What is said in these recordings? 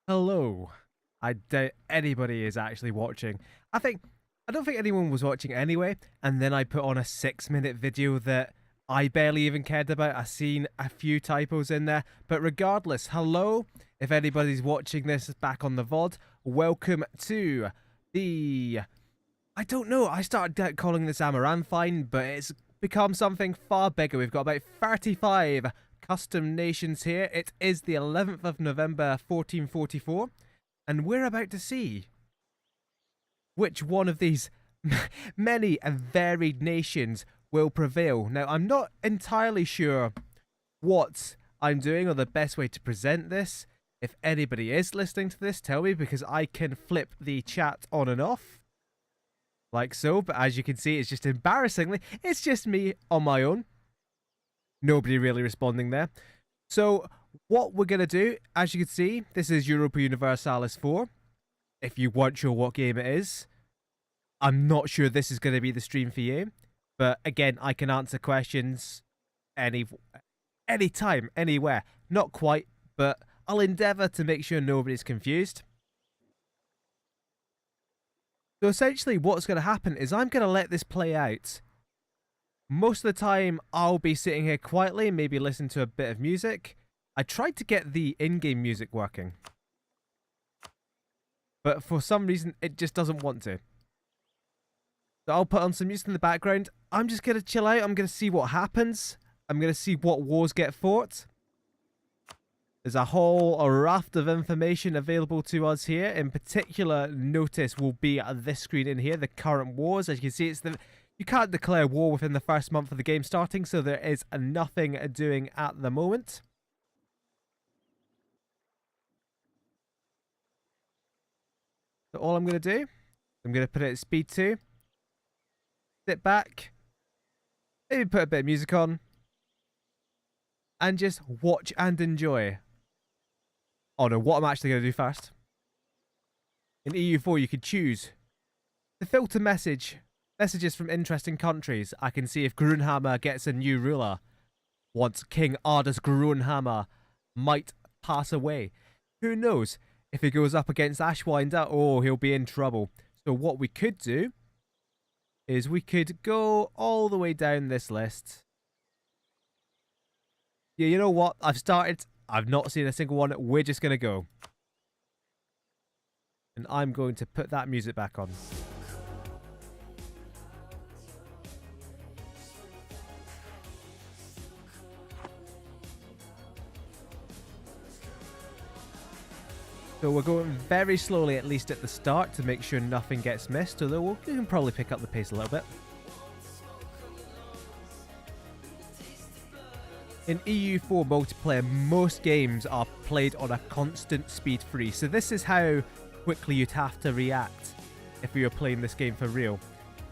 Hello. I doubt anybody is actually watching. I don't think anyone was watching anyway, and then I put on a 6-minute video that I barely even cared about. I seen a few typos in there, but regardless, hello. If anybody's watching this back on the VOD, welcome to the... I don't know, I started calling this Amaranthine, but it's become something far bigger. We've got about 35 custom nations here. It is the 11th of November 1444, and we're about to see which one of these many and varied nations will prevail. Now, I'm not entirely sure what I'm doing or the best way to present this. If anybody is listening to this, tell me, because I can flip the chat on and off like so, but as you can see, it's just embarrassingly, it's just me on my own. Nobody really responding there. So what we're going to do, as you can see, this is Europa Universalis 4. If you weren't sure what game it is, I'm not sure this is going to be the stream for you. But again, I can answer questions anytime, anywhere. Not quite, but I'll endeavour to make sure nobody's confused. So essentially what's going to happen is I'm going to let this play out. Most of the time, I'll be sitting here quietly, maybe listen to a bit of music. I tried to get the in-game music working, but for some reason, it just doesn't want to. So I'll put on some music in the background. I'm just going to chill out. I'm going to see what happens. I'm going to see what wars get fought. There's a whole raft of information available to us here. In particular, notice will be at this screen in here, the current wars. As you can see, it's the... You can't declare war within the first month of the game starting, so there is nothing doing at the moment. So all I'm going to do, I'm going to put it at speed 2. Sit back. Maybe put a bit of music on. And just watch and enjoy. Oh no, what I'm actually going to do first. In EU4 you could choose the filter messages from interesting countries. I can see if GRUNHAMMER gets a new ruler. Once King Ardus GRUNHAMMER might pass away. Who knows? If he goes up against Ashwinder, oh, he'll be in trouble. So what we could do is we could go all the way down this list. Yeah, you know what? I've started. I've not seen a single one. We're just going to go. And I'm going to put that music back on. So we're going very slowly, at least at the start, to make sure nothing gets missed, although we can probably pick up the pace a little bit. In EU4 multiplayer, most games are played on a constant speed 3, so this is how quickly you'd have to react if you were playing this game for real.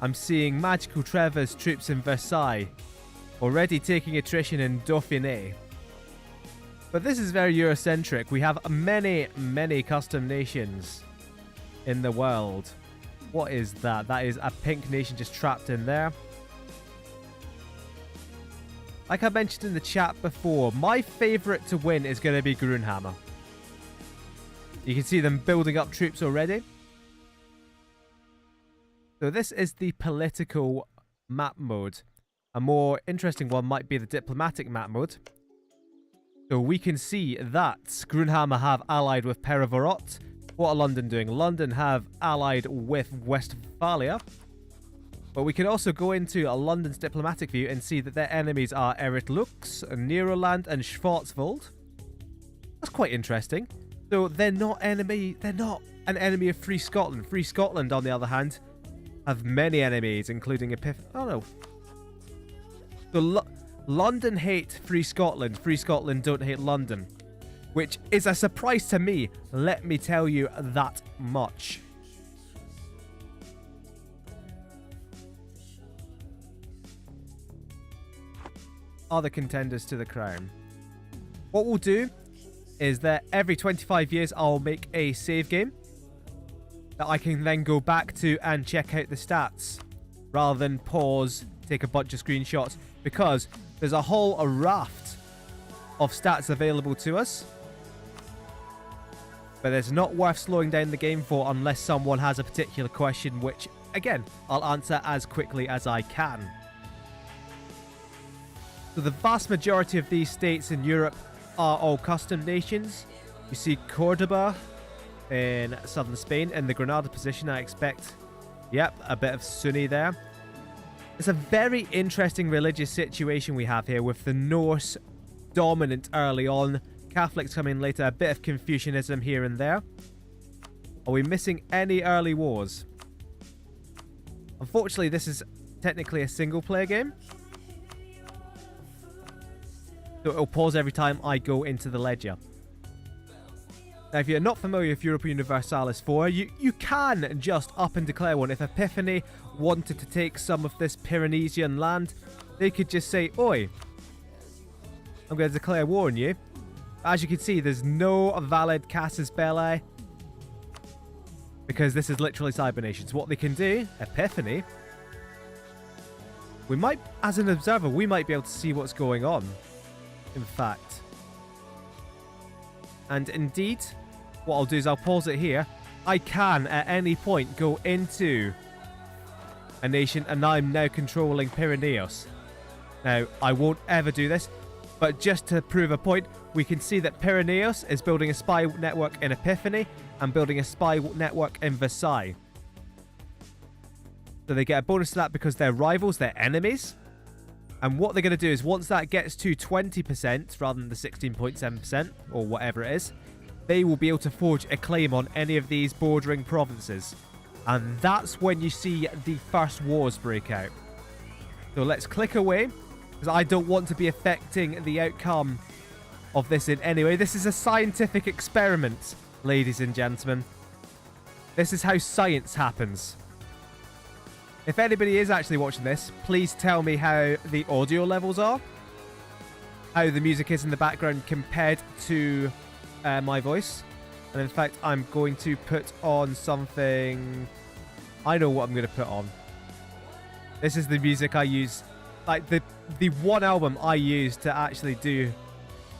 I'm seeing Magical Trevor's troops in Versailles, already taking attrition in Dauphiné. But this is very Eurocentric. We have many, many custom nations in the world. What is that? That is a pink nation just trapped in there. Like I mentioned in the chat before, my favourite to win is going to be GRUNHAMMER. You can see them building up troops already. So this is the political map mode. A more interesting one might be the diplomatic map mode. So we can see that GRUNHAMMER have allied with Perivorot. What are London doing? London have allied with Westphalia. But we can also go into London's diplomatic view and see that their enemies are Eritlux, Neroland, and Schwarzwald. That's quite interesting. So they're not an enemy of Free Scotland. Free Scotland, on the other hand, have many enemies, including EPIPHANY. Oh no. So London hate Free Scotland. Free Scotland don't hate London. Which is a surprise to me, let me tell you that much. Other contenders to the crown. What we'll do is that every 25 years I'll make a save game that I can then go back to and check out the stats rather than pause, take a bunch of screenshots, because there's a whole raft of stats available to us. but it's not worth slowing down the game for unless someone has a particular question, which, again, I'll answer as quickly as I can. So the vast majority of these states in Europe are all custom nations. You see Cordoba in southern Spain in the Granada position, I expect. Yep, a bit of Sunni there. It's a very interesting religious situation we have here, with the Norse dominant early on, Catholics coming later, a bit of Confucianism here and there. Are we missing any early wars? Unfortunately, this is technically a single player game, so it'll pause every time I go into the ledger. Now, if you're not familiar with European Universalis 4, you can just up and declare one. If Epiphany wanted to take some of this Pyrenesian land, they could just say, "Oi, I'm going to declare war on you." As you can see, there's no valid casus belli, because this is literally cyber nations. What they can do, Epiphany, we might, as an observer, we might be able to see what's going on, in fact. And indeed, what I'll do is I'll pause it here. I can, at any point, go into a nation, and I'm now controlling Pyrineos. Now, I won't ever do this, but just to prove a point, we can see that Pyrineos is building a spy network in Epiphany and building a spy network in Versailles. So they get a bonus to that because they're rivals, they're enemies. And what they're going to do is, once that gets to 20% rather than the 16.7% or whatever it is, they will be able to forge a claim on any of these bordering provinces. And that's when you see the first wars break out. So let's click away, because I don't want to be affecting the outcome of this in any way. This is a scientific experiment, ladies and gentlemen. This is how science happens. If anybody is actually watching this, please tell me how the audio levels are, how the music is in the background compared to my voice. And in fact, I'm going to put on something. I know what I'm going to put on. This is the music I use, like the one album I use to actually do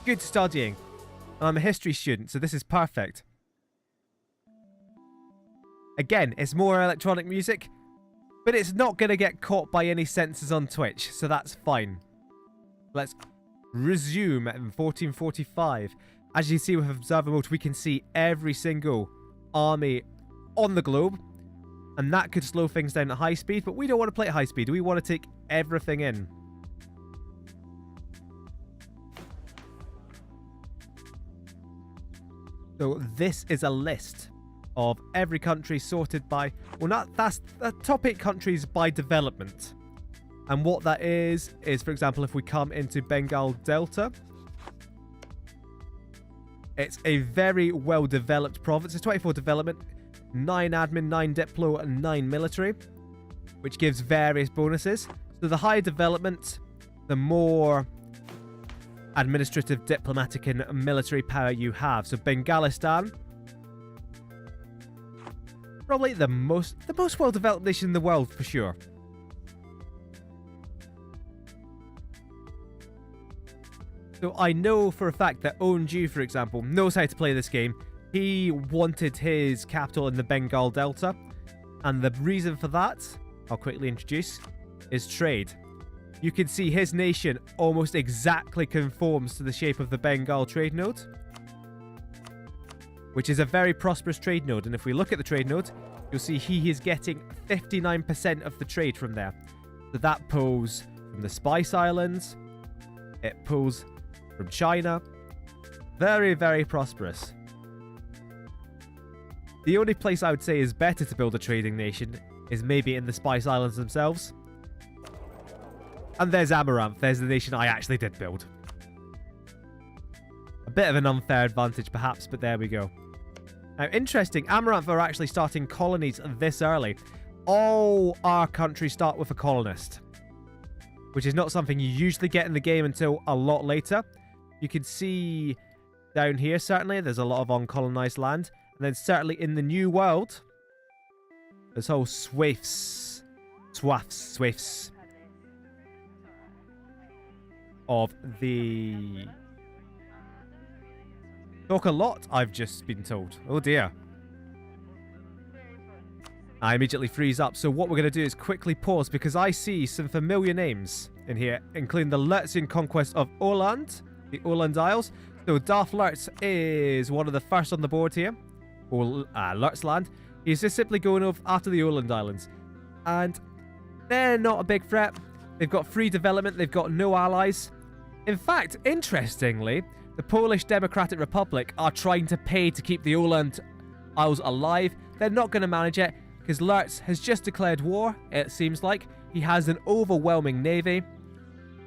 good studying. And I'm a history student, so this is perfect. Again, it's more electronic music, but it's not going to get caught by any censors on Twitch, so that's fine. Let's resume at 1445. As you see with Observer Mode, we can see every single army on the globe, and that could slow things down at high speed, but we don't want to play at high speed. We want to take everything in. So this is a list of every country sorted by, well, that's the top 8 countries by development. And what that is, for example, if we come into Bengal Delta, it's a very well-developed province. It's 24 development, 9 admin, 9 diplo, and 9 military, which gives various bonuses. So the higher development, the more administrative, diplomatic, and military power you have. So Bengalistan, probably the most well-developed nation in the world for sure. So I know for a fact that Onju, for example, knows how to play this game. He wanted his capital in the Bengal Delta, and the reason for that, I'll quickly introduce, is trade. You can see his nation almost exactly conforms to the shape of the Bengal trade node, which is a very prosperous trade node. And if we look at the trade node, you'll see he is getting 59% of the trade from there. So that pulls from the Spice Islands, it pulls from China. Very, very prosperous. The only place I would say is better to build a trading nation is maybe in the Spice Islands themselves. And there's Amaranth. There's the nation I actually did build. A bit of an unfair advantage perhaps, but there we go. Now, interesting, Amaranth are actually starting colonies this early. All our countries start with a colonist, which is not something you usually get in the game until a lot later. You can see down here, certainly, there's a lot of uncolonized land. And then certainly in the New World, there's whole swathes of the Talk a lot, I've just been told. Oh dear. I immediately freeze up, so what we're going to do is quickly pause because I see some familiar names in here, including the Lertsian conquest of Åland, the Åland Isles. So Darth Lertz is one of the first on the board here, or Lertzland. He's just simply going over after the Åland Islands. And they're not a big threat. They've got free development, they've got no allies. In fact, interestingly, the Polish Democratic Republic are trying to pay to keep the Åland Isles alive. They're not going to manage it, because Lertz has just declared war, it seems like. He has an overwhelming navy.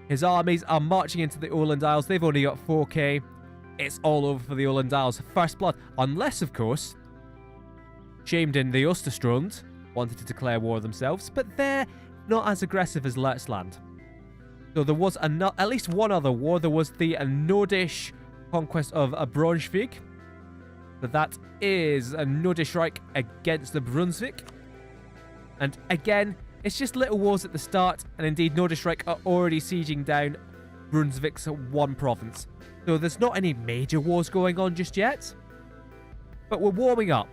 His armies are marching into the Åland Isles. They've only got 4k. It's all over for the Åland Isles. First blood. Unless, of course, shamed in the AUSTURSTROND wanted to declare war themselves. But they're not as aggressive as Lertzland. So there was at least one other war. There was the Nordisch conquest of Braunschweig. But that is a Nordischreich against the Brunswick. And again, it's just little wars at the start. And indeed, Nordischreich are already sieging down Brunswick's one province. So there's not any major wars going on just yet. But we're warming up.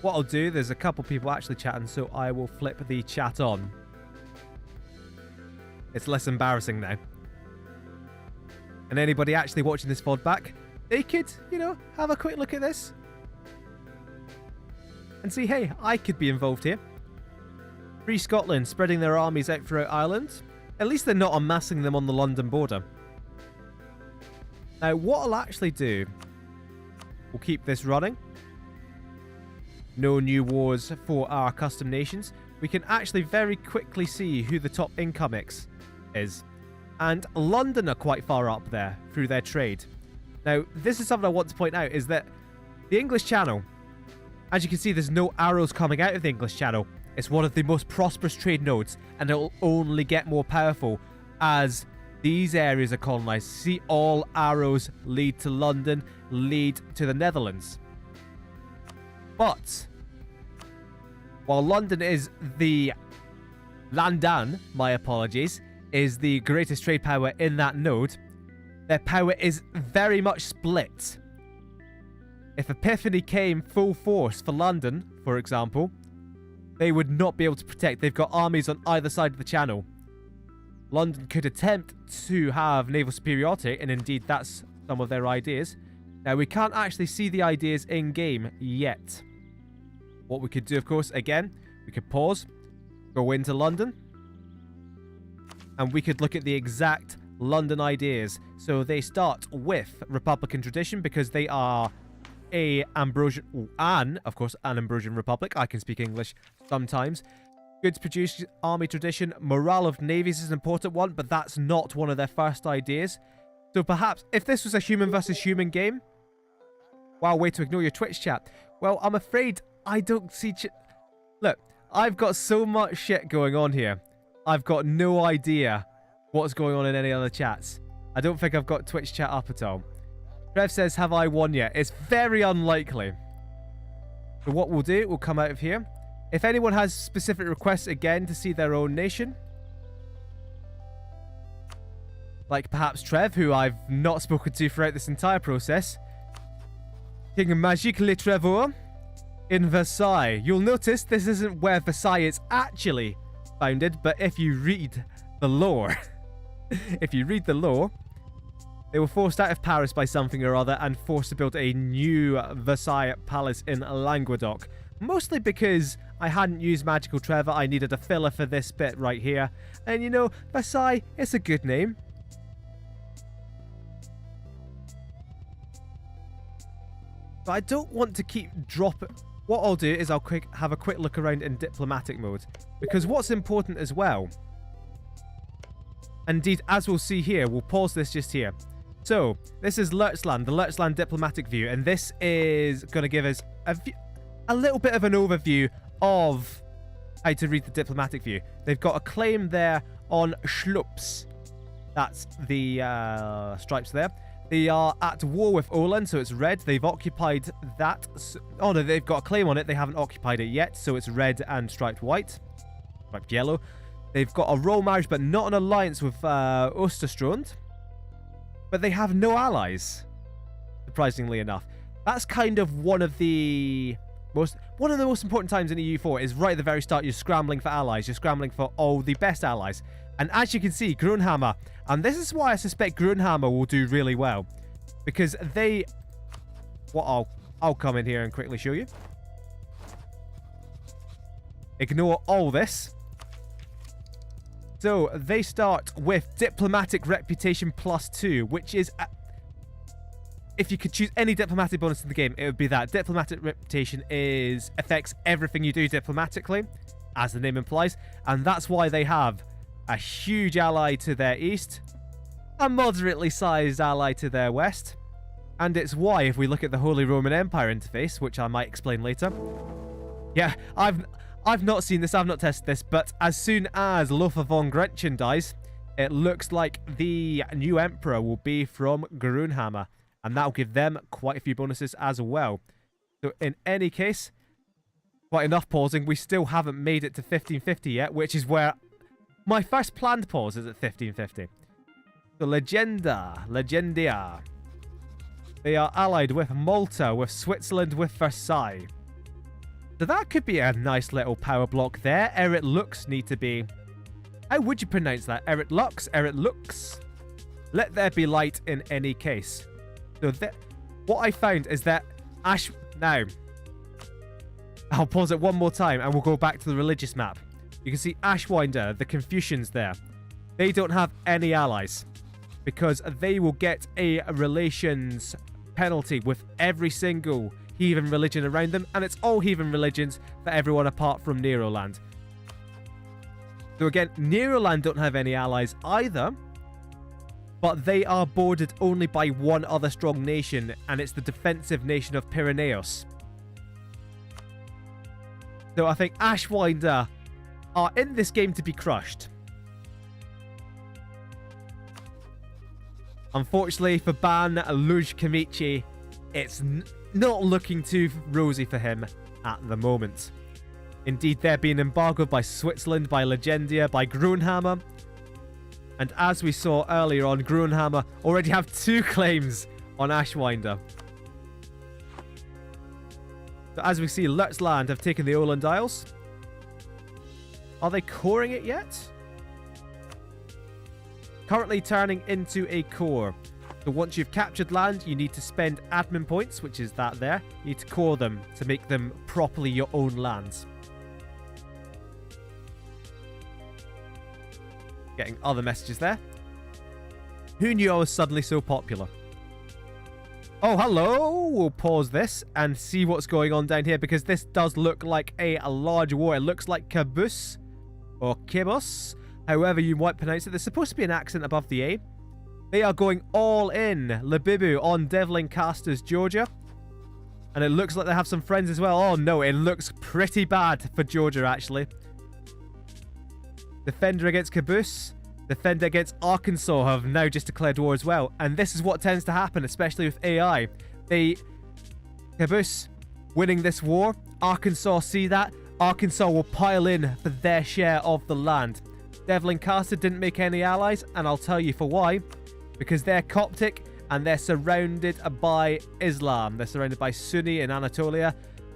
What I'll do, there's a couple people actually chatting, so I will flip the chat on. It's less embarrassing now. And anybody actually watching this VOD back, they could, you know, have a quick look at this. And see, hey, I could be involved here. Free Scotland spreading their armies out throughout Ireland. At least they're not amassing them on the London border. Now, what I'll actually do, we'll keep this running. No new wars for our custom nations. We can actually very quickly see who the top income is. And London are quite far up there through their trade. Now, this is something I want to point out, is that the English Channel, as you can see, there's no arrows coming out of the English Channel. It's one of the most prosperous trade nodes, and it will only get more powerful as these areas are colonized. See, all arrows lead to London, lead to the Netherlands. But while London is the LAHNDAHN, my apologies, is the greatest trade power in that node, their power is very much split. If Epiphany came full force for London, for example, they would not be able to protect. They've got armies on either side of the channel. London could attempt to have naval superiority, and indeed that's some of their ideas. Now, we can't actually see the ideas in-game yet. What we could do, of course, again, we could pause, go into London, and we could look at the exact London ideas. So they start with Republican tradition because they are an Ambrosian republic. I can speak English sometimes. Goods produced army tradition. Morale of navies is an important one, but that's not one of their first ideas. So perhaps if this was a human versus human game, wow, way to ignore your Twitch chat. Well, I'm afraid I don't see... Look, I've got so much shit going on here. I've got no idea what's going on in any other chats. I don't think I've got Twitch chat up at all. Trev says, have I won yet? It's very unlikely. So what we'll do, we'll come out of here. If anyone has specific requests, again, to see their own nation, like perhaps Trev, who I've not spoken to throughout this entire process, King Magique Le Trevor in Versailles. You'll notice this isn't where Versailles is actually founded, but if you read the lore, they were forced out of Paris by something or other and forced to build a new Versailles palace in Languedoc. Mostly because I hadn't used Magical Trevor, I needed a filler for this bit right here. And you know, Versailles, it's a good name. But I don't want to keep dropping... What I'll do is I'll have a quick look around in diplomatic mode. Because what's important as well... Indeed, as we'll see here, we'll pause this just here. So, this is Lertzland, the Lertzland diplomatic view. And this is going to give us a little bit of an overview of how to read the diplomatic view. They've got a claim there on Schlups. That's the stripes there. They are at war with Åland, so it's red. They've occupied that. Oh no, they've got a claim on it. They haven't occupied it yet, so it's red and striped white. Striped yellow. They've got a royal marriage, but not an alliance with AUSTURSTROND. But they have no allies, surprisingly enough. That's kind of one of the most important times in EU4 is right at the very start. You're scrambling for allies. You're scrambling for all the best allies. And as you can see, GRUNHAMMER, and this is why I suspect GRUNHAMMER will do really well, because they, well, I'll come in here and quickly show you. Ignore all this. So they start with diplomatic reputation +2, which is, if you could choose any diplomatic bonus in the game, it would be that. Diplomatic reputation affects everything you do diplomatically, as the name implies, and that's why they have a huge ally to their east, a moderately sized ally to their west, and it's why, if we look at the Holy Roman Empire interface, which I might explain later. Yeah, I've not seen this, I've not tested this, but as soon as Lothar von Gretchen dies, it looks like the new emperor will be from GRUNHAMMER, and that'll give them quite a few bonuses as well. So in any case, quite enough pausing. We still haven't made it to 1550 yet, which is where my first planned pause is at 1550. So Legendia. They are allied with Malta, with Switzerland, with Versailles. So that could be a nice little power block there. Erit Lux need to be... How would you pronounce that? Erit Lux? Erit Lux? Let there be light in any case. So what I found is that Now, I'll pause it one more time and we'll go back to the religious map. You can see Ashwinder, the Confucians there. They don't have any allies because they will get a relations penalty with every single heathen religion around them, and it's all heathen religions for everyone apart from Neroland. So again, Neroland don't have any allies either, but they are bordered only by one other strong nation, and it's the defensive nation of Pirineos. So I think Ashwinder are in this game to be crushed. Unfortunately for Ban Luj Kamichi, it's not looking too rosy for him at the moment. Indeed, they're being embargoed by Switzerland, by Legendia, by GRUNHAMMER. And as we saw earlier on, GRUNHAMMER already have 2 claims on Ashwinder. So as we see, Lutzland have taken the Åland Isles. Are they coring it yet? Currently turning into a core. So once you've captured land, you need to spend admin points, which is that there. You need to core them to make them properly your own lands. Getting other messages there. Who knew I was suddenly so popular? Oh, hello! We'll pause this and see what's going on down here, because this does look like a large war. It looks like Kabus or Kibos, however you might pronounce it. There's supposed to be an accent above the A. They are going all in, Labibu, on Devlin Casters, Georgia. And it looks like they have some friends as well. Oh no, it looks pretty bad for Georgia, actually. Defender against Caboose. Defender against Arkansas have now just declared war as well. And this is what tends to happen, especially with AI. Caboose winning this war. Arkansas see that. Arkansas will pile in for their share of the land. Devlin Caster didn't make any allies, and I'll tell you for why. Because they're Coptic and they're surrounded by Islam. They're surrounded by Sunni in Anatolia.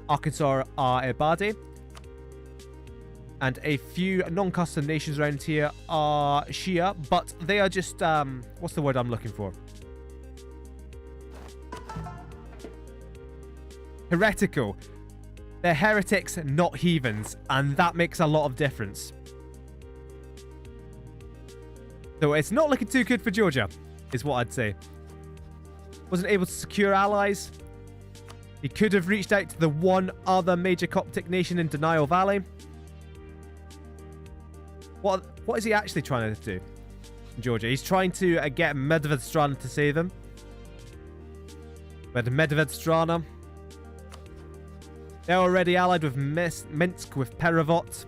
Arkansas are Ibadi. And a few non-custom nations around here are Shia, but they are just, what's the word I'm looking for? Heretical. They're heretics, not heathens, and that makes a lot of difference. So it's not looking too good for Georgia, is what I'd say. Wasn't able to secure allies. He could have reached out to the one other major Coptic nation in Denial Valley. What is he actually trying to do in Georgia? He's trying to get MEDVEDSTRANA to save him. But MEDVEDSTRANA, they're already allied with Minsk, with Peravot.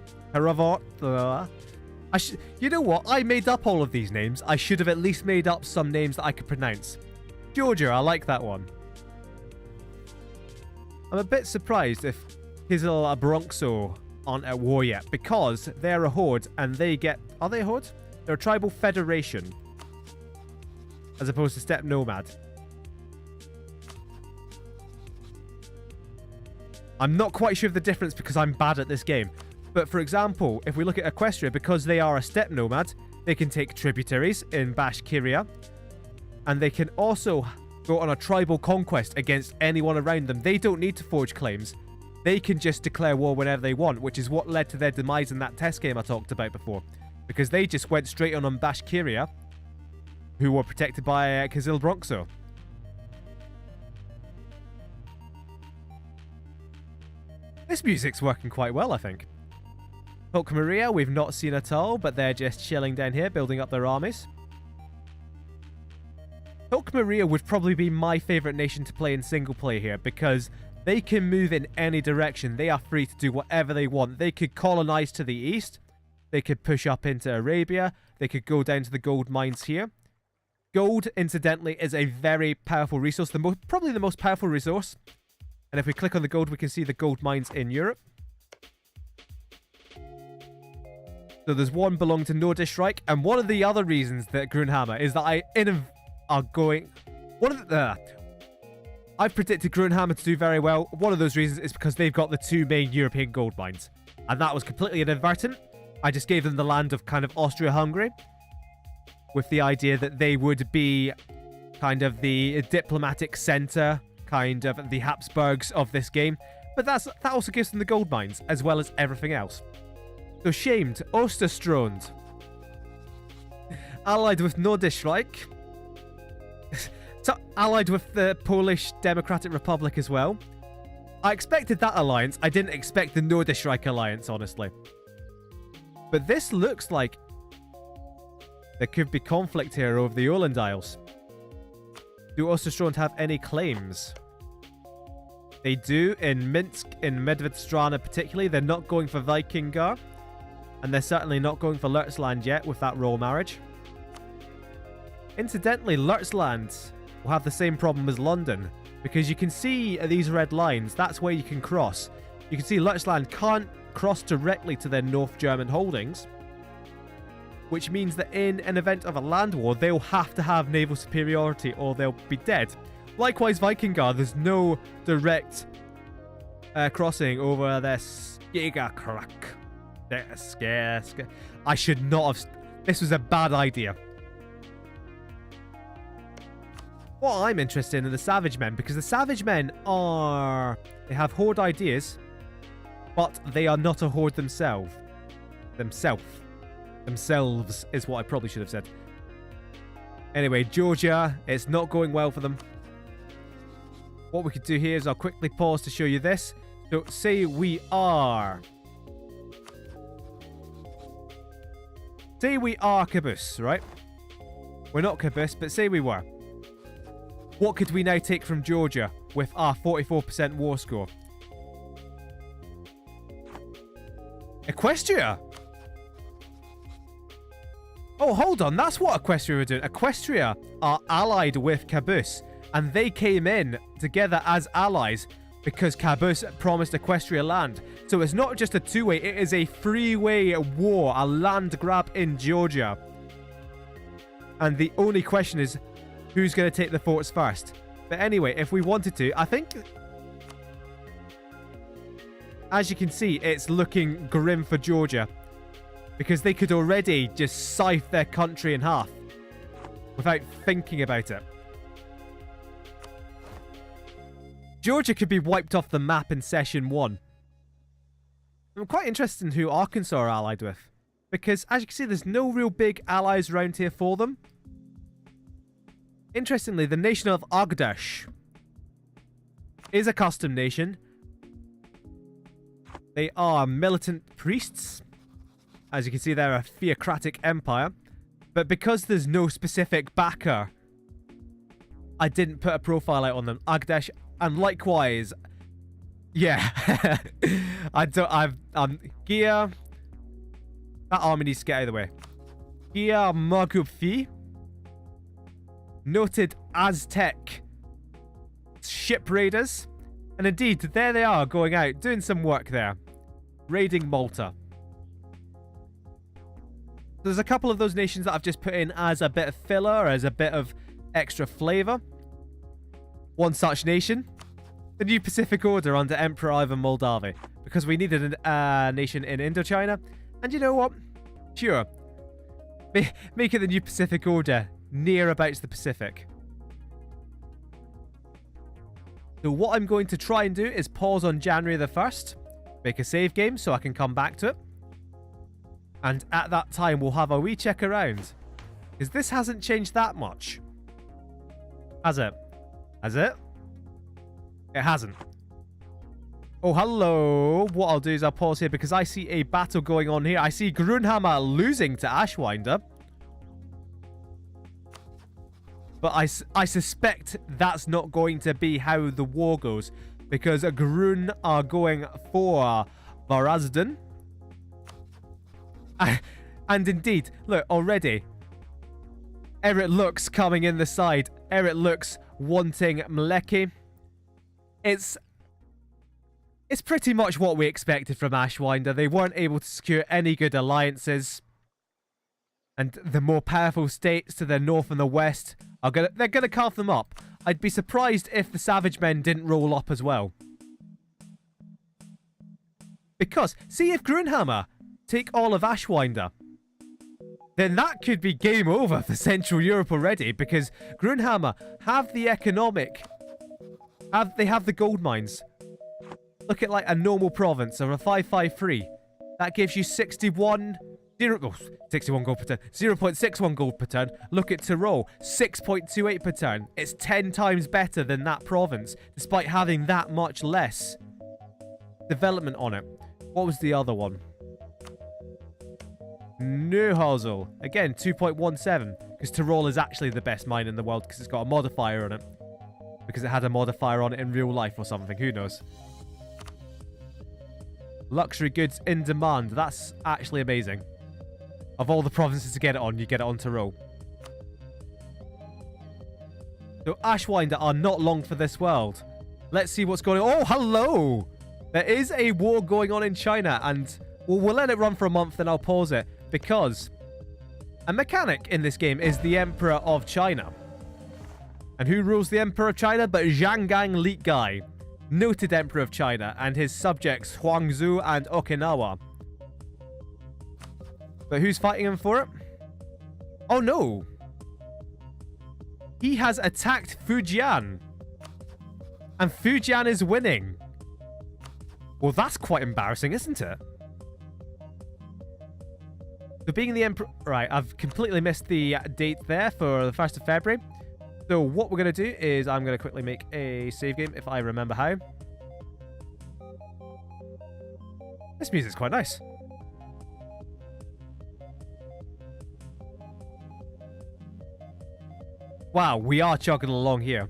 You know what? I made up all of these names. I should have at least made up some names that I could pronounce. Georgia, I like that one. I'm a bit surprised if Kizil Bronxo aren't at war yet because they're a horde and they get... Are they a horde? They're a tribal federation as opposed to steppe nomad. I'm not quite sure of the difference because I'm bad at this game. But for example, if we look at Equestria, because they are a steppe nomad, they can take tributaries in Bashkiria. And they can also go on a tribal conquest against anyone around them. They don't need to forge claims. They can just declare war whenever they want, which is what led to their demise in that test game I talked about before. Because they just went straight on Bashkiria, who were protected by Kazil Bronxo. This music's working quite well, I think. Hulk Maria, we've not seen at all, but they're just chilling down here, building up their armies. Hulk Maria would probably be my favourite nation to play in single play here, because they can move in any direction. They are free to do whatever they want. They could colonize to the east. They could push up into Arabia. They could go down to the gold mines here. Gold, incidentally, is a very powerful resource. Probably the most powerful resource. And if we click on the gold, we can see the gold mines in Europe. So there's one belonging to Nordischreich. And one of the other reasons that GRUNHAMMER is that I've predicted GRUNHAMMER to do very well. One of those reasons is because they've got the two main European gold mines. And that was completely inadvertent. I just gave them the land of kind of Austria-Hungary, with the idea that they would be kind of the diplomatic center, kind of the Habsburgs of this game. But that also gives them the gold mines, as well as everything else. So shamed, AUSTURSTROND. Allied with Nordischreich. So allied with the Polish Democratic Republic as well. I expected that alliance. I didn't expect the Nordischreich alliance, honestly. But this looks like there could be conflict here over the Åland Isles. Do AUSTURSTROND have any claims? They do in Minsk, in MEDVEDSTRANA particularly. They're not going for Vikingar. And they're certainly not going for Lertsland yet with that royal marriage. Incidentally, Lertsland will have the same problem as London. Because you can see these red lines. That's where you can cross. You can see Lertsland can't cross directly to their North German holdings. Which means that in an event of a land war, they'll have to have naval superiority or they'll be dead. Likewise, Vikingar, there's no direct crossing over their Skegakrak. I should not have... This was a bad idea. What I'm interested in are the Savage Men, because the Savage Men are... They have horde ideas, but they are not a horde themselves. Themselves is what I probably should have said. Anyway, Georgia, it's not going well for them. What we could do here is I'll quickly pause to show you this. So, say we are Kabus, right? We're not Kabus, but say we were. What could we now take from Georgia with our 44% war score? Equestria! Oh, hold on. That's what Equestria were doing. Equestria are allied with Kabus, and they came in together as allies because Kabus promised Equestria land. So it's not just a two-way, it is a three-way war, a land grab in Georgia. And the only question is, who's going to take the forts first? But anyway, if we wanted to, I think... As you can see, it's looking grim for Georgia. Because they could already just scythe their country in half without thinking about it. Georgia could be wiped off the map in session 1. I'm quite interested in who Arkansas are allied with. Because, as you can see, there's no real big allies around here for them. Interestingly, the nation of Agdash is a custom nation. They are militant priests. As you can see, they're a theocratic empire. But because there's no specific backer, I didn't put a profile out on them. Agdash, and likewise, yeah, Gia. That army needs to get out of the way. Gia Magubfi, noted Aztec ship raiders, and indeed, there they are going out doing some work there. raiding Malta. There's a couple of those nations that I've just put in as a bit of filler, as a bit of extra flavor. One such nation, the new Pacific Order under Emperor Ivan Moldavi, because we needed a nation in Indochina. And you know what? Sure. Make it the new Pacific Order, near about the Pacific. So what I'm going to try and do is pause on January the 1st, make a save game so I can come back to it. And at that time, we'll have a wee check around. Because this hasn't changed that much. Has it? Has it? It hasn't. Oh, hello. What I'll do is I'll pause here because I see a battle going on here. I see GRUNHAMMER losing to Ashwinder. But I suspect that's not going to be how the war goes. Because Grun are going for VERSAILLES. And indeed, look, already, Eric Lux coming in the side. Eric Lux wanting Mleki. It's pretty much what we expected from Ashwinder. They weren't able to secure any good alliances. And the more powerful states to the north and the west they're gonna carve them up. I'd be surprised if the Savage Men didn't roll up as well. Because, see if GRUNHAMMER take all of Ashwinder, then that could be game over for Central Europe already, because GRUNHAMMER have the economic, they have the gold mines. Look at like a normal province or a 553. That gives you 61 gold per turn. 0.61 gold per turn. Look at Tyrol. 6.28 per turn. It's 10 times better than that province, despite having that much less development on it. What was the other one? Neuhausen. Again, 2.17. Because Tyrol is actually the best mine in the world because it's got a modifier on it. Because it had a modifier on it in real life or something. Who knows? Luxury goods in demand. That's actually amazing. Of all the provinces to get it on, you get it on Tyrol. So Ashwinder are not long for this world. Let's see what's going on. Oh, hello! There is a war going on in China, and we'll let it run for a month, then I'll pause it. Because a mechanic in this game is the Emperor of China. And who rules the Emperor of China but Zhanggang Ligai, noted Emperor of China, and his subjects Huangzhou and Okinawa. But who's fighting him for it? Oh no! He has attacked Fujian. And Fujian is winning. Well, that's quite embarrassing, isn't it? So being the Emperor... Right, I've completely missed the date there for the 1st of February. So what we're going to do is I'm going to quickly make a save game if I remember how. This music's quite nice. Wow, we are chugging along here.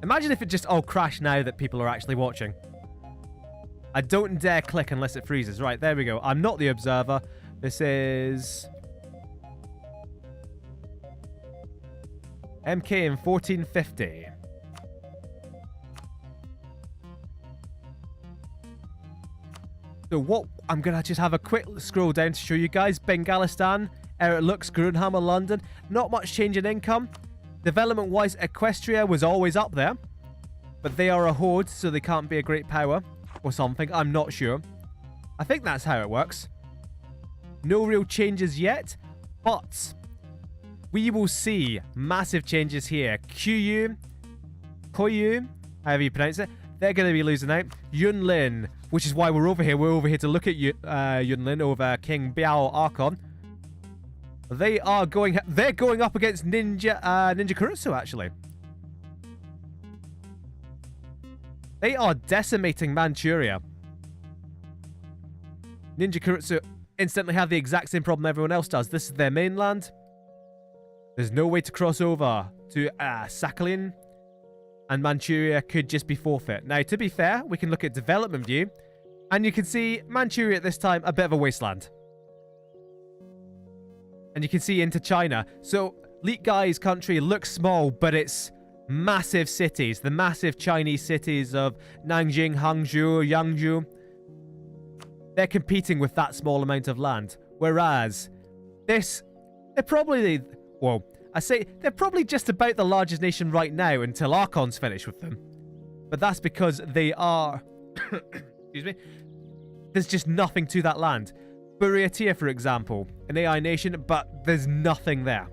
Imagine if it just all crashed now that people are actually watching. I don't dare click unless it freezes. Right, there we go. I'm not the observer. This is... MK in 1450. So what... I'm going to just have a quick scroll down to show you guys. Bengalistan, Eric Lux, GRUNHAMMER, London. Not much change in income. Development-wise, Equestria was always up there. But they are a horde, so they can't be a great power. Or something. I'm not sure. I think that's how it works. No real changes yet. But... we will see massive changes here. Koyu, however you pronounce it, they're going to be losing out. Yunlin, which is why we're over here. We're over here to look at Yunlin over King Biao Archon. They're going up against Ninja Kurutsu, actually. They are decimating Manchuria. Ninja Kurutsu instantly have the exact same problem everyone else does. This is their mainland. There's no way to cross over to Sakhalin, and Manchuria could just be forfeit. Now, to be fair, we can look at development view, and you can see Manchuria at this time, a bit of a wasteland. And you can see into China. So, Li'Gai's country looks small, but it's massive cities. The massive Chinese cities of Nanjing, Hangzhou, Yangzhou. they're competing with that small amount of land. Whereas this, they're probably, well, I say they're probably just about the largest nation right now until Archon's finished with them. But that's because they are, excuse me, there's just nothing to that land. Buryatia, for example, an AI nation, but there's nothing there.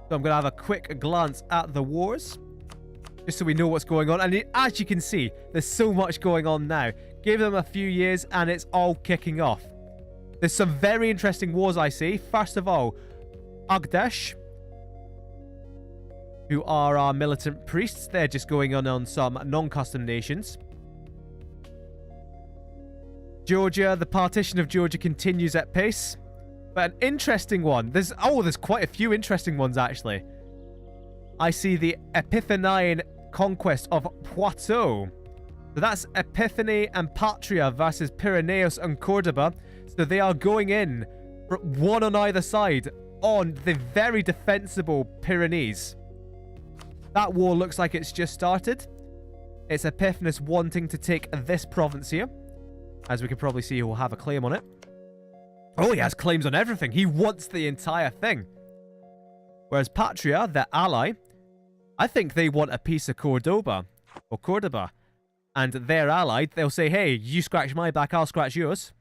So I'm going to have a quick glance at the wars, just so we know what's going on. And as you can see, there's so much going on now. Give them a few years and it's all kicking off. There's some very interesting wars I see. First of all, Agdesh, who are our militant priests. They're just going on some non-custom nations. Georgia, the partition of Georgia continues at pace. But an interesting one. There's quite a few interesting ones, actually. I see the Epiphany conquest of Poitou. So that's Epiphany and Patria versus Pirineos and Cordoba. So they are going in, one on either side, on the very defensible Pyrenees. That war looks like it's just started. It's Epiphanes wanting to take this province here. As we can probably see, he will have a claim on it. Oh, he has claims on everything. He wants the entire thing. Whereas Patria, their ally, I think they want a piece of Cordoba. Or Cordoba. And their ally, they'll say, hey, you scratch my back, I'll scratch yours.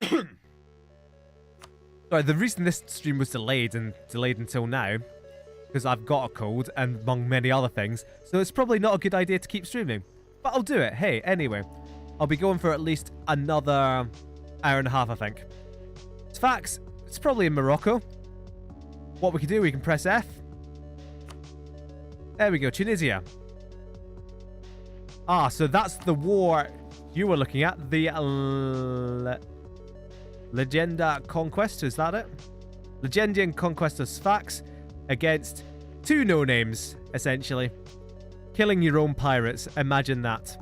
Sorry, the reason this stream was delayed until now, because I've got a cold, and among many other things, so it's probably not a good idea to keep streaming. But I'll do it. Hey, anyway. I'll be going for at least another hour and a half, I think. It's facts. It's probably in Morocco. What we can do, we can press F. There we go, Tunisia. Ah, so that's the war you were looking at. The Legenda Conquest, is that it? Legendian Conquest of Sfax against two no-names, essentially. Killing your own pirates, imagine that.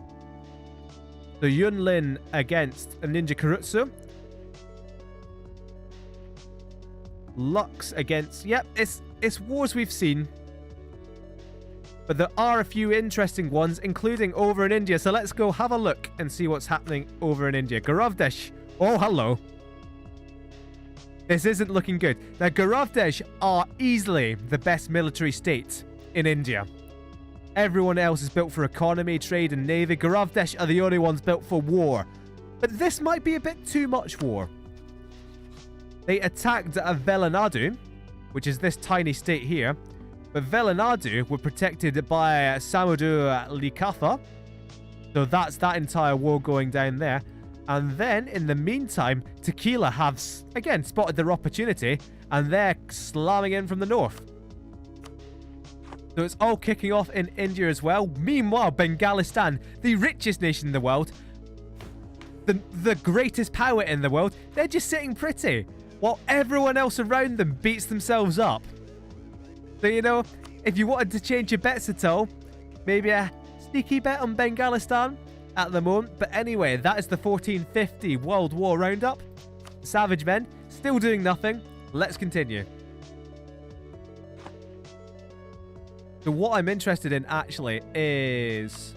So Yunlin against Ninja Karutsu. Lux against... Yep, it's wars we've seen. But there are a few interesting ones, including over in India. So let's go have a look and see what's happening over in India. Garavdesh. Oh, hello. This isn't looking good. Now, Garavdesh are easily the best military state in India. Everyone else is built for economy, trade, and navy. Garavdesh are the only ones built for war. But this might be a bit too much war. They attacked Velanadu, which is this tiny state here. But Velanadu were protected by SAMUDR KATHA. So that's that entire war going down there. And then, in the meantime, Tequila have, again, spotted their opportunity. And they're slamming in from the north. So it's all kicking off in India as well. Meanwhile, Bengalistan, the richest nation in the world, the greatest power in the world, they're just sitting pretty while everyone else around them beats themselves up. So, you know, if you wanted to change your bets at all, maybe a sneaky bet on Bengalistan at the moment. But anyway, that is the 1450 World War Roundup. Savage Men, still doing nothing. Let's continue. So what I'm interested in, actually, is...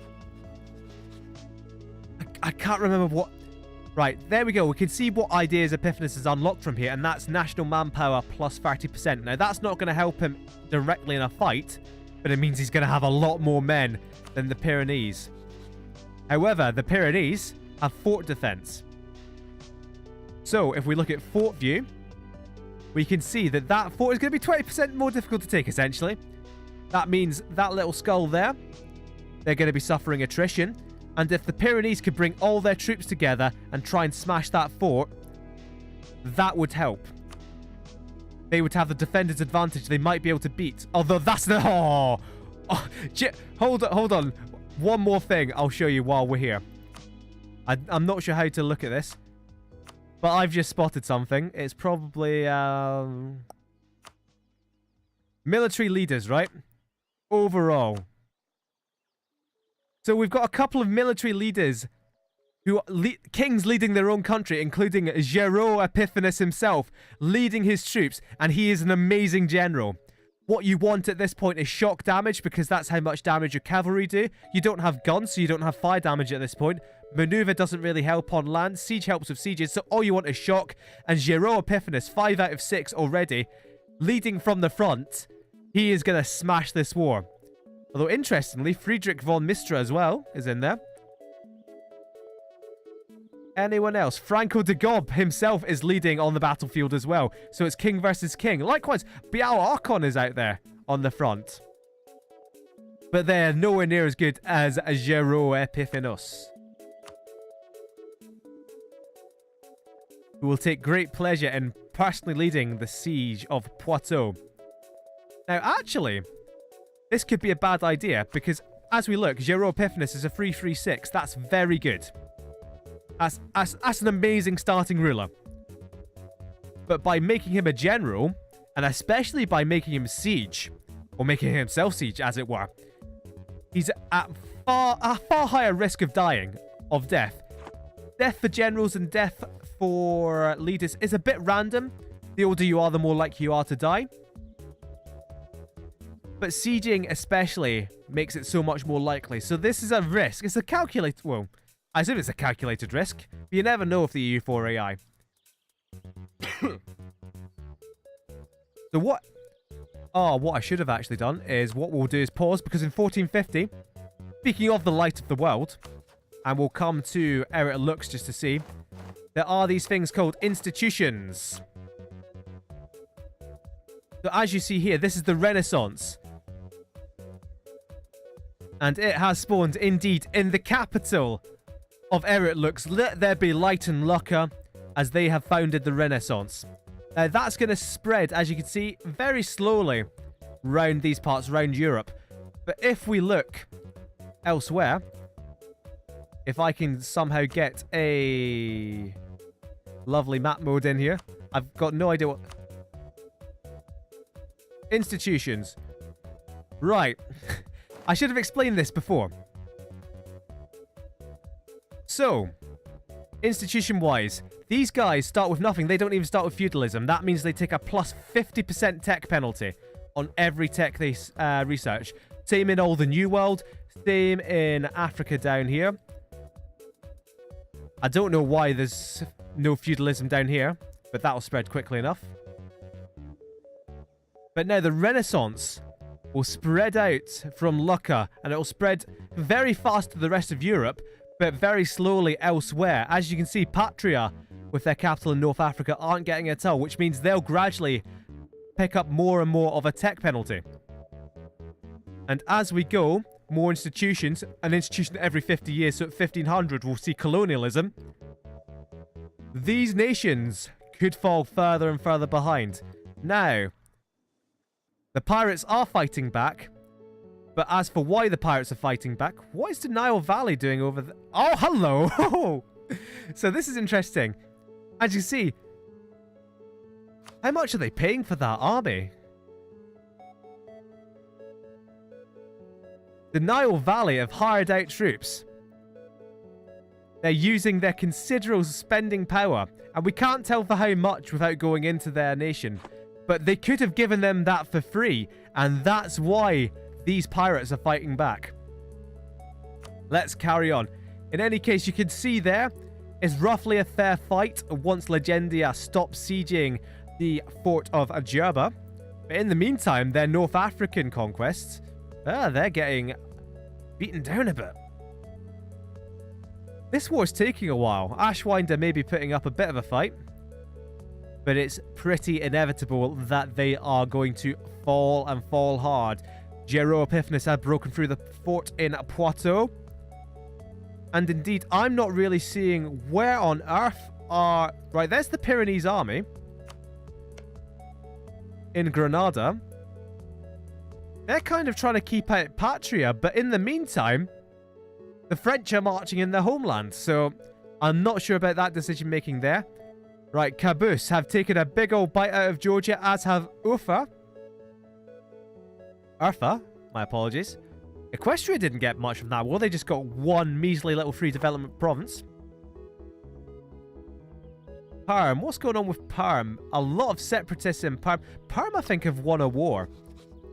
I can't remember what... Right, there we go. We can see what ideas Epiphanes has unlocked from here, and that's national manpower plus 30%. Now, that's not going to help him directly in a fight, but it means he's going to have a lot more men than the Pyrenees. However, the Pyrenees have fort defense. So, if we look at fort view, we can see that that fort is going to be 20% more difficult to take, essentially. That means that little skull there, they're going to be suffering attrition. And if the Pyrenees could bring all their troops together and try and smash that fort, that would help. They would have the defender's advantage they might be able to beat. Although that's the... Oh, hold on. One more thing I'll show you while we're here. I'm not sure how to look at this. But I've just spotted something. It's probably... military leaders, right? Overall. So we've got a couple of military leaders who kings leading their own country, including Géraud Epiphanes himself leading his troops, and he is an amazing general. What you want at this point is shock damage, because that's how much damage your cavalry do. You don't have guns, so you don't have fire damage at this point. Maneuver doesn't really help on land. Siege helps with sieges, so all you want is shock. And Gero Epiphanes, 5 out of 6 already, leading from the front. He is going to smash this war. Although, interestingly, Friedrich von Mistra as well is in there. Anyone else? Franco de Gob himself is leading on the battlefield as well. So it's king versus king. Likewise, Biao Archon is out there on the front. But they're nowhere near as good as Gero Epiphanes, who will take great pleasure in personally leading the siege of Poitou. Now, actually, this could be a bad idea, because as we look, Gero Epiphanes is a 336. That's very good. That's an amazing starting ruler. But by making him a general, and especially by making him siege, or making himself siege, as it were, he's at a far higher risk of dying, of death. Death for generals and death for leaders is a bit random. The older you are, the more likely you are to die. But sieging especially makes it so much more likely. So this is a risk. It's a calculated... Well, I assume it's a calculated risk. But you never know with the EU4 AI. So what... Oh, what I should have actually done is what we'll do is pause, because in 1450, speaking of the light of the world, and we'll come to how it looks just to see, there are these things called institutions. So as you see here, this is the Renaissance. And it has spawned, indeed, in the capital of It Looks. Let there be light in Lucca, as they have founded the Renaissance. That's going to spread, as you can see, very slowly round these parts, around Europe. But if we look elsewhere, if I can somehow get a lovely map mode in here. I've got no idea what... Institutions. Right. I should have explained this before. So, institution-wise, these guys start with nothing. They don't even start with feudalism. That means they take a plus 50% tech penalty on every tech they research. Same in all the New World. Same in Africa down here. I don't know why there's no feudalism down here, but that'll spread quickly enough. But now the Renaissance will spread out from Lucca, and it will spread very fast to the rest of Europe, but very slowly elsewhere. As you can see, Patria, with their capital in North Africa, aren't getting it at all, which means they'll gradually pick up more and more of a tech penalty. And as we go, more institutions, an institution every 50 years, so at 1500 we'll see colonialism. These nations could fall further and further behind. Now, the pirates are fighting back, but as for why the pirates are fighting back, what is the Nile Valley doing over there? Oh, hello! So this is interesting. As you see, how much are they paying for that army? The Nile Valley have hired out troops. They're using their considerable spending power, and we can't tell for how much without going into their nation. But they could have given them that for free, and that's why these pirates are fighting back. Let's carry on. In any case, you can see there is roughly a fair fight once Legenda stops sieging the fort of Djerba. But in the meantime, their North African conquests, they're getting beaten down a bit. This war's taking a while. Ashwinder may be putting up a bit of a fight, but it's pretty inevitable that they are going to fall and fall hard. Gero Epiphanes had broken through the fort in Poitou. And indeed, I'm not really seeing where on earth are... Right, there's the Pyrenees army in Granada. They're kind of trying to keep out Patria, but in the meantime, the French are marching in their homeland. So I'm not sure about that decision making there. Right, Caboose have taken a big old bite out of Georgia, as have Urfa, my apologies. Equestria didn't get much from that war. They just got one measly little free development province. Perm. What's going on with Perm? A lot of separatists in Perm. Perm, I think, have won a war.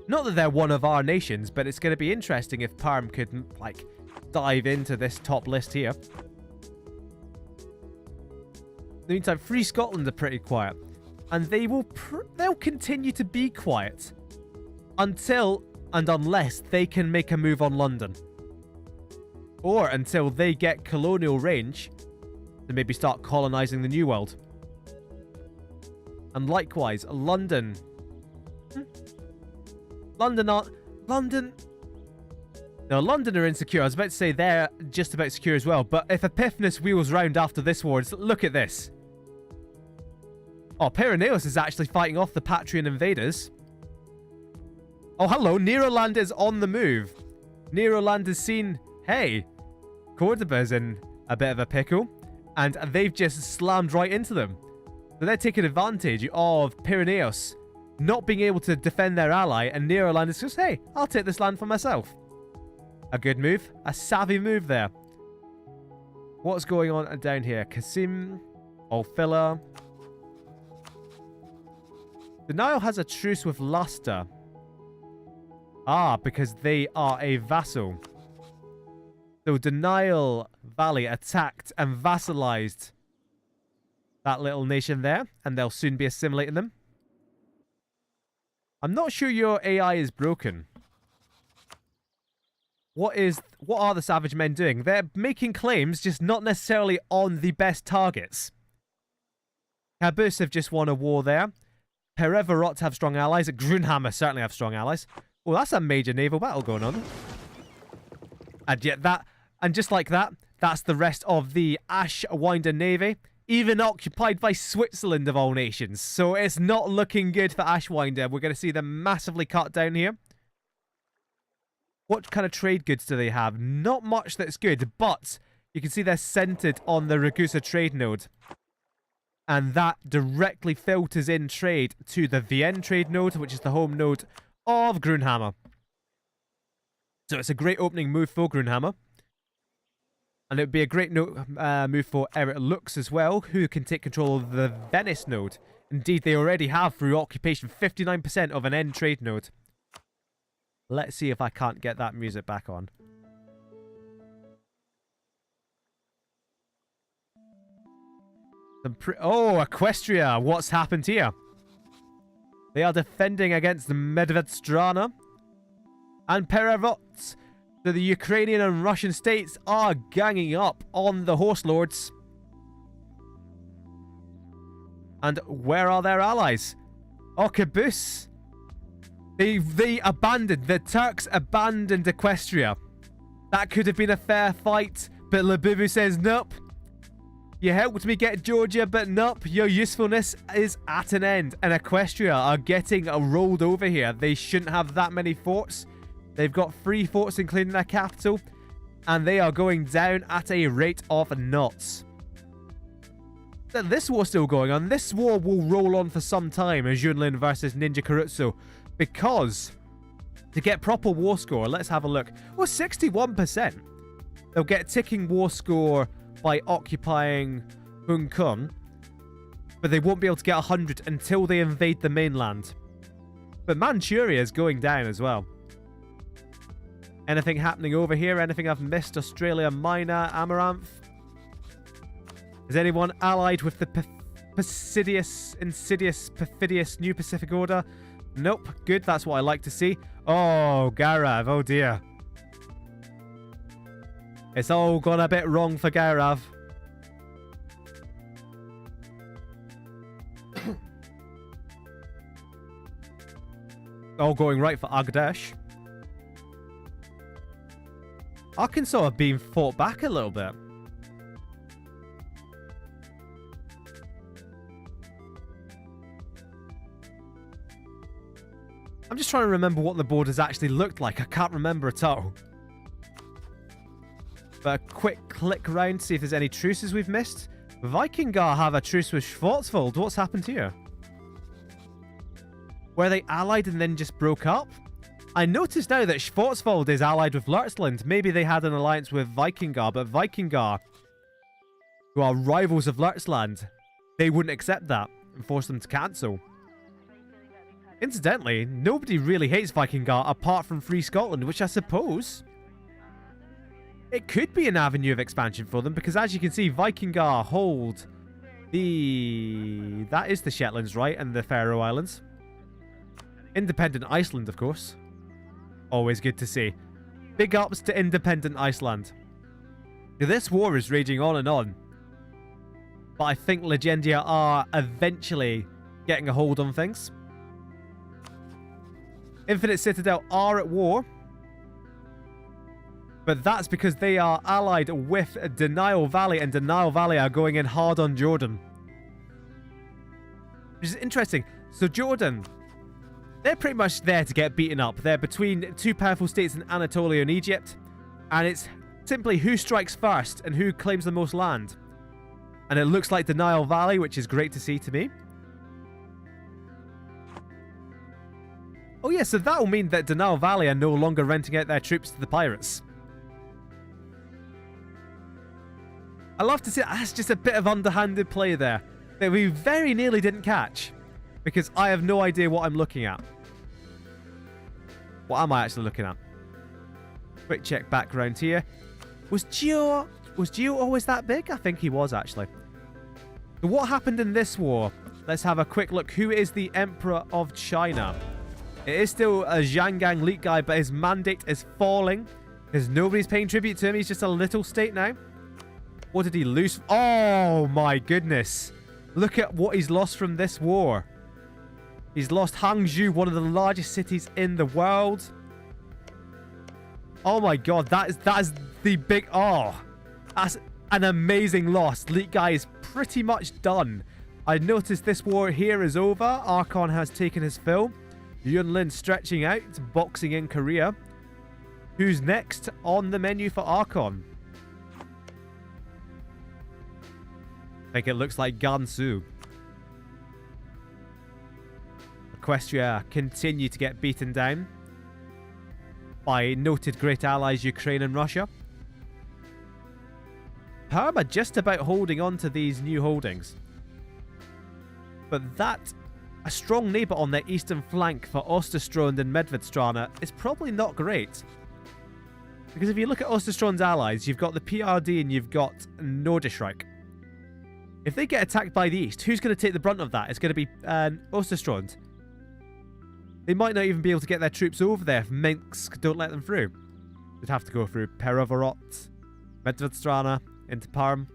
Not that they're one of our nations, but it's going to be interesting if Parm could, like, dive into this top list here. In the meantime, Free Scotland are pretty quiet. And they'll continue to be quiet until and unless they can make a move on London. Or until they get colonial range to maybe start colonizing the New World. And likewise, London. London. No, London are insecure. I was about to say they're just about secure as well. But if Epiphanis wheels round after this war, look at this. Oh, PIRINEOS is actually fighting off the Patreon invaders. Oh, hello. Neroland is on the move. Neroland has seen, hey, Cordoba's in a bit of a pickle. And they've just slammed right into them. So they're taking advantage of PIRINEOS not being able to defend their ally. And Neroland is just, hey, I'll take this land for myself. A good move. A savvy move there. What's going on down here? Qasim. Ulfila. Denial has a truce with Luster. Ah, because they are a vassal. So Denial Valley attacked and vassalized that little nation there. And they'll soon be assimilating them. I'm not sure your AI is broken. What are the Savage Men doing? They're making claims, just not necessarily on the best targets. Caboose have just won a war there. Perevarot have strong allies. GRUNHAMMER certainly have strong allies. Oh, that's a major naval battle going on. And yet and just like that, that's the rest of the Ashwinder Navy. Even occupied by Switzerland of all nations. So it's not looking good for Ashwinder. We're going to see them massively cut down here. What kind of trade goods do they have? Not much that's good, but you can see they're centered on the Ragusa trade node. And that directly filters in trade to the Vienne trade node, which is the home node of GRUNHAMMER. So it's a great opening move for GRUNHAMMER. And it would be a great move for Eric Lux as well, who can take control of the Venice node. Indeed, they already have, through occupation, 59% of an end trade node. Let's see if I can't get that music back on. Oh, Equestria. What's happened here? They are defending against the MEDVEDSTRANA and Perevarot. So the Ukrainian and Russian states are ganging up on the Horse Lords. And where are their allies? Oh, Caboose. They abandoned. The Turks abandoned Equestria. That could have been a fair fight, but Labubu says nope. You helped me get Georgia, but nope, your usefulness is at an end. And Equestria are getting rolled over here. They shouldn't have that many forts. They've got 3 forts, including their capital. And they are going down at a rate of knots. This war's still going on. This war will roll on for some time as Yunlin versus Ninja Karutsu. Because to get proper war score, let's have a look. Well, 61%. They'll get ticking war score by occupying Hong Kong, but they won't be able to get 100 until they invade the mainland. But Manchuria is going down as well. Anything happening over here? Anything I've missed? Australia Minor, Amaranth? Is anyone allied with the insidious, perfidious New Pacific Order? Nope. Good, that's what I like to see. Oh, Garav, oh dear. It's all gone a bit wrong for Garav. All going right for Agdash. Arkansas have been fought back a little bit. I'm just trying to remember what the borders actually looked like. I can't remember at all. But a quick click around to see if there's any truces we've missed. Vikingar have a truce with Schwarzwald. What's happened here? Were they allied and then just broke up? I noticed now that Schwarzwald is allied with Lurtzland. Maybe they had an alliance with Vikingar, but Vikingar, who are rivals of Lurtzland, they wouldn't accept that and force them to cancel. Incidentally, nobody really hates Vikingar apart from Free Scotland, which I suppose it could be an avenue of expansion for them, because as you can see, Vikingar hold that is the Shetlands, right? And the Faroe Islands. Independent Iceland, of course. Always good to see. Big ups to independent Iceland. This war is raging on and on. But I think Legendia are eventually getting a hold on things. Infinite Citadel are at war. But that's because they are allied with Denial Valley, and Denial Valley are going in hard on Jordan. Which is interesting. So Jordan, they're pretty much there to get beaten up. They're between two powerful states in Anatolia and Egypt. And it's simply who strikes first and who claims the most land. And it looks like Denial Valley, which is great to see to me. Oh yeah, so that will mean that Denial Valley are no longer renting out their troops to the pirates. I love to see that's just a bit of underhanded play there that we very nearly didn't catch, because I have no idea what I'm looking at. What am I actually looking at? Quick check background here. Was Geo always that big? I think he was, actually. So what happened in this war? Let's have a quick look. Who is the Emperor of China? It is still a Zhanggang elite guy, but his mandate is falling because nobody's paying tribute to him. He's just a little state now. What did he lose? Oh my goodness. Look at what he's lost from this war. He's lost Hangzhou, one of the largest cities in the world. Oh my god, that is the big... Oh, that's an amazing loss. Elite guy is pretty much done. I noticed this war here is over. Archon has taken his fill. Yunlin stretching out, boxing in Korea. Who's next on the menu for Archon? I think it looks like Gansu. Equestria continue to get beaten down by noted great allies Ukraine and Russia. Parma just about holding on to these new holdings. But that, a strong neighbour on their eastern flank for AUSTURSTROND and MEDVEDSTRANA is probably not great. Because if you look at AUSTURSTROND's allies, you've got the PRD and you've got NORDISCHREICH. If they get attacked by the east, who's going to take the brunt of that? It's going to be AUSTURSTROND. They might not even be able to get their troops over there if Minsk don't let them through. They'd have to go through Perevorot, MEDVEDSTRANA, into Parm.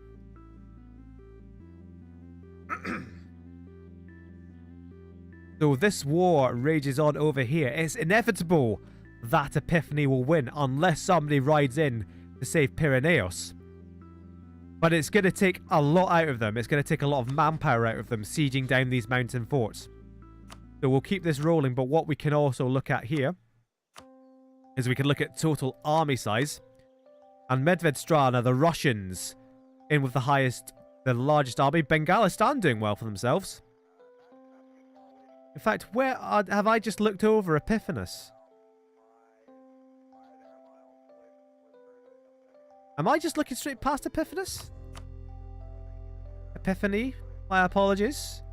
So this war rages on over here. It's inevitable that Epiphany will win unless somebody rides in to save Pirineos. But it's going to take a lot out of them. It's going to take a lot of manpower out of them sieging down these mountain forts. So we'll keep this rolling, but what we can also look at here is we can look at total army size. And MEDVEDSTRANA, the Russians, in with the largest army. Bengalistan doing well for themselves. In fact, where have I just looked over Epiphanos? Am I just looking straight past Epiphanos? Epiphany? My apologies.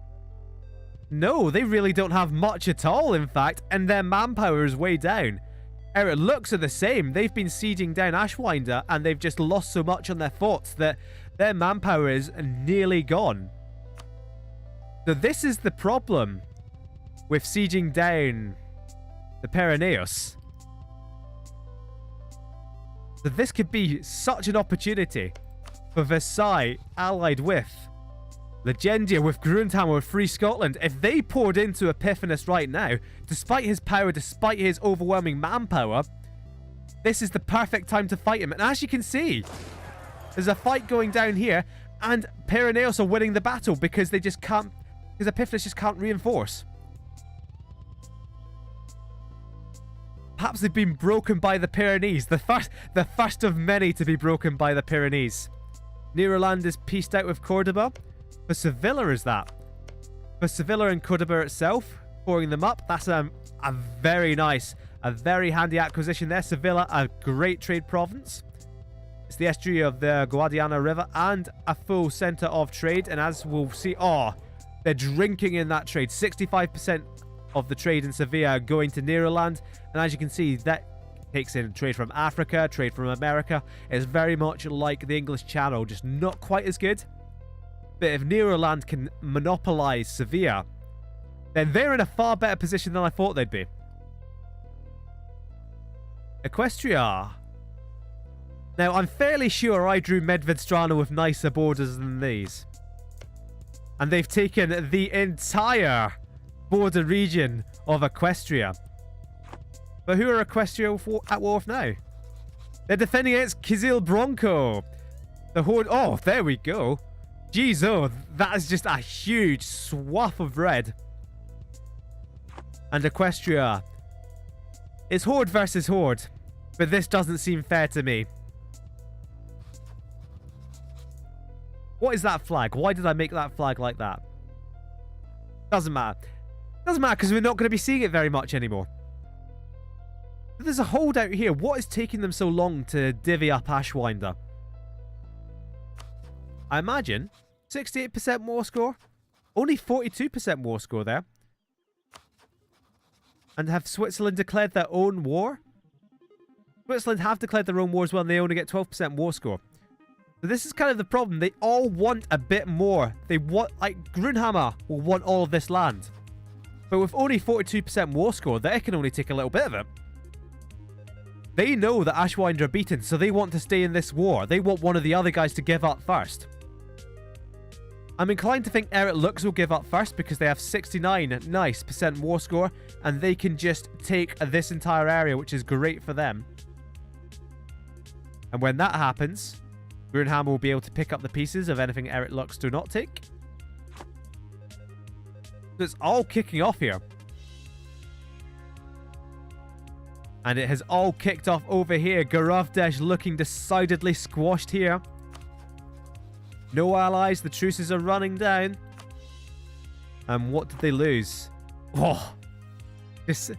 No, they really don't have much at all, in fact, and their manpower is way down. Their looks are the same. They've been sieging down Ashwinder, and they've just lost so much on their forts that their manpower is nearly gone. So this is the problem with sieging down the Pyreneos. So this could be such an opportunity for Versailles allied with Legendia, with GRUNHAMMER, with Free Scotland. If they poured into Epiphanos right now, despite his power, despite his overwhelming manpower, this is the perfect time to fight him. And as you can see, there's a fight going down here, and Pyreneos are winning the battle because they just can't, because Epiphanos just can't reinforce. Perhaps they've been broken by the Pyrenees, the first of many to be broken by the Pyrenees. Neroland is pieced out with Cordoba. For Sevilla is that. For Sevilla and Cordoba itself, pouring them up, that's a very nice, a very handy acquisition there. Sevilla, a great trade province. It's the estuary of the Guadiana River and a full centre of trade. And as we'll see, oh, they're drinking in that trade. 65% of the trade in Sevilla going to Neroland. And as you can see, that takes in trade from Africa, trade from America. It's very much like the English Channel, just not quite as good. But if Neroland can monopolize Sevilla, then they're in a far better position than I thought they'd be. Equestria. Now, I'm fairly sure I drew MEDVEDSTRANA with nicer borders than these. And they've taken the entire border region of Equestria. But who are Equestria at war with now? They're defending against Kizil Bronco. The Horde... Oh, there we go. Jeez, oh, that is just a huge swath of red. And Equestria. It's Horde versus Horde. But this doesn't seem fair to me. What is that flag? Why did I make that flag like that? Doesn't matter. Doesn't matter because we're not going to be seeing it very much anymore. But there's a holdout here. What is taking them so long to divvy up Ashwinder? I imagine 68% war score. Only 42% war score there. And have Switzerland declared their own war? Switzerland have declared their own war as well, and they only get 12% war score. So this is kind of the problem. They all want a bit more. They want, like, GRUNHAMMER will want all of this land. But with only 42% war score, they can only take a little bit of it. They know that Ashwinder are beaten, so they want to stay in this war. They want one of the other guys to give up first. I'm inclined to think Eric Lux will give up first because they have 69% war score, and they can just take this entire area, which is great for them. And when that happens, GRUNHAMMER will be able to pick up the pieces of anything Eric Lux do not take. So it's all kicking off here. And it has all kicked off over here. Garavdesh looking decidedly squashed here. No allies. The truces are running down. And what did they lose? Oh, just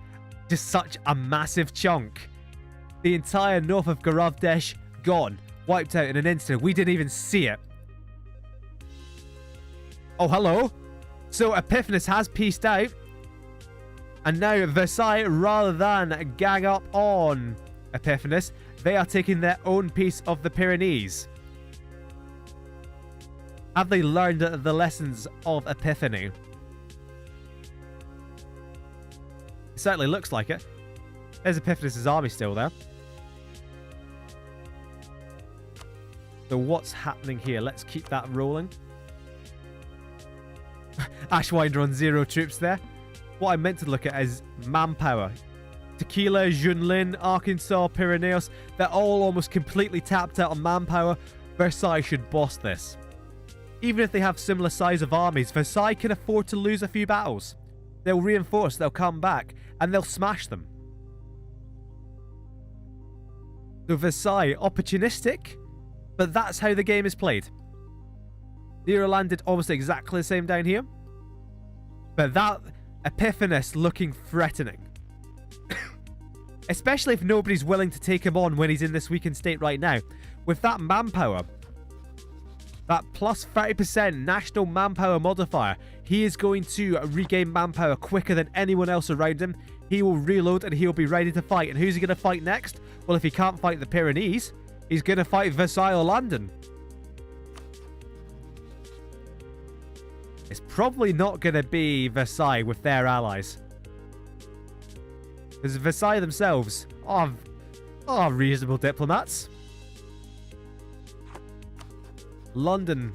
such a massive chunk. The entire north of Garavdesh gone. Wiped out in an instant. We didn't even see it. Oh, hello. So Epiphanis has pieced out. And now Versailles, rather than gang up on Epiphanis, they are taking their own piece of the Pyrenees. Have they learned the lessons of Epiphany? It certainly looks like it. There's Epiphanis' army still there. So what's happening here? Let's keep that rolling. Ashwinder on 0 troops there. What I meant to look at is manpower. Tequila, Junlin, Arkansas, Pirineos. They're all almost completely tapped out on manpower. Versailles should boss this. Even if they have similar size of armies, Versailles can afford to lose a few battles. They'll reinforce, they'll come back, and they'll smash them. So Versailles, opportunistic, but that's how the game is played. Neroland did almost exactly the same down here. But that Epiphanis looking threatening. Especially if nobody's willing to take him on when he's in this weakened state right now. With that manpower, that plus 30% national manpower modifier, he is going to regain manpower quicker than anyone else around him. He will reload and he'll be ready to fight. And who's he going to fight next? Well, if he can't fight the Pyrenees, he's going to fight Versailles or LAHNDAHN. It's probably not going to be Versailles with their allies. Because Versailles themselves are reasonable diplomats. London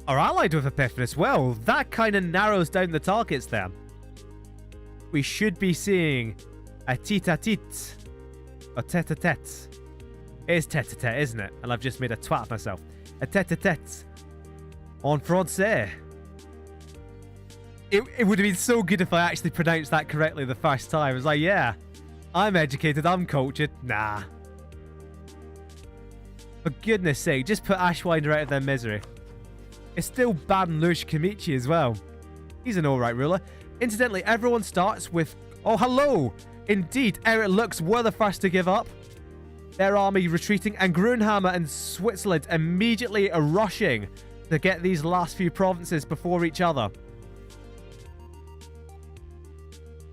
are allied with Epiphanis. Well, that kind of narrows down the targets there. We should be seeing a tete-a-tete. A tete-a-tete. It is tete-a-tete, isn't it? And I've just made a twat of myself. A tete-a-tete. En français. It would have been so good if I actually pronounced that correctly the first time. I was like, yeah, I'm educated, I'm cultured. Nah. For goodness sake, just put Ashwinder out of their misery. It's still Ban Lush Kamichi as well. He's an alright ruler. Incidentally, everyone starts with... Oh, hello! Indeed, Eric Lux were the first to give up. Their army retreating, and GRUNHAMMER and Switzerland immediately rushing to get these last few provinces before each other.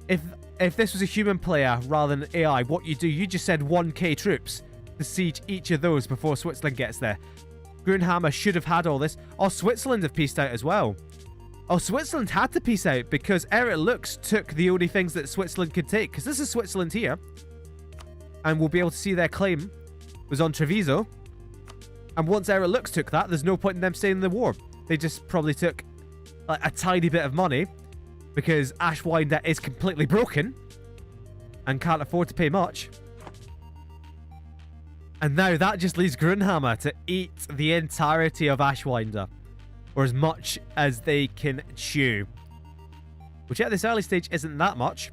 if this was a human player rather than AI, what you do, you just send 1k troops to siege each of those before Switzerland gets there. GRUNHAMMER should have had all this. Oh, Switzerland have peaced out as well. Oh, Switzerland had to peace out because Eric Lux took the only things that Switzerland could take. Because this is Switzerland here. And we'll be able to see their claim was on Treviso. And once Eric Lux took that, there's no point in them staying in the war. They just probably took like a tiny bit of money because Aschweiler is completely broken and can't afford to pay much. And now that just leaves GRUNHAMMER to eat the entirety of Aschweiler, or as much as they can chew, which at this early stage isn't that much.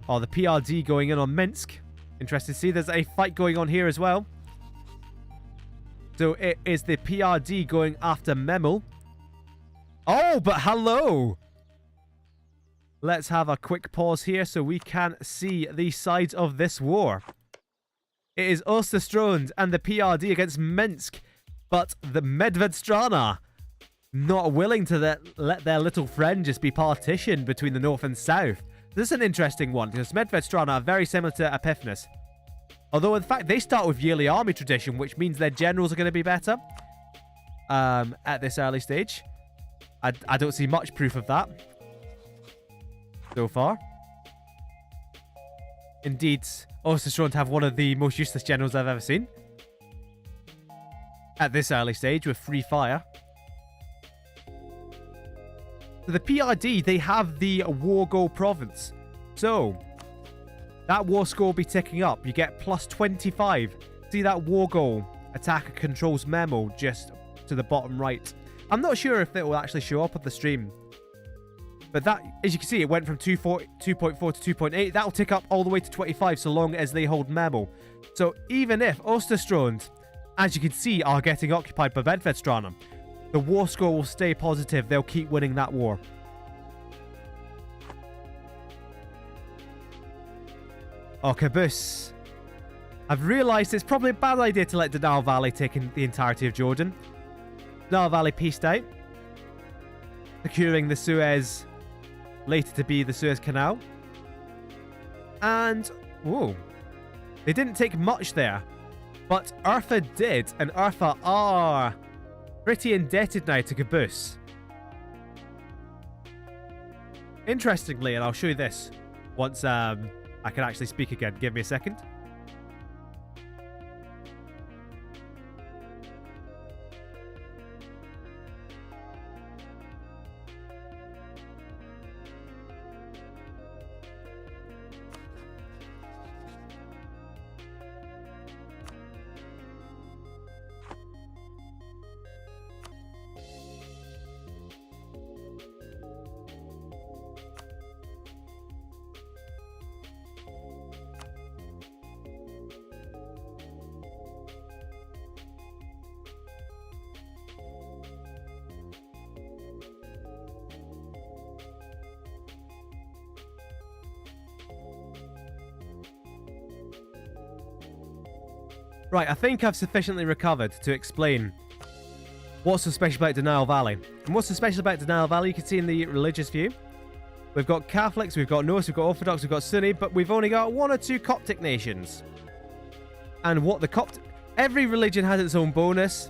Oh, the PRD going in on Minsk. Interesting to see. There's a fight going on here as well. So it is the PRD going after Memel. Oh, but hello! Let's have a quick pause here so we can see the sides of this war. It is AUSTURSTROND and the PRD against Minsk, but the MEDVEDSTRANA not willing to let their little friend just be partitioned between the north and south. This is an interesting one because MEDVEDSTRANA are very similar to EPIPHANY. Although, in fact, they start with yearly army tradition, which means their generals are going to be better at this early stage. I don't see much proof of that so far. Indeed, AUSTURSTROND have one of the most useless generals I've ever seen at this early stage with free fire. So the PRD, they have the war goal province. So that war score will be ticking up. You get plus 25. See that war goal attacker controls memo just to the bottom right. I'm not sure if it will actually show up on the stream. But that, as you can see, it went from 2.4 to 2.8. That'll tick up all the way to 25 so long as they hold memo. So even if AUSTURSTROND, as you can see, are getting occupied by MEDVEDSTRANA, the war score will stay positive. They'll keep winning that war. Oh, Caboose. I've realised it's probably a bad idea to let Danal Valley take in the entirety of Jordan. Danal Valley peaced out, securing the Suez, later to be the Suez Canal. And, whoa, they didn't take much there. But Urfa did, and Urfa are pretty indebted now to Caboose. Interestingly, and I'll show you this once I can actually speak again. Give me a second. Right, I think I've sufficiently recovered to explain what's so special about Danal Valley. And what's so special about Danal Valley, you can see in the religious view. We've got Catholics, we've got Norse, we've got Orthodox, we've got Sunni, but we've only got 1 or 2 Coptic nations. And what the every religion has its own bonus,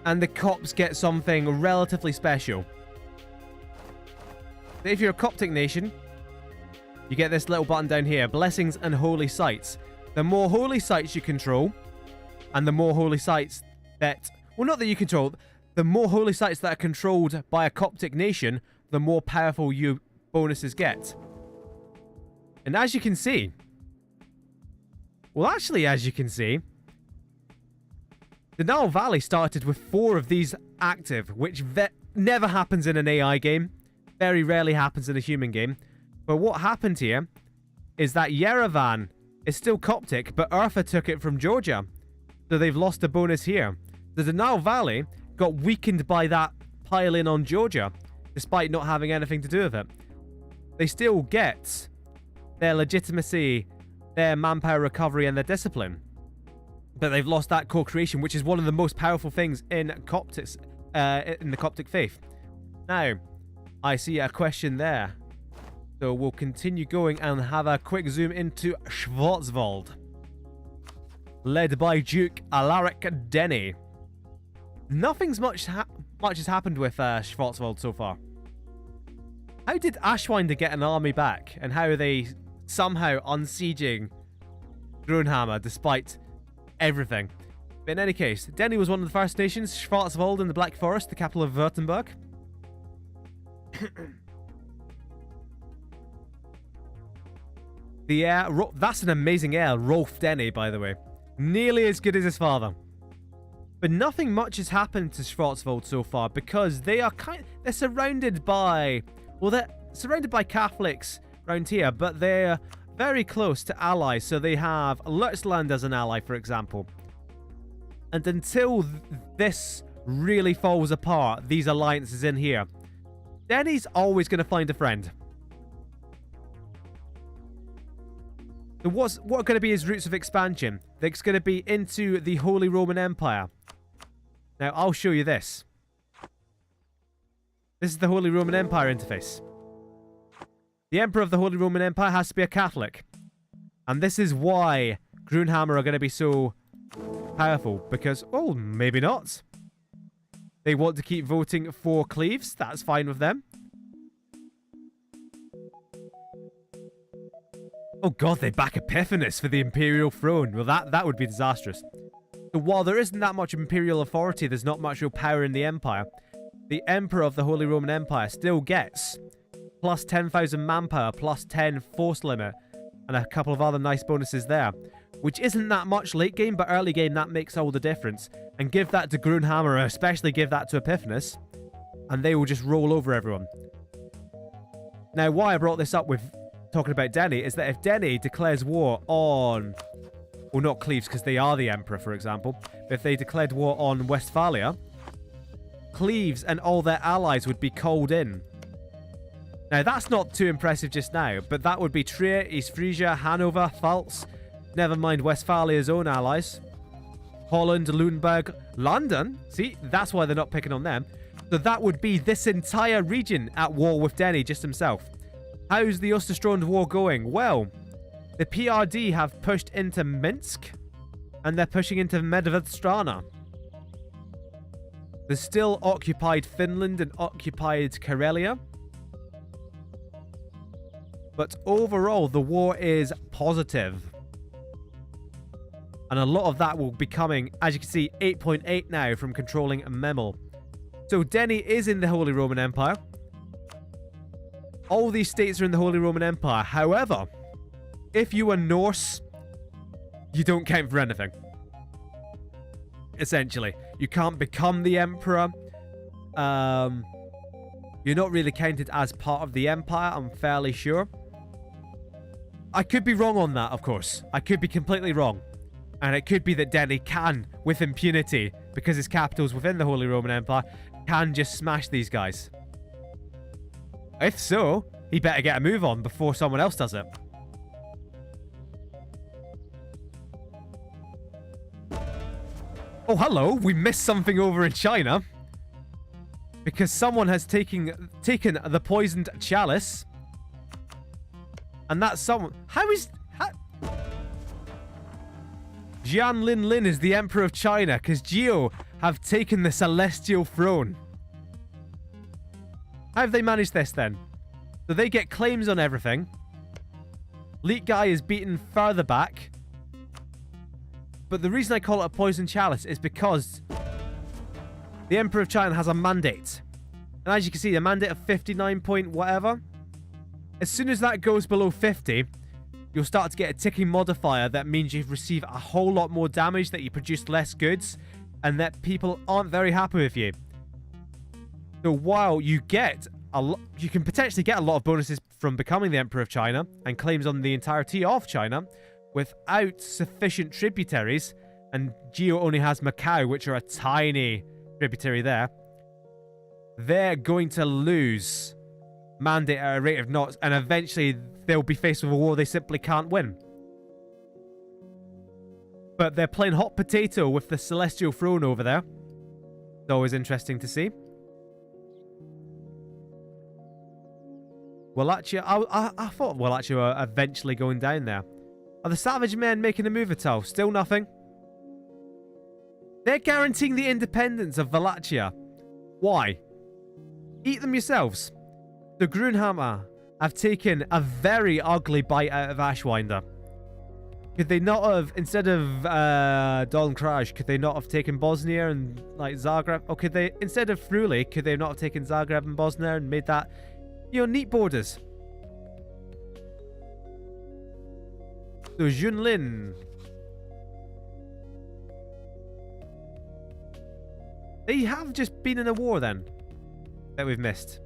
and the Copts get something relatively special. If you're a Coptic nation, you get this little button down here, Blessings and Holy Sites. The more holy sites you control, and the more holy sites that... Well, not that you control. The more holy sites that are controlled by a Coptic nation, the more powerful your bonuses get. And as you can see... Well, actually, as you can see... The Danal Valley started with 4 of these active, which never happens in an AI game. Very rarely happens in a human game. But what happened here is that Yerevan is still Coptic, but Urfa took it from Georgia. So they've lost a bonus here. The Danal Valley got weakened by that pile-in on Georgia, despite not having anything to do with it. They still get their legitimacy, their manpower recovery, and their discipline. But they've lost that co-creation, which is one of the most powerful things in Coptic in the Coptic faith. Now, I see a question there. So we'll continue going and have a quick zoom into Schwarzwald, led by Duke Alaric Denny. Nothing's much has happened with Schwarzwald so far. How did Ashwinder get an army back, and how are they somehow unsieging GRUNHAMMER despite everything? But in any case, Denny was one of the First Nations, Schwarzwald in the Black Forest, the capital of Württemberg. The heir, that's an amazing heir, Rolf Denny, by the way. Nearly as good as his father. But nothing much has happened to Schwarzwald so far because they are they're surrounded by, well, they're surrounded by Catholics around here, but they're very close to allies. So they have Lützland as an ally, for example. And until this really falls apart, these alliances in here, Denny's always going to find a friend. So what are going to be his routes of expansion? It's going to be into the Holy Roman Empire. Now, I'll show you this. This is the Holy Roman Empire interface. The Emperor of the Holy Roman Empire has to be a Catholic. And this is why GRUNHAMMER are going to be so powerful. Because, oh, maybe not. They want to keep voting for Cleves. That's fine with them. Oh god, they back Epiphanes for the imperial throne. Well, that would be disastrous. So while there isn't that much imperial authority, there's not much real power in the empire, the Emperor of the Holy Roman Empire still gets plus 10,000 manpower, plus 10 force limit, and a couple of other nice bonuses there. Which isn't that much late game, but early game, that makes all the difference. And give that to GRUNHAMMER, especially give that to Epiphanes, and they will just roll over everyone. Now, why I brought this up with talking about Denny is that if Denny declares war on, well, not Cleves because they are the Emperor, for example, but if they declared war on Westphalia, Cleves and all their allies would be called in. Now, that's not too impressive just now, but that would be Trier, East Frisia, Hanover, Pfalz, never mind Westphalia's own allies, Holland, Lüneburg, LAHNDAHN. See, that's why they're not picking on them. So that would be this entire region at war with Denny just himself. How's the Osterstrand war going? Well, the PRD have pushed into Minsk, and they're pushing into MEDVEDSTRANA. There's still occupied Finland and occupied Karelia. But overall, the war is positive. And a lot of that will be coming, as you can see, 8.8 now from controlling Memel. So Denny is in the Holy Roman Empire. All these states are in the Holy Roman Empire. However, if you are Norse, you don't count for anything. Essentially. You can't become the Emperor. You're not really counted as part of the Empire, I'm fairly sure. I could be wrong on that, of course. I could be completely wrong. And it could be that Denny can, with impunity, because his capital's within the Holy Roman Empire, can just smash these guys. If so, he better get a move on before someone else does it. Oh, hello. We missed something over in China. Because someone has taken the poisoned chalice. And that's someone... Jian Lin Lin is the Emperor of China, because Geo have taken the celestial throne. How have they managed this, then? So they get claims on everything. Leak Guy is beaten further back. But the reason I call it a poison chalice is because the Emperor of China has a mandate. And as you can see, a mandate of 59 point whatever. As soon as that goes below 50... you'll start to get a ticking modifier that means you receive a whole lot more damage, that you produce less goods, and that people aren't very happy with you. So while you get you can potentially get a lot of bonuses from becoming the Emperor of China and claims on the entirety of China without sufficient tributaries, and Geo only has Macau, which are a tiny tributary there, they're going to lose mandate at a rate of knots, and eventually they'll be faced with a war they simply can't win. But they're playing hot potato with the celestial throne over there. It's always interesting to see. Wallachia, I thought Wallachia were eventually going down there. Are the savage men making a move at all? Still nothing. They're guaranteeing the independence of Wallachia. Why? Eat them yourselves. The GRUNHAMMER have taken a very ugly bite out of Ashwinder. Could they not have, instead of Dolnkreich, could they not have taken Bosnia and like Zagreb? Or could they, instead of Friuli, could they not have taken Zagreb and Bosnia and made that, you know, neat borders? So Junlin. They have just been in a war then that we've missed.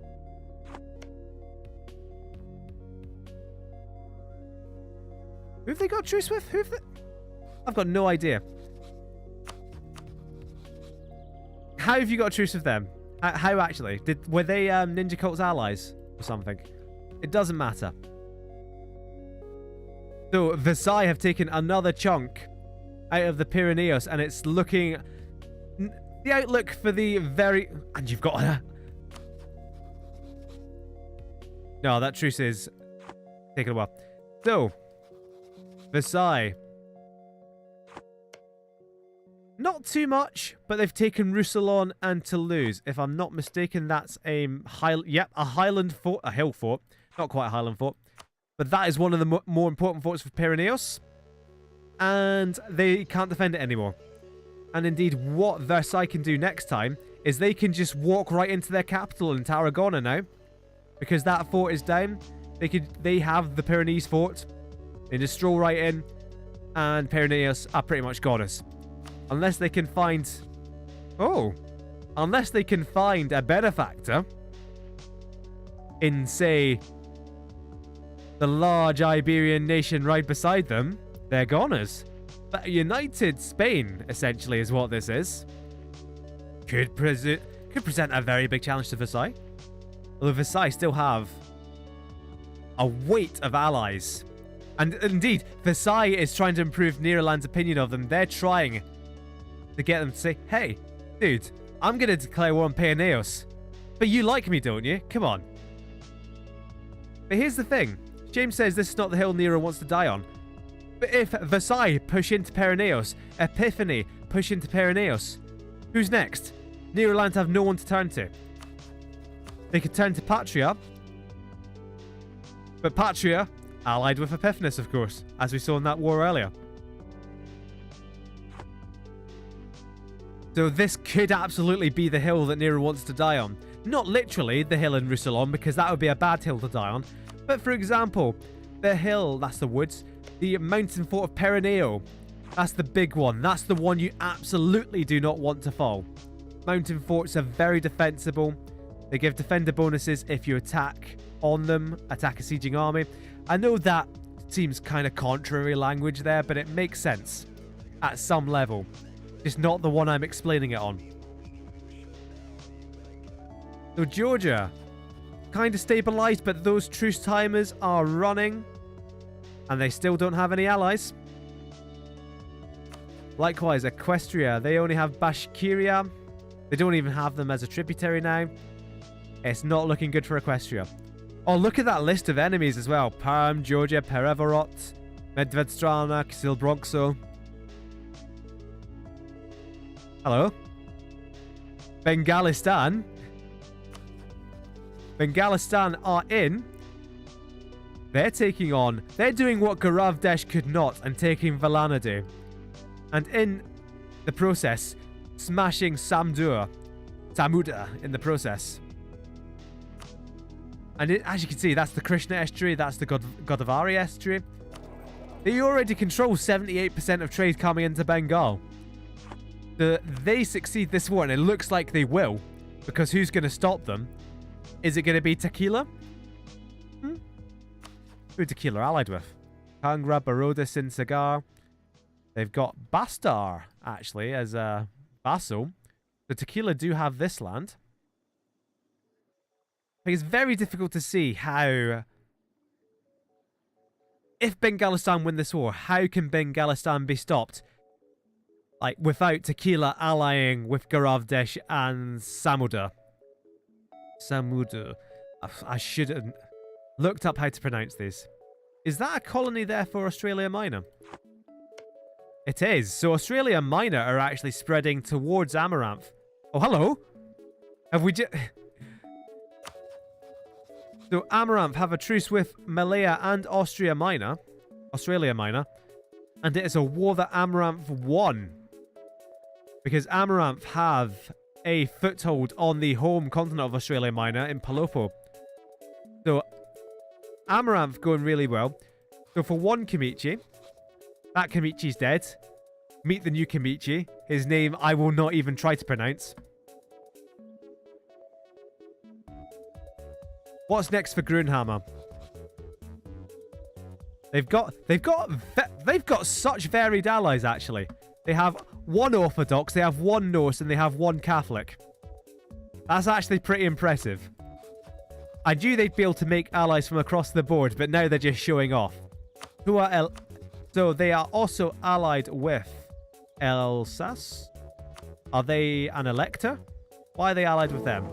Who have they got truce with? Who have they... I've got no idea. How have you got a truce with them? How actually? Were they Ninja Cult's allies or something? It doesn't matter. So Versailles have taken another chunk out of the Pyrineos, and it's looking... The outlook for the very... And you've got her. No, that truce is taking a while. So... Versailles. Not too much, but they've taken Roussillon and Toulouse. If I'm not mistaken, that's a Highland fort, a hill fort. Not quite a Highland fort. But that is one of the more important forts for Pyrineos. And they can't defend it anymore. And indeed, what Versailles can do next time is they can just walk right into their capital in Tarragona now. Because that fort is down. They have the Pyrenees fort. They just stroll right in, and Pyrineos are pretty much goners. Unless they can find... Oh. Unless they can find a benefactor in, say, the large Iberian nation right beside them, they're goners. But united Spain, essentially, is what this is. Could present a very big challenge to Versailles. Although Versailles still have a weight of allies. And indeed, Versailles is trying to improve Nederland's opinion of them. They're trying to get them to say, hey, dude, I'm going to declare war on Pyrineos. But you like me, don't you? Come on. But here's the thing. James says this is not the hill Nero wants to die on. But if Versailles push into Pyrineos, Epiphany push into Pyrineos, who's next? Nederland have no one to turn to. They could turn to Patria. But Patria... allied with Epiphanis, of course, as we saw in that war earlier. So this could absolutely be the hill that Nero wants to die on. Not literally the hill in Roussillon, because that would be a bad hill to die on. But for example, the hill, that's the woods, the mountain fort of Pyreneo. That's the big one. That's the one you absolutely do not want to fall. Mountain forts are very defensible. They give defender bonuses if you attack on them, attack a sieging army. I know that seems kind of contrary language there, but it makes sense at some level. Just not the one I'm explaining it on. So Georgia, kind of stabilized, but those truce timers are running. And they still don't have any allies. Likewise, Equestria, they only have Bashkiria. They don't even have them as a tributary now. It's not looking good for Equestria. Oh, look at that list of enemies as well. Perm, Georgia, Perevorot, Medvedstrana, Ksilbroxo. Hello? Bengalistan. Bengalistan are in. They're taking on... They're doing what Garavdesh could not and taking Valanadu. And in the process, smashing SAMUDR in the process. And as you can see, that's the Krishna estuary, that's the Godavari estuary. They already control 78% of trade coming into Bengal. They succeed this war, and it looks like they will. Because who's going to stop them? Is it going to be Tequila? Who Tequila allied with? Kangra, Baroda, Sinsagar. They've got Bastar, actually, as a vassal. The Tequila do have this land. It's very difficult to see how... If Bengalistan win this war, how can Bengalistan be stopped? Like, without Tequila allying with Garavdesh and SAMUDR. SAMUDR. I should have looked up how to pronounce these. Is that a colony there for Australia Minor? It is. So Australia Minor are actually spreading towards Amaranth. Oh, hello. Have we just... So Amaranth have a truce with Malaya and Australia Minor. And it is a war that Amaranth won. Because Amaranth have a foothold on the home continent of Australia Minor in Palopo. So Amaranth going really well. So for one Kamichi, that Kamichi's dead. Meet the new Kamichi. His name I will not even try to pronounce. What's next for GRUNHAMMER? They've got such varied allies actually. They have one Orthodox, they have one Norse, and they have one Catholic. That's actually pretty impressive. I knew they'd be able to make allies from across the board, but now they're just showing off. So they are also allied with Alsace. Are they an elector? Why are they allied with them?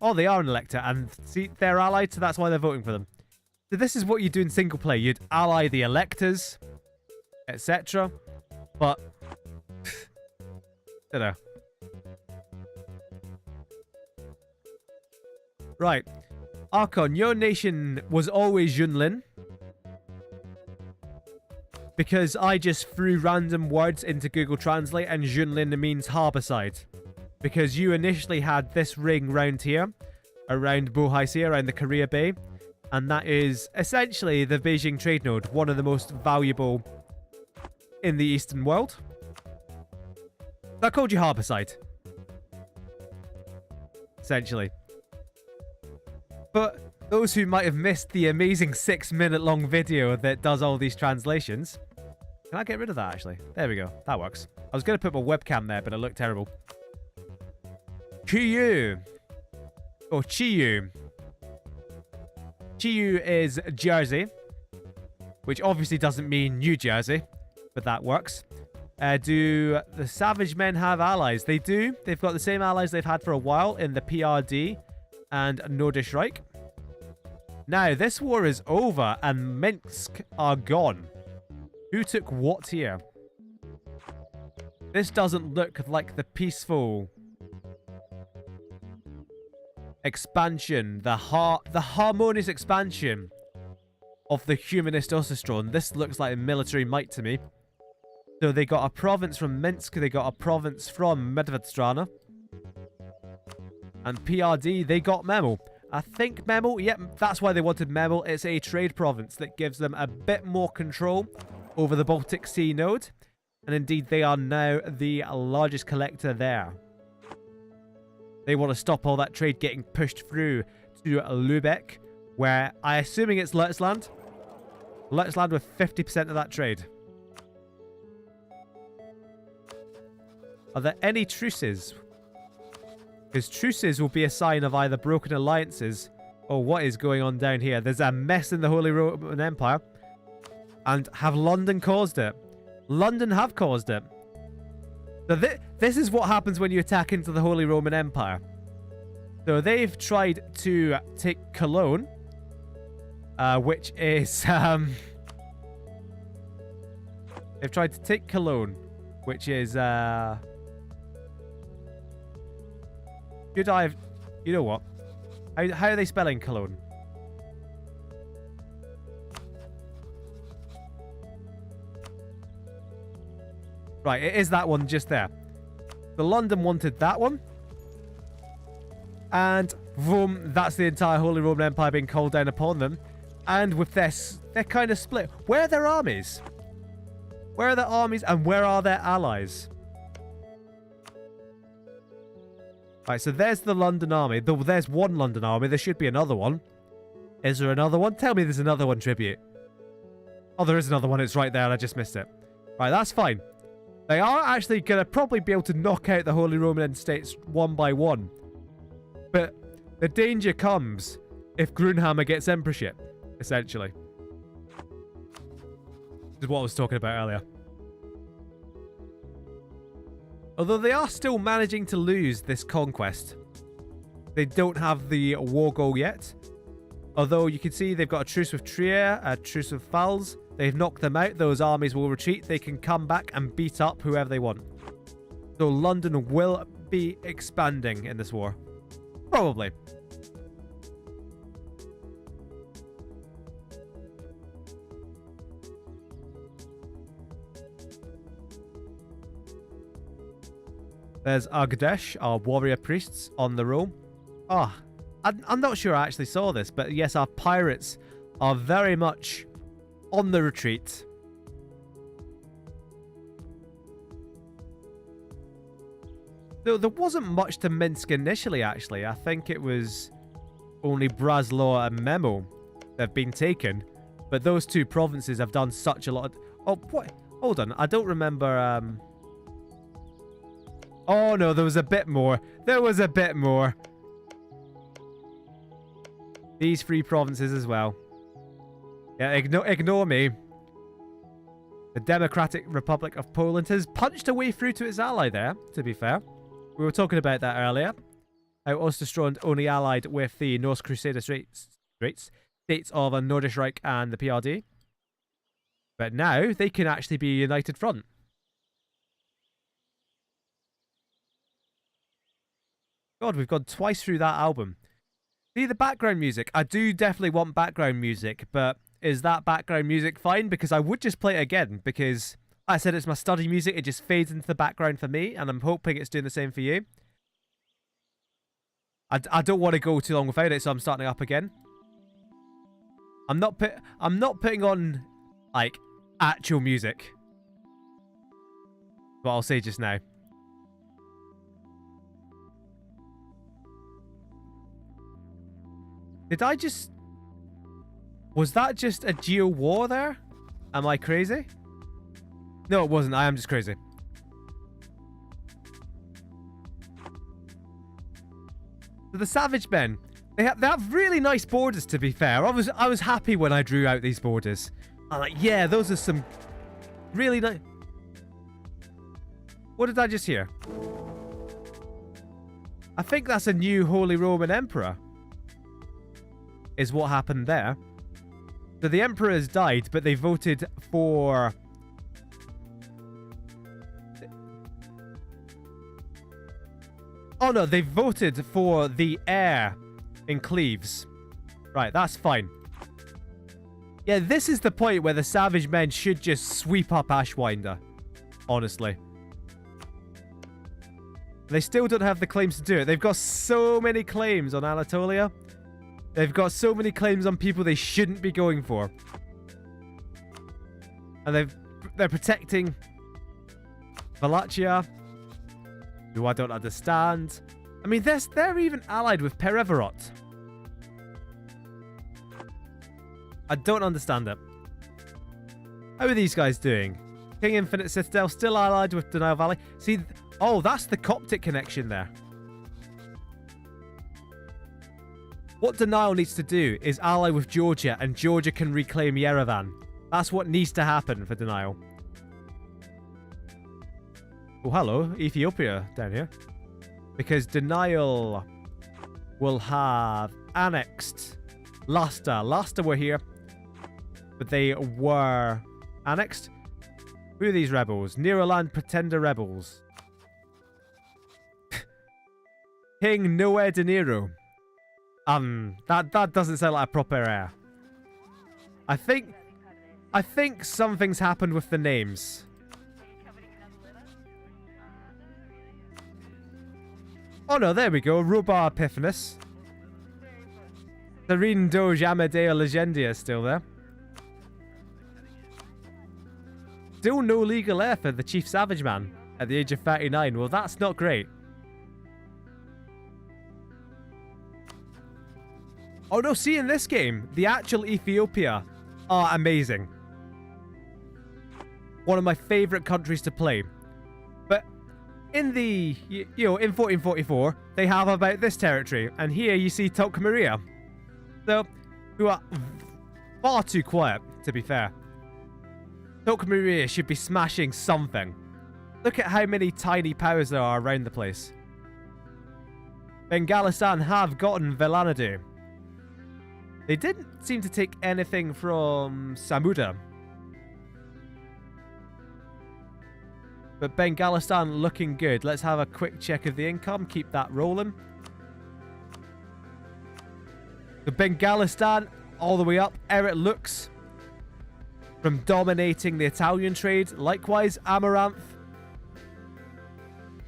Oh, they are an elector, and see, they're allied, so that's why they're voting for them. So this is what you do in single player. You'd ally the electors, etc. But, don't know. Right. Archon, your nation was always Yunlin. Because I just threw random words into Google Translate and Yunlin means Harbourside. Because you initially had this ring round here, around Bohai Sea, around the Korea Bay. And that is essentially the Beijing trade node, one of the most valuable in the Eastern world. So I called you Harbourside. Essentially. But those who might have missed the amazing 6-minute long video that does all these translations... Can I get rid of that, actually? There we go. That works. I was going to put my webcam there, but it looked terrible. Chiyu. Or Chiyu. Chiyu is Jersey. Which obviously doesn't mean New Jersey. But that works. Do the Savage Men have allies? They do. They've got the same allies they've had for a while in the PRD and Nordischreich. Now, this war is over and Minsk are gone. Who took what here? This doesn't look like the peaceful expansion, the harmonious expansion of the humanist AUSTURSTROND. This looks like a military might to me. So they got a province from Minsk, they got a province from MEDVEDSTRANA. And PRD, they got Memel. I think Memel, yep, that's why they wanted Memel. It's a trade province that gives them a bit more control over the Baltic Sea node. And indeed, they are now the largest collector there. They want to stop all that trade getting pushed through to Lübeck, where I'm assuming it's Lützland. Lützland with 50% of that trade. Are there any truces? Because truces will be a sign of either broken alliances or what is going on down here. There's a mess in the Holy Roman Empire. And have London caused it? London have caused it. So this is what happens when you attack into the Holy Roman Empire. So they've tried to take Cologne, which is... they've tried to take Cologne, which is... Should I have... You know what? How are they spelling Cologne? Right, it is that one just there. The London wanted that one. And boom, that's the entire Holy Roman Empire being called down upon them. And with this, they're kind of split. Where are their armies? Where are their armies and where are their allies? Right, so there's the London army. There's one London army. There should be another one. Is there another one? Tell me there's another one, Tribute. Oh, there is another one. It's right there. I just missed it. Right, that's fine. They are actually going to probably be able to knock out the Holy Roman states one by one. But the danger comes if GRUNHAMMER gets emperorship, essentially. This is what I was talking about earlier. Although they are still managing to lose this conquest. They don't have the war goal yet. Although you can see they've got a truce with Trier, a truce with Pfalz. They've knocked them out. Those armies will retreat. They can come back and beat up whoever they want. So London will be expanding in this war. Probably. There's Agdesh, our warrior priests, on the roll. Ah, I'm not sure I actually saw this, but yes, our pirates are very much on the retreat. Though there wasn't much to Minsk initially, actually. I think it was only Breslau and Memo that have been taken. But those two provinces have done such a lot of... Oh, what? Hold on. I don't remember... Oh, no, there was a bit more. There was a bit more. These three provinces as well. Yeah, ignore me. The Democratic Republic of Poland has punched a way through to its ally there, to be fair. We were talking about that earlier. How AUSTURSTROND only allied with the Norse Crusader states of Nordischreich and the PRD. But now they can actually be a united front. God, we've gone twice through that album. See the background music? I do definitely want background music, but is that background music fine? Because I would just play it again, because I said it's my study music, it just fades into the background for me, and I'm hoping it's doing the same for you. I don't want to go too long without it, so I'm starting up again. I'm not putting on, like, actual music. What I'll say just now. Did I just... Was that just a geo war there? Am I crazy? No, it wasn't. I am just crazy. So the Savage Men, they have really nice borders, to be fair. I was happy when I drew out these borders. I'm like, yeah, those are some really nice... What did I just hear? I think that's a new Holy Roman Emperor. Is what happened there. So the Emperor has died, but they voted for... Oh no, they voted for the heir in Cleves. Right, that's fine. Yeah, this is the point where the Savage Men should just sweep up Ashwinder. Honestly. They still don't have the claims to do it. They've got so many claims on Anatolia. They've got so many claims on people they shouldn't be going for. And they're protecting Wallachia, who I don't understand. I mean, they're even allied with Perevorot. I don't understand it. How are these guys doing? King Infinite Citadel still allied with Denial Valley. See, oh, that's the Coptic connection there. What Denial needs to do is ally with Georgia, and Georgia can reclaim Yerevan. That's what needs to happen for Denial. Oh, hello, Ethiopia down here. Because Denial will have annexed Lasta. Lasta were here, but they were annexed. Who are these rebels? Neroland Pretender rebels. King Nowhere De Niro. That doesn't sound like a proper heir. I think something's happened with the names. Oh no, there we go. Rubar Epiphanus. Serene Doge Amadeo Legendia is still there. Still no legal heir for the Chief Savage Man at the age of 39. Well, that's not great. Oh no, see in this game, the actual Ethiopia are amazing. One of my favourite countries to play. But in the, in 1444, they have about this territory. And here you see Tokmaria. So, who are far too quiet, to be fair. Tokmaria should be smashing something. Look at how many tiny powers there are around the place. Bengalistan have gotten Villanadu. They didn't seem to take anything from SAMUDR. But Bengalistan looking good. Let's have a quick check of the income. Keep that rolling. The Bengalistan all the way up. Eric looks from dominating the Italian trade. Likewise, Amaranth.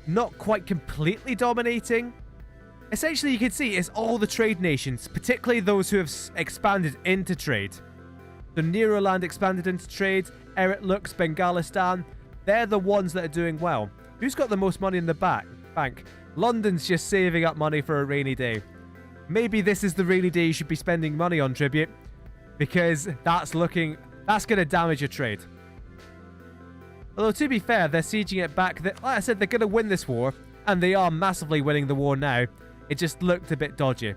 Not quite completely dominating. Essentially, you can see it's all the trade nations, particularly those who have expanded into trade. So Neroland expanded into trade. Eric looks, Bengalistan. They're the ones that are doing well. Who's got the most money in the bank? London's just saving up money for a rainy day. Maybe this is the rainy day you should be spending money on, Tribute. Because that's going to damage your trade. Although, to be fair, they're sieging it back. Like I said, they're going to win this war. And they are massively winning the war now. It just looked a bit dodgy.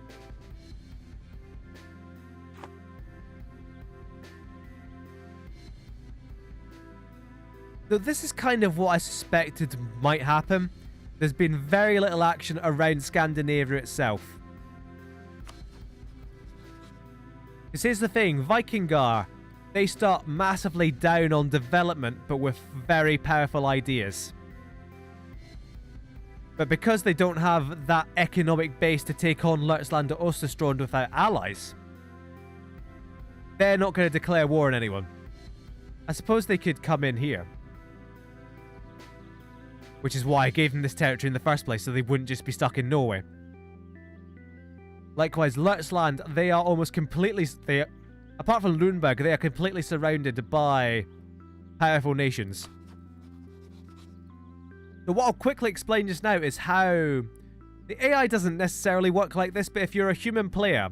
So this is kind of what I suspected might happen. There's been very little action around Scandinavia itself. Because here's the thing, Vikingar, they start massively down on development, but with very powerful ideas. But because they don't have that economic base to take on Lutz-land or AUSTURSTROND without allies, they're not going to declare war on anyone. I suppose they could come in here. Which is why I gave them this territory in the first place, so they wouldn't just be stuck in Norway. Likewise, Lutz-land, they are almost completely... apart from Lundberg, they are completely surrounded by powerful nations. So what I'll quickly explain just now is how... The AI doesn't necessarily work like this, but if you're a human player,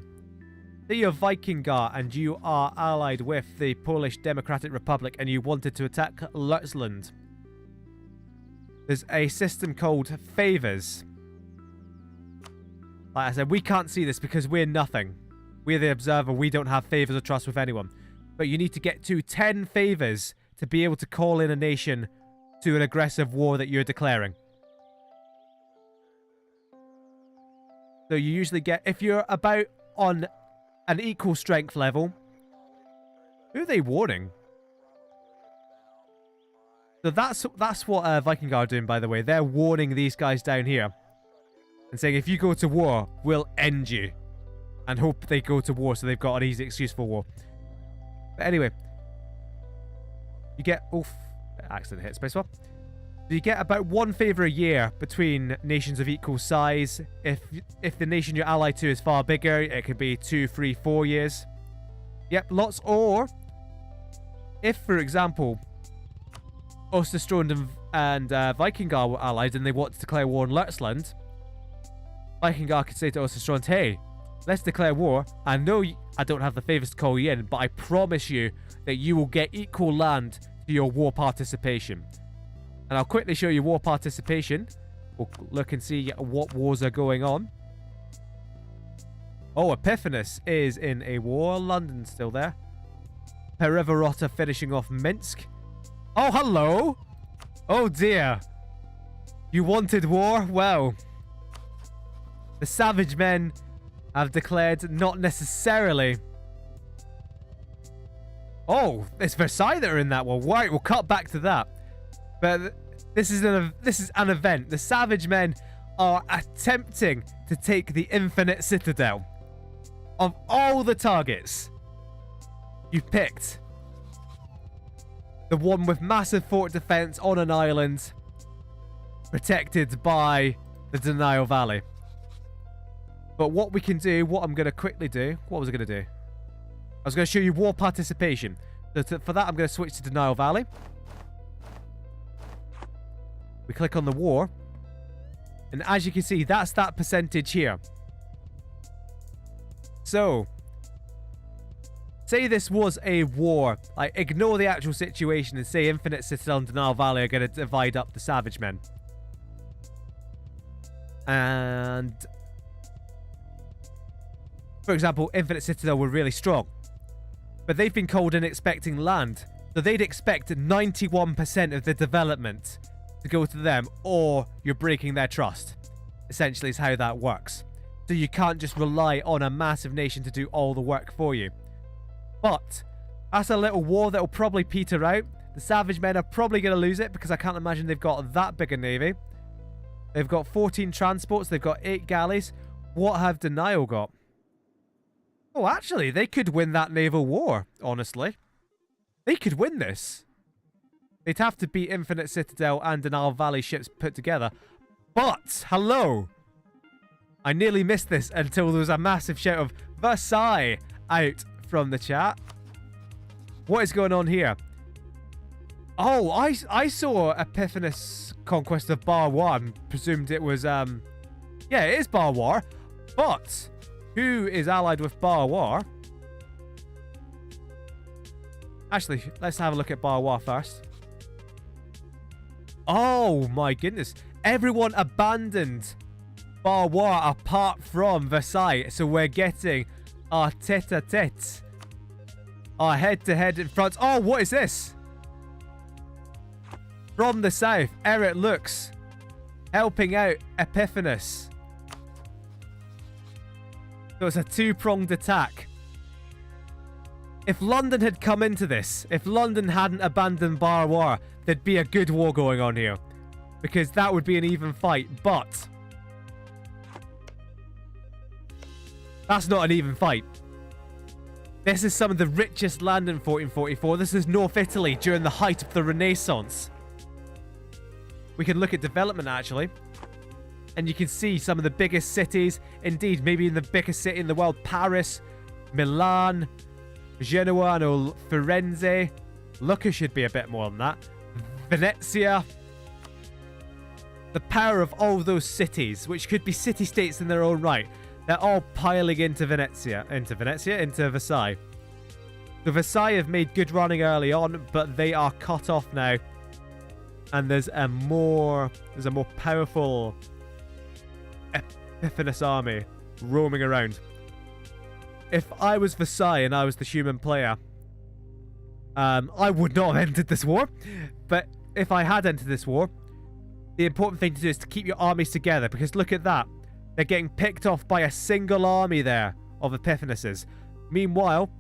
say you're Vikingar and you are allied with the Polish Democratic Republic and you wanted to attack Lutz-land, there's a system called favors. Like I said, we can't see this because we're nothing. We're the observer. We don't have favors or trust with anyone. But you need to get to 10 favors to be able to call in a nation to an aggressive war that you're declaring. So you usually get, if you're about on an equal strength level. Who are they warning? So that's what Vikingar are doing, by the way. They're warning these guys down here. And saying, if you go to war, we'll end you. And hope they go to war so they've got an easy excuse for war. But anyway. You get... Oof. Accident hit spacebar. So you get about 1 favor a year between nations of equal size. If the nation you're allied to is far bigger, it could be 2, 3, 4 years. Yep, lots. Or, if, for example... AUSTURSTROND and Vikingar were allied and they want to declare war on Lutz-land, Vikingar could say to AUSTURSTROND, hey, let's declare war. I know I don't have the favors to call you in, but I promise you that you will get equal land to your war participation. And I'll quickly show you war participation. We'll look and see what wars are going on. Oh, EPIPHANY is in a war. London's still there. Perivarota finishing off Minsk. Oh, hello! Oh, dear. You wanted war? Well, the Savage Men have declared not necessarily. Oh, it's Versailles that are in that one. Right, we'll cut back to that. But this is an event. The Savage Men are attempting to take the Infinite Citadel. Of all the targets you picked, the one with massive fort defense on an island, protected by the Denial Valley. But what we can do, what I'm going to quickly do, what was I going to do? I was going to show you war participation. So for that, I'm going to switch to Denial Valley. We click on the war. And as you can see, that's that percentage here. So, say this was a war. Like, ignore the actual situation and say Infinite Citadel and Denial Valley are going to divide up the Savage Men. And, for example, Infinite Citadel were really strong. But they've been called in expecting land. So they'd expect 91% of the development to go to them, or you're breaking their trust. Essentially is how that works. So you can't just rely on a massive nation to do all the work for you. But that's a little war that will probably peter out. The Savage Men are probably going to lose it because I can't imagine they've got that big a navy. They've got 14 transports. They've got 8 galleys. What have Denial got? Oh, actually, they could win that naval war, honestly. They could win this. They'd have to beat Infinite Citadel and Denial Valley ships put together. But, hello! I nearly missed this until there was a massive shout of Versailles out from the chat. What is going on here? Oh, I saw Epiphanes conquest of Barwar and presumed it was, yeah, it is Barwar. But, who is allied with Barwar? Actually, let's have a look at Barwar first. Oh my goodness. Everyone abandoned Barwar apart from Versailles. So we're getting our tete-a-tete. Our head-to-head in front. Oh, what is this? From the south, Eric Lux helping out Epiphanes. So it's a two-pronged attack. If London had come into this, if London hadn't abandoned Barwar, there'd be a good war going on here. Because that would be an even fight, but that's not an even fight. This is some of the richest land in 1444. This is North Italy during the height of the Renaissance. We can look at development, actually. And you can see some of the biggest cities. Indeed, maybe the biggest city in the world. Paris, Milan, Genoa, and Firenze. Lucca should be a bit more than that. Venezia. The power of all those cities, which could be city-states in their own right. They're all piling into into Versailles. The Versailles have made good running early on, but they are cut off now. And there's a more powerful Epiphanes army roaming around. If I was Versailles and I was the human player, I would not have entered this war. But if I had entered this war, the important thing to do is to keep your armies together, because look at that. They're getting picked off by a single army there of Epiphaneses. Meanwhile,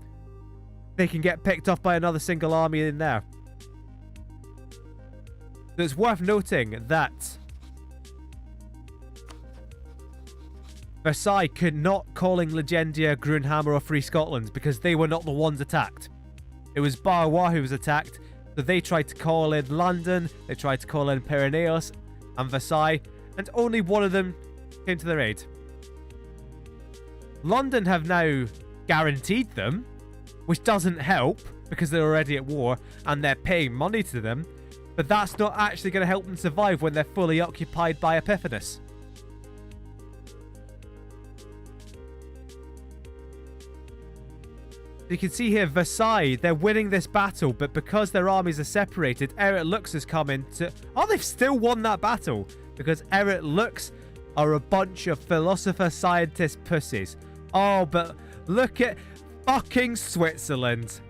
they can get picked off by another single army in there. So it's worth noting that Versailles could not calling Legenda, GRUNHAMMER or Free Scotland because they were not the ones attacked. It was Barwar who was attacked, so they tried to call in London, they tried to call in Pyrineos and Versailles, and only one of them came to their aid. London have now guaranteed them, which doesn't help because they're already at war and they're paying money to them, but that's not actually going to help them survive when they're fully occupied by Epiphanes. You can see here, Versailles, they're winning this battle, but because their armies are separated, Eric Lux has come in to... Oh, they've still won that battle, because Eric Lux are a bunch of philosopher scientist pussies. Oh, but look at fucking Switzerland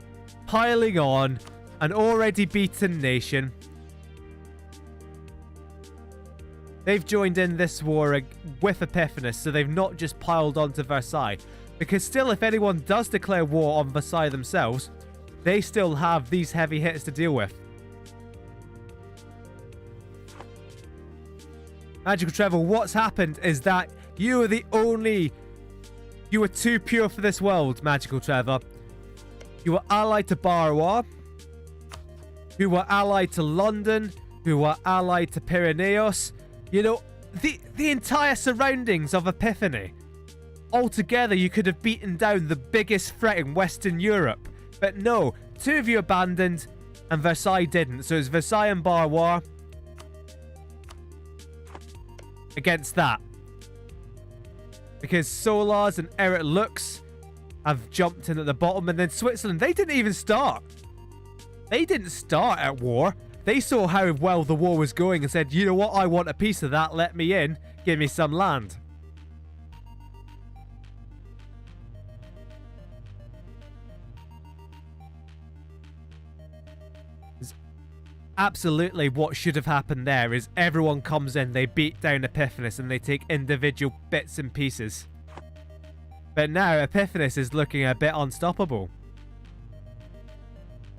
piling on an already beaten nation. They've joined in this war with Epiphanes, so they've not just piled onto Versailles. Because still, if anyone does declare war on Versailles themselves, they still have these heavy hits to deal with. Magical Trevor, what's happened is that you are the only... You were too pure for this world, Magical Trevor. You were allied to Barwar, who were allied to London, who were allied to Pyrineos. You know, the entire surroundings of Epiphany. Altogether, you could have beaten down the biggest threat in Western Europe. But no, two of you abandoned, and Versailles didn't. So it's Versailles and Barwar against that. Because Solars and Eric Lux have jumped in at the bottom, and then Switzerland, they didn't even start. They didn't start at war. They saw how well the war was going and said, you know what, I want a piece of that, let me in, give me some land. absolutely what should have happened there is everyone comes in, they beat down Epiphanes, and they take individual bits and pieces. But now Epiphanes is looking a bit unstoppable.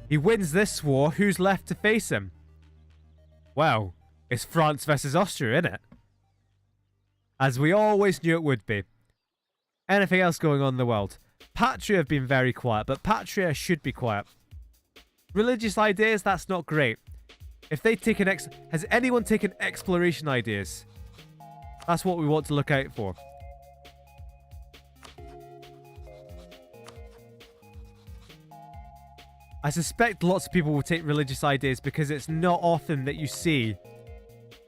He wins this war, who's left to face him? Well, it's France versus Austria, isn't it? As we always knew it would be. Anything else going on in the world? Patria have been very quiet, but Patria should be quiet. Religious ideas, that's not great. If they take an has anyone taken exploration ideas? That's what we want to look out for. I suspect lots of people will take religious ideas because it's not often that you see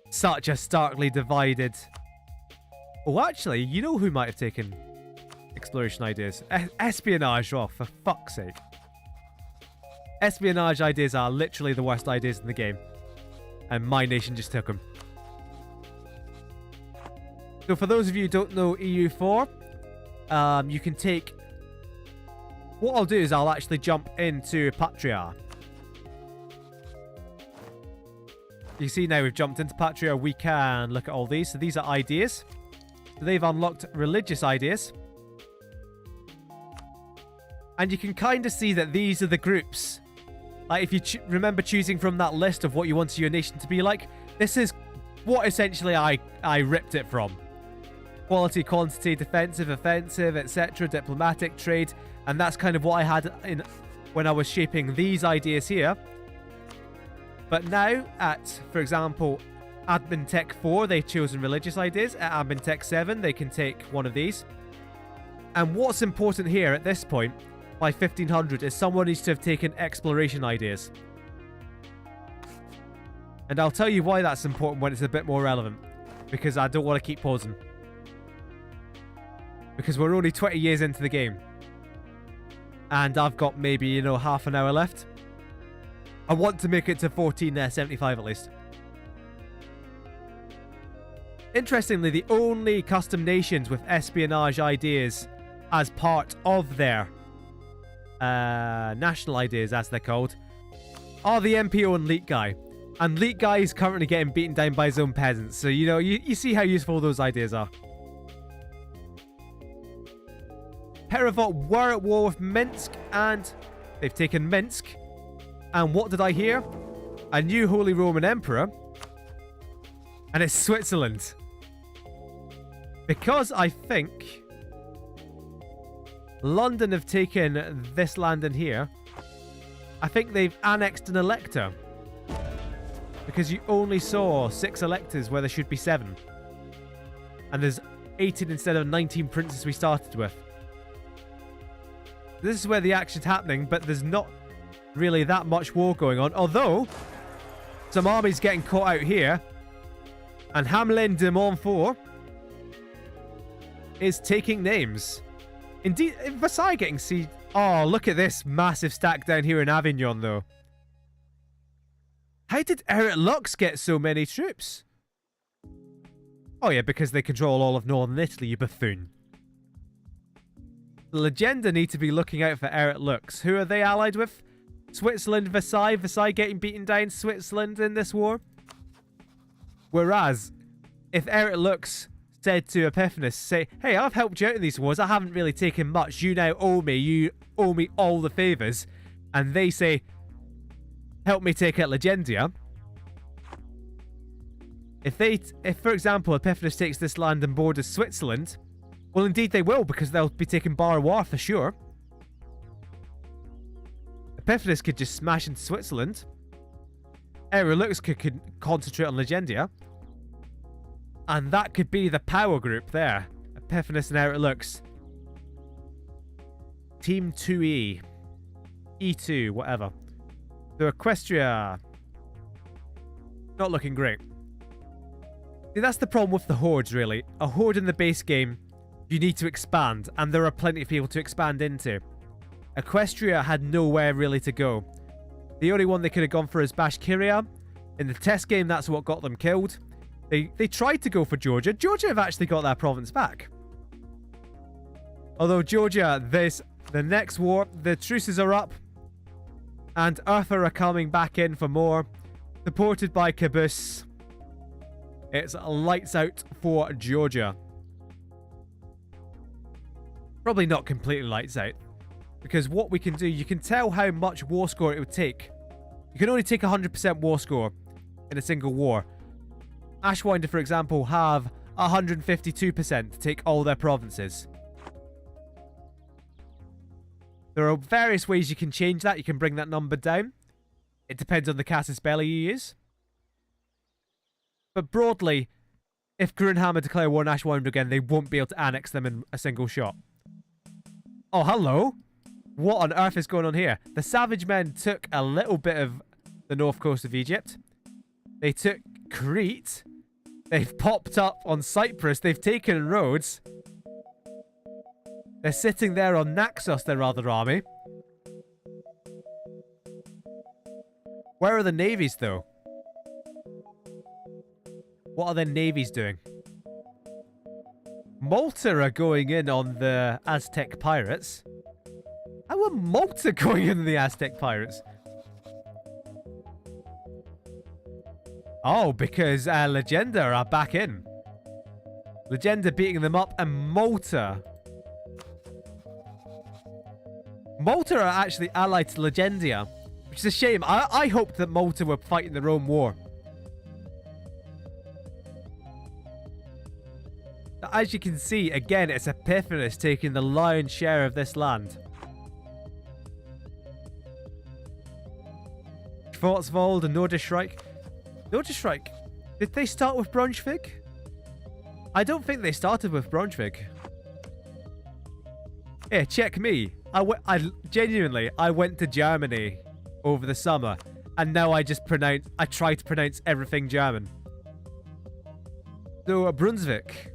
such a starkly divided... Oh, actually, you know who might have taken exploration ideas? Espionage, oh, for fuck's sake. Espionage ideas are literally the worst ideas in the game. And my nation just took them. So for those of you who don't know EU4, you can take... What I'll do is I'll actually jump into Patria. You see now we've jumped into Patria. We can look at all these. So these are ideas. So they've unlocked religious ideas. And you can kind of see that these are the groups. Like if you remember choosing from that list of what you wanted your nation to be like, this is what essentially I ripped it from. Quality, quantity, defensive, offensive, etc., diplomatic, trade, and that's kind of what I had in when I was shaping these ideas here. But now at, for example, Admin Tech 4, they've chosen religious ideas. At Admin Tech 7, they can take one of these. And what's important here at this point, by 1500, is someone needs to have taken exploration ideas. And I'll tell you why that's important when it's a bit more relevant. Because I don't want to keep pausing. Because we're only 20 years into the game. And I've got maybe, you know, half an hour left. I want to make it to 1475 at least. Interestingly, the only custom nations with espionage ideas as part of their national ideas, as they're called, are the MPO and Leet Guy. And Leet Guy is currently getting beaten down by his own peasants. So, you know, you see how useful those ideas are. Perevot were at war with Minsk, and they've taken Minsk. And what did I hear? A new Holy Roman Emperor. And it's Switzerland. Because I think London have taken this land in here. I think they've annexed an elector. Because you only saw 6 electors where there should be 7. And there's 18 instead of 19 princes we started with. This is where the action's happening, but there's not really that much war going on. Although, some armies getting caught out here. And Hamelin de Montfort is taking names. Indeed, Versailles getting sieged. Oh, look at this massive stack down here in Avignon, though. How did Eric Lux get so many troops? Oh yeah, because they control all of northern Italy, you buffoon. The Legenda need to be looking out for Eric Lux. Who are they allied with? Switzerland, Versailles. Versailles getting beaten down. Switzerland in this war. Whereas, if Eric Lux said to Epiphanes, say, hey, I've helped you out in these wars. I haven't really taken much. You now owe me. You owe me all the favours. And they say, help me take out Legendia. If, for example, Epiphanes takes this land and borders Switzerland, well, indeed they will, because they'll be taking Barrois for sure. Epiphanes could just smash into Switzerland. Aerolux could concentrate on Legendia. And that could be the power group there. Epiphanes and Aerolux. Team 2E. E2, whatever. So Equestria. Not looking great. See, that's the problem with the hordes, really. A horde in the base game, you need to expand, and there are plenty of people to expand into. Equestria had nowhere really to go. The only one they could have gone for is Bashkiria. In the test game, that's what got them killed. They tried to go for Georgia. Georgia have actually got that province back. Although Georgia, the next war, the truces are up. And Urfa are coming back in for more. Supported by Caboose. It's lights out for Georgia. Probably not completely lights out. Because what we can do, you can tell how much war score it would take. You can only take 100% war score in a single war. Ashwinder, for example, have 152% to take all their provinces. There are various ways you can change that. You can bring that number down. It depends on the casus belli you use. But broadly, if GRUNHAMMER declare war on Ashwinder again, they won't be able to annex them in a single shot. Oh, hello. What on earth is going on here? The Savage Men took a little bit of the north coast of Egypt. They took Crete. They've popped up on Cyprus. They've taken Rhodes. They're sitting there on Naxos, their other army. Where are the navies, though? What are their navies doing? Malta are going in on the Aztec pirates. How are Malta going in on the Aztec pirates? Oh, because Legenda are back in. Legenda beating them up, and Malta. Malta are actually allied to Legendia, which is a shame. I hoped that Malta were fighting their own war. As you can see, again, it's Epiphanes taking the lion's share of this land. Schwarzwald and Nordischreich. Nordischreich, did they start with Braunschweig? I don't think they started with Braunschweig. Here, check me. I genuinely went to Germany over the summer, and now I try to pronounce everything German. So, Brunswick.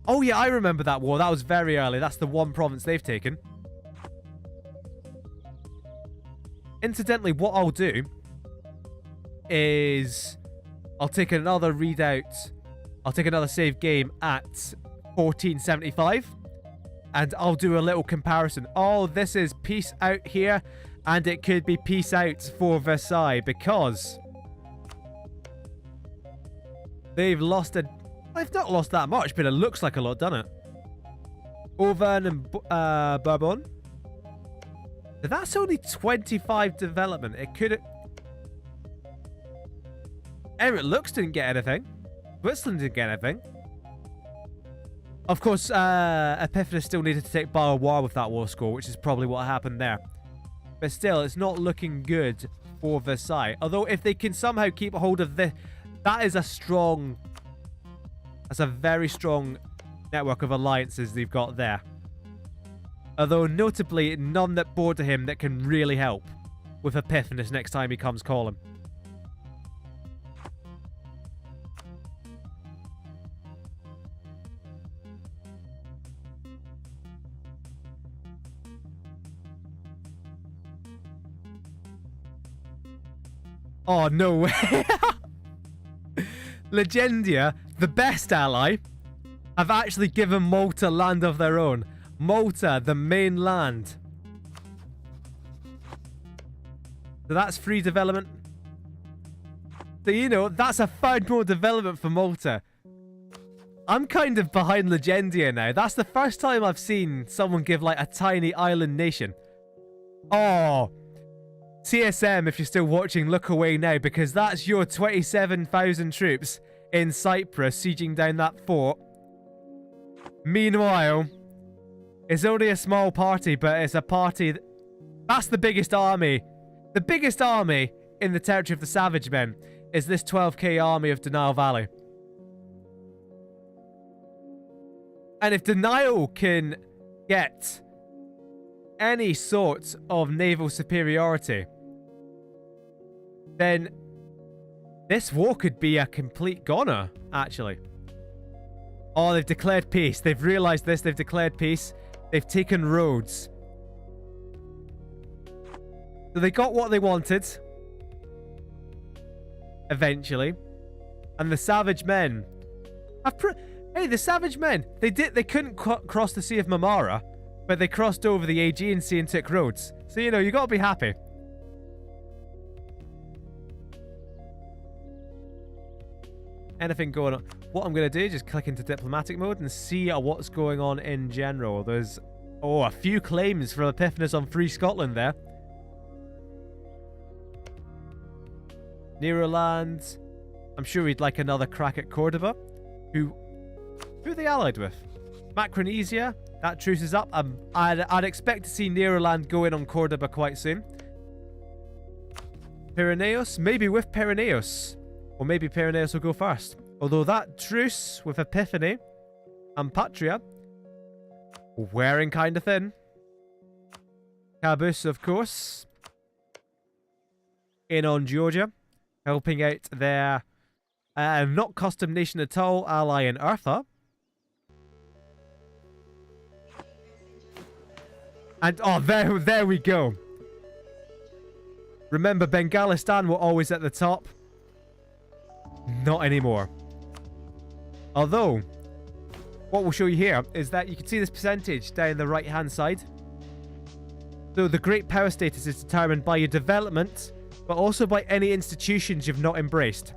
Oh yeah, I remember that war. That was very early. That's the one province they've taken. Incidentally, what I'll do is I'll take another readout. I'll take another save game at 1475. And I'll do a little comparison. Oh, this is peace out here. And it could be peace out for Versailles because they've lost a... They've not lost that much, but it looks like a lot, doesn't it? Auvergne and Bourbon. That's only 25 development. It could... Eric Lux didn't get anything. Switzerland didn't get anything. Of course, Epiphanes still needed to take Bar War with that war score, which is probably what happened there. But still, it's not looking good for Versailles. Although, if they can somehow keep a hold of this... That is a strong... That's a very strong network of alliances they've got there. Although, notably, none that border him that can really help with Epiphanes next time he comes calling. Oh, no way. Legendia, the best ally, have actually given Malta land of their own. Malta, the main land. So that's free development. So, you know, that's a third more development for Malta. I'm kind of behind Legendia now. That's the first time I've seen someone give, like, a tiny island nation. Oh... TSM, if you're still watching, look away now, because that's your 27,000 troops in Cyprus sieging down that fort. Meanwhile, it's only a small party, but it's a party... That's the biggest army. The biggest army in the territory of the Savage Men is this 12k army of Denial Valley. And if Denial can get any sort of naval superiority, then this war could be a complete goner, actually. Oh, they've declared peace. They've realized this. They've declared peace. They've taken Rhodes. So they got what they wanted. Eventually. And the Savage Men have... Hey, the Savage Men! They couldn't cross the Sea of Marmara, but they crossed over the Aegean Sea and took Rhodes. So, you know, you gotta be happy. anything going on. What I'm going to do is just click into diplomatic mode and see what's going on in general. There's, a few claims from Epiphanes on Free Scotland there. Neroland. I'm sure he'd like another crack at Cordoba. Who are they allied with? Macaronesia. That truce is up. I'd expect to see Neroland go in on Cordoba quite soon. Pyrineos. Maybe with Pyrineos. Or maybe Pyrineos will go first. Although that truce with Epiphany and Patria wearing kind of thin. Cabus, of course. In on Georgia. Helping out their not custom nation at all ally in Eartha. And, there we go. Remember, Bengalistan were always at the top. Not anymore. Although, what we'll show you here is that you can see this percentage down the right-hand side. So the great power status is determined by your development, but also by any institutions you've not embraced.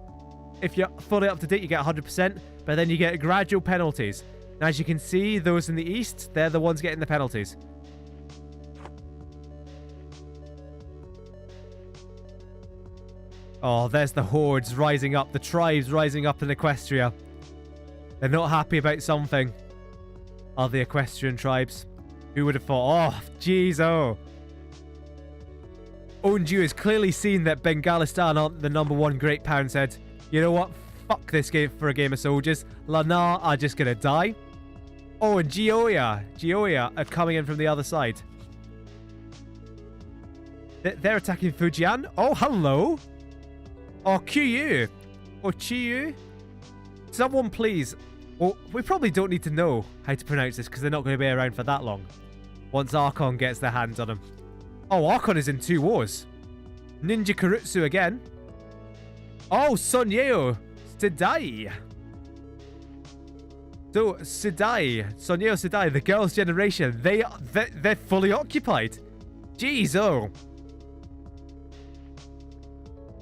If you're fully up to date, you get 100%, but then you get gradual penalties. And as you can see, those in the east, they're the ones getting the penalties. Oh, there's the hordes rising up, the tribes rising up in Equestria. They're not happy about something. Are the equestrian tribes? Who would have thought? Oh, jeez, oh. Onju has clearly seen that Bengalistan aren't the #1 great pound, said, you know what? Fuck this game for a game of soldiers. LAHNDAHN are just gonna die. Oh, and Gioia are coming in from the other side. They're attacking Fujian. Oh, hello. Oh, QU. Or Chiu. Someone please. Well, we probably don't need to know how to pronounce this because they're not going to be around for that long. Once Archon gets their hands on them. Oh, Archon is in 2 wars. Ninja Karutsu again. Oh, Sonyeo Sidai. So, Sonyeo Sidai, the girls' generation, they're fully occupied. Jeez, oh.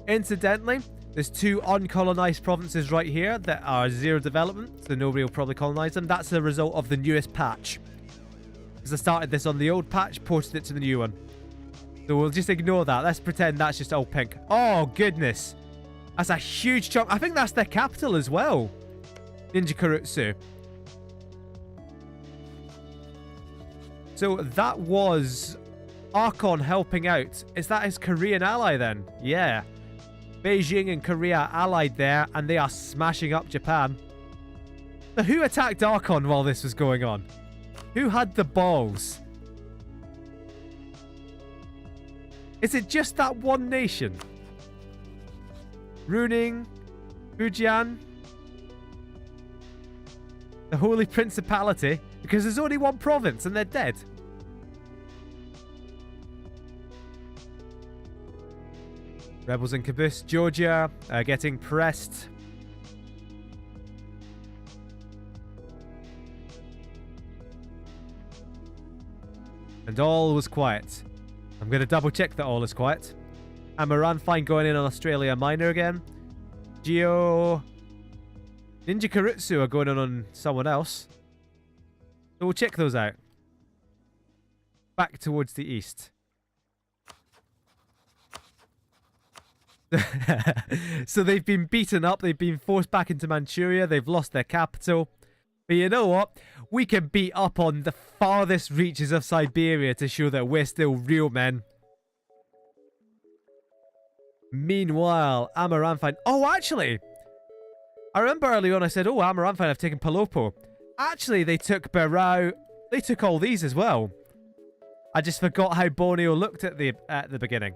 Incidentally, there's 2 uncolonized provinces right here that are 0 development, so nobody will probably colonize them. That's the result of the newest patch. Because I started this on the old patch, ported it to the new one. So we'll just ignore that. Let's pretend that's just all pink. Oh, goodness. That's a huge chunk. I think that's their capital as well. Ninja Karutsu. So that was Archon helping out. Is that his Korean ally then? Yeah. Beijing and Korea allied there, and they are smashing up Japan. So who attacked Archon while this was going on? Who had the balls? Is it just that one nation? Ruining, Fujian, the Holy Principality, because there's only one province and they're dead. Rebels in Caboose, Georgia, getting pressed. And all was quiet. I'm going to double check that all is quiet. Amaranthine going in on Australia Minor again. Ninja Karutsu are going on someone else. So we'll check those out. Back towards the east. So they've been beaten up. They've been forced back into Manchuria. They've lost their capital. But you know what? We can beat up on the farthest reaches of Siberia to show that we're still real men. Meanwhile, Amaranthine... Oh, actually! I remember early on I said, oh, Amaranthine have taken Palopo. Actually, they took Berau. They took all these as well. I just forgot how Borneo looked at the beginning.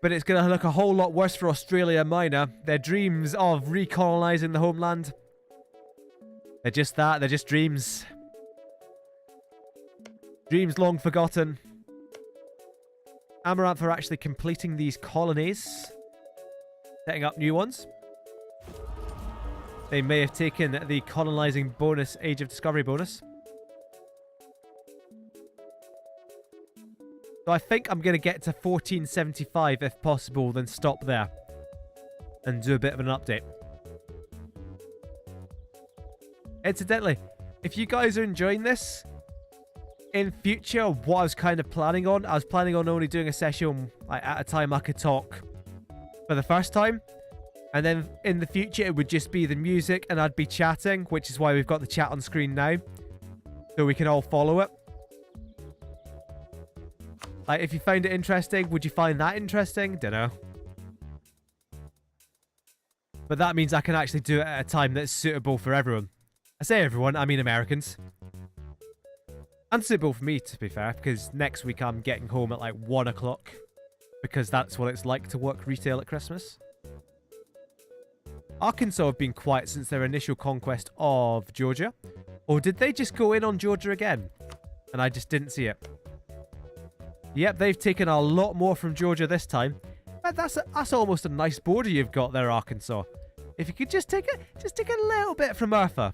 But it's going to look a whole lot worse for Australia Minor. Their dreams of recolonising the homeland. They're just that. They're just dreams. Dreams long forgotten. Amaranth are actually completing these colonies. Setting up new ones. They may have taken the colonising bonus, Age of Discovery bonus. So I think I'm going to get to 1475 if possible, then stop there. And do a bit of an update. Incidentally, if you guys are enjoying this, in future, what I was kind of planning on, I was planning on only doing a session like, at a time I could talk for the first time. And then in the future, it would just be the music and I'd be chatting, which is why we've got the chat on screen now. So we can all follow it. Like, if you found it interesting, would you find that interesting? Dunno. But that means I can actually do it at a time that's suitable for everyone. I say everyone, I mean Americans. And suitable for me, to be fair, because next week I'm getting home at like 1 o'clock. Because that's what it's like to work retail at Christmas. Arkansas have been quiet since their initial conquest of Georgia. Or did they just go in on Georgia again? And I just didn't see it. Yep, they've taken a lot more from Georgia this time. But that's almost a nice border you've got there, Arkansas. If you could just take a little bit from Eartha.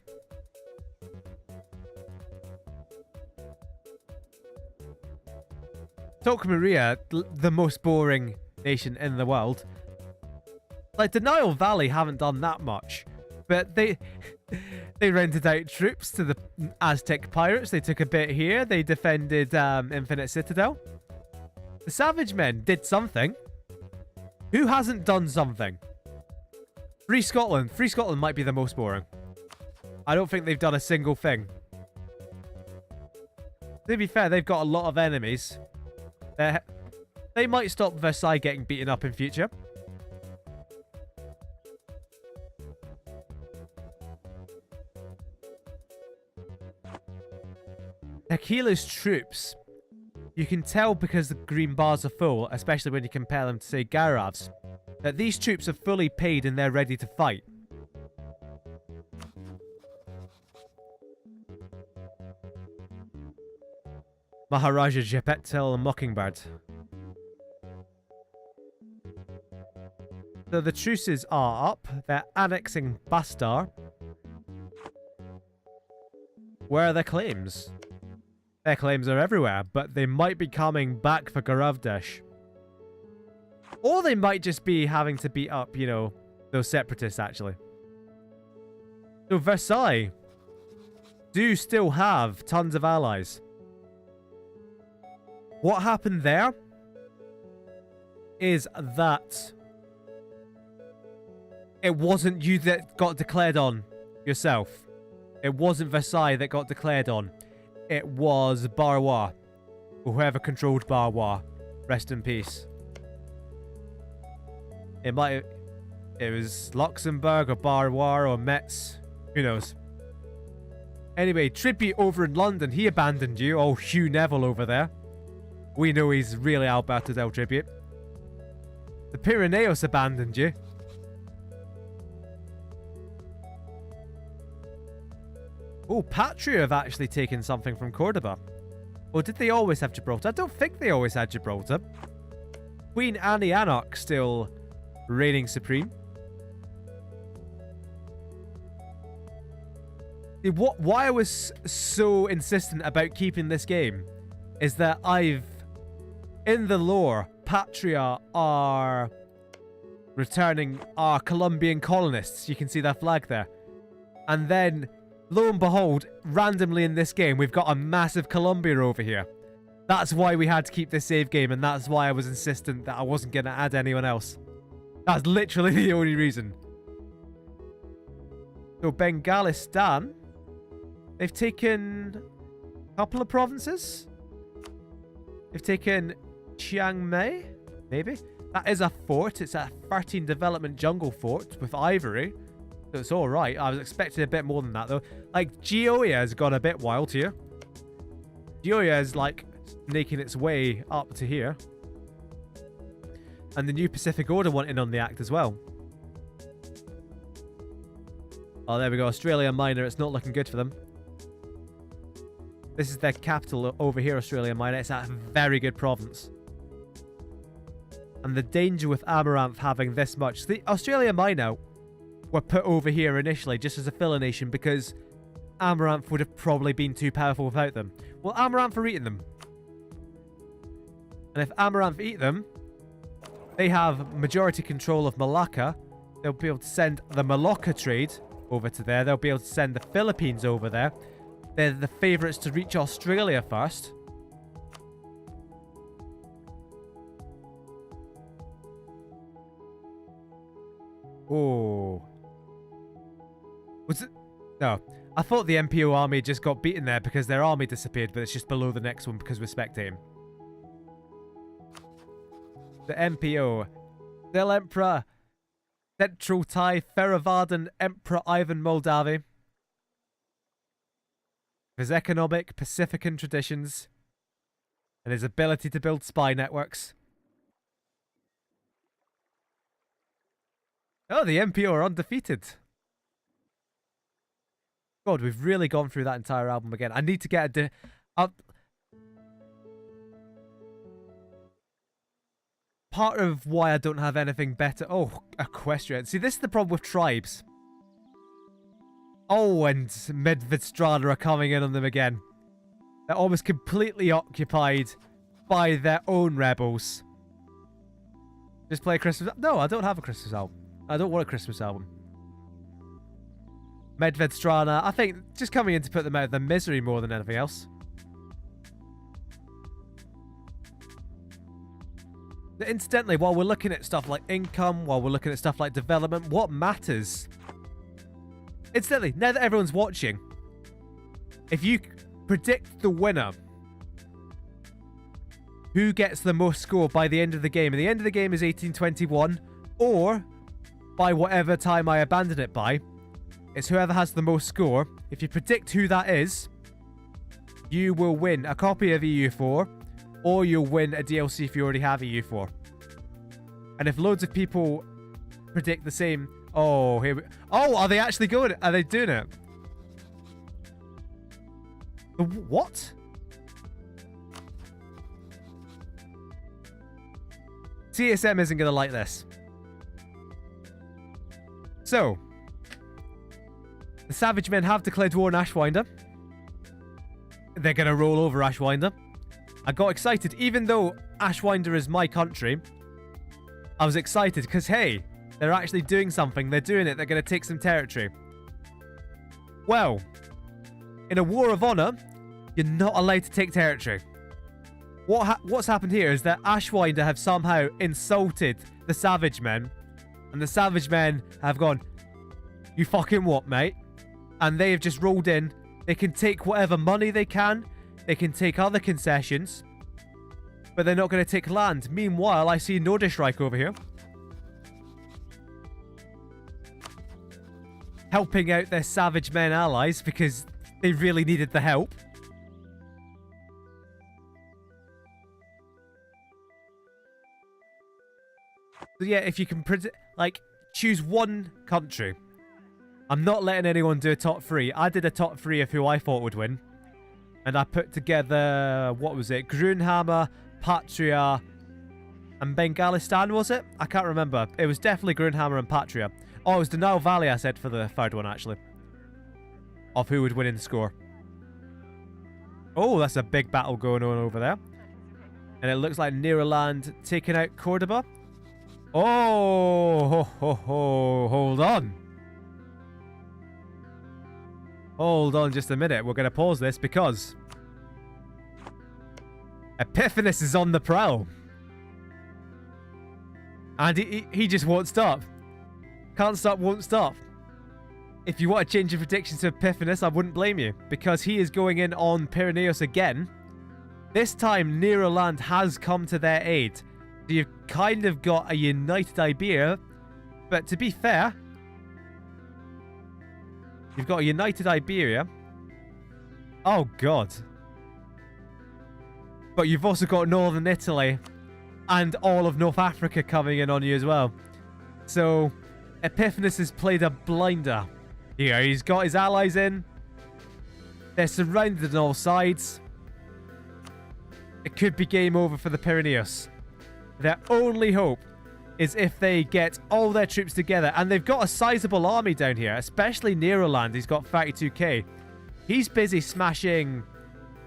Talk Maria, the most boring nation in the world. Like, Denial Valley haven't done that much. But they rented out troops to the Aztec pirates. They took a bit here. They defended Infinite Citadel. The Savage Men did something. Who hasn't done something? Free Scotland. Free Scotland might be the most boring. I don't think they've done a single thing. To be fair, they've got a lot of enemies. They might stop Versailles getting beaten up in future. Tequila's troops. You can tell because the green bars are full, especially when you compare them to, say, Garav's, that these troops are fully paid and they're ready to fight. Maharaja Jepetel Mockingbird. So the truces are up. They're annexing Bastar. Where are their claims? Their claims are everywhere, but they might be coming back for Garavdesh. Or they might just be having to beat up, you know, those separatists, actually. So Versailles do still have tons of allies. What happened there is that it wasn't you that got declared on yourself. It wasn't Versailles that got declared on. It was Barrois. Whoever controlled Barrois. Rest in peace. It was Luxembourg or Barrois or Metz. Who knows? Anyway, Tribute over in London. He abandoned you. Oh, Hugh Neville over there. We know he's really Alberto del Tribute. The Pyrineos abandoned you. Oh, Patria have actually taken something from Cordoba. Or did they always have Gibraltar? I don't think they always had Gibraltar. Queen Annie Anarch still reigning supreme. Why I was so insistent about keeping this game is that in the lore, Patria are returning our Colombian colonists. You can see their flag there. And then, lo and behold, randomly in this game, we've got a massive Colombia over here. That's why we had to keep this save game, and that's why I was insistent that I wasn't going to add anyone else. That's literally the only reason. So, Bengalistan, they've taken a couple of provinces. They've taken Chiang Mai, maybe? That is a fort. It's a 13 development jungle fort with ivory. So it's alright. I was expecting a bit more than that, though. Like, Gioia has gone a bit wild here. Gioia is, like, making its way up to here. And the New Pacific Order want in on the act as well. Oh, there we go. Australia Minor. It's not looking good for them. This is their capital over here, Australia Minor. It's a very good province. And the danger with Amaranth having this much... The Australia Minor were put over here initially just as a filler nation because Amaranth would have probably been too powerful without them. Well, Amaranth are eating them. And if Amaranth eat them, they have majority control of Malacca. They'll be able to send the Malacca trade over to there. They'll be able to send the Philippines over there. They're the favourites to reach Australia first. Oh. Was it? No. I thought the MPO army just got beaten there because their army disappeared, but it's just below the next one because we're spectating. The MPO. Del Emperor. Central Thai. Theravada Emperor Ivan Moldavi. His economic Pacifican traditions. And his ability to build spy networks. Oh, the MPO are undefeated. God, we've really gone through that entire album again. I need to get a... part of why I don't have anything better... Oh, Equestria. See, this is the problem with tribes. Oh, and MEDVEDSTRANA are coming in on them again. They're almost completely occupied by their own rebels. Just play a Christmas... No, I don't have a Christmas album. I don't want a Christmas album. MEDVEDSTRANA, I think just coming in to put them out of their misery more than anything else. Incidentally, while we're looking at stuff like income, while we're looking at stuff like development, what matters? Incidentally, now that everyone's watching, if you predict the winner, who gets the most score by the end of the game, and the end of the game is 1821, or by whatever time I abandon it by, it's whoever has the most score. If you predict who that is, you will win a copy of EU4, or you'll win a DLC if you already have EU4. And if loads of people predict the same... Oh, here we... Oh, are they actually going? Are they doing it? The what? CSM isn't going to like this. So... The Savage Men have declared war on Ashwinder. They're going to roll over Ashwinder. I got excited. Even though Ashwinder is my country, I was excited because, hey, they're actually doing something. They're doing it. They're going to take some territory. Well, in a war of honor, you're not allowed to take territory. What's happened here is that Ashwinder have somehow insulted the Savage Men. And the Savage Men have gone, you fucking what, mate? And they have just rolled in. They can take whatever money they can. They can take other concessions. But they're not going to take land. Meanwhile, I see NORDISCHREICH over here. Helping out their Savage Men allies because they really needed the help. So yeah, if you can choose one country. I'm not letting anyone do a top 3. I did a top 3 of who I thought would win. And I put together, what was it? GRUNHAMMER, Patria, and Bengalistan, was it? I can't remember. It was definitely GRUNHAMMER and Patria. Oh, it was the Nile Valley I said for the third one, actually. Of who would win in the score. Oh, that's a big battle going on over there. And it looks like Neroland taking out Cordoba. Oh, hold on. Hold on just a minute. We're going to pause this because Epiphanis is on the prowl. And he just won't stop. Can't stop, won't stop. If you want to change your predictions to Epiphanis, I wouldn't blame you. Because he is going in on PIRINEOS again. This time, Neroland has come to their aid. So you've kind of got a united Iberia. But to be fair... You've got a united Iberia. Oh, God. But you've also got Northern Italy and all of North Africa coming in on you as well. So, Epiphanis has played a blinder. Yeah, he's got his allies in. They're surrounded on all sides. It could be game over for the Pyrineos. Their only hope is if they get all their troops together. And they've got a sizable army down here, especially Neroland. He's got 32k. He's busy smashing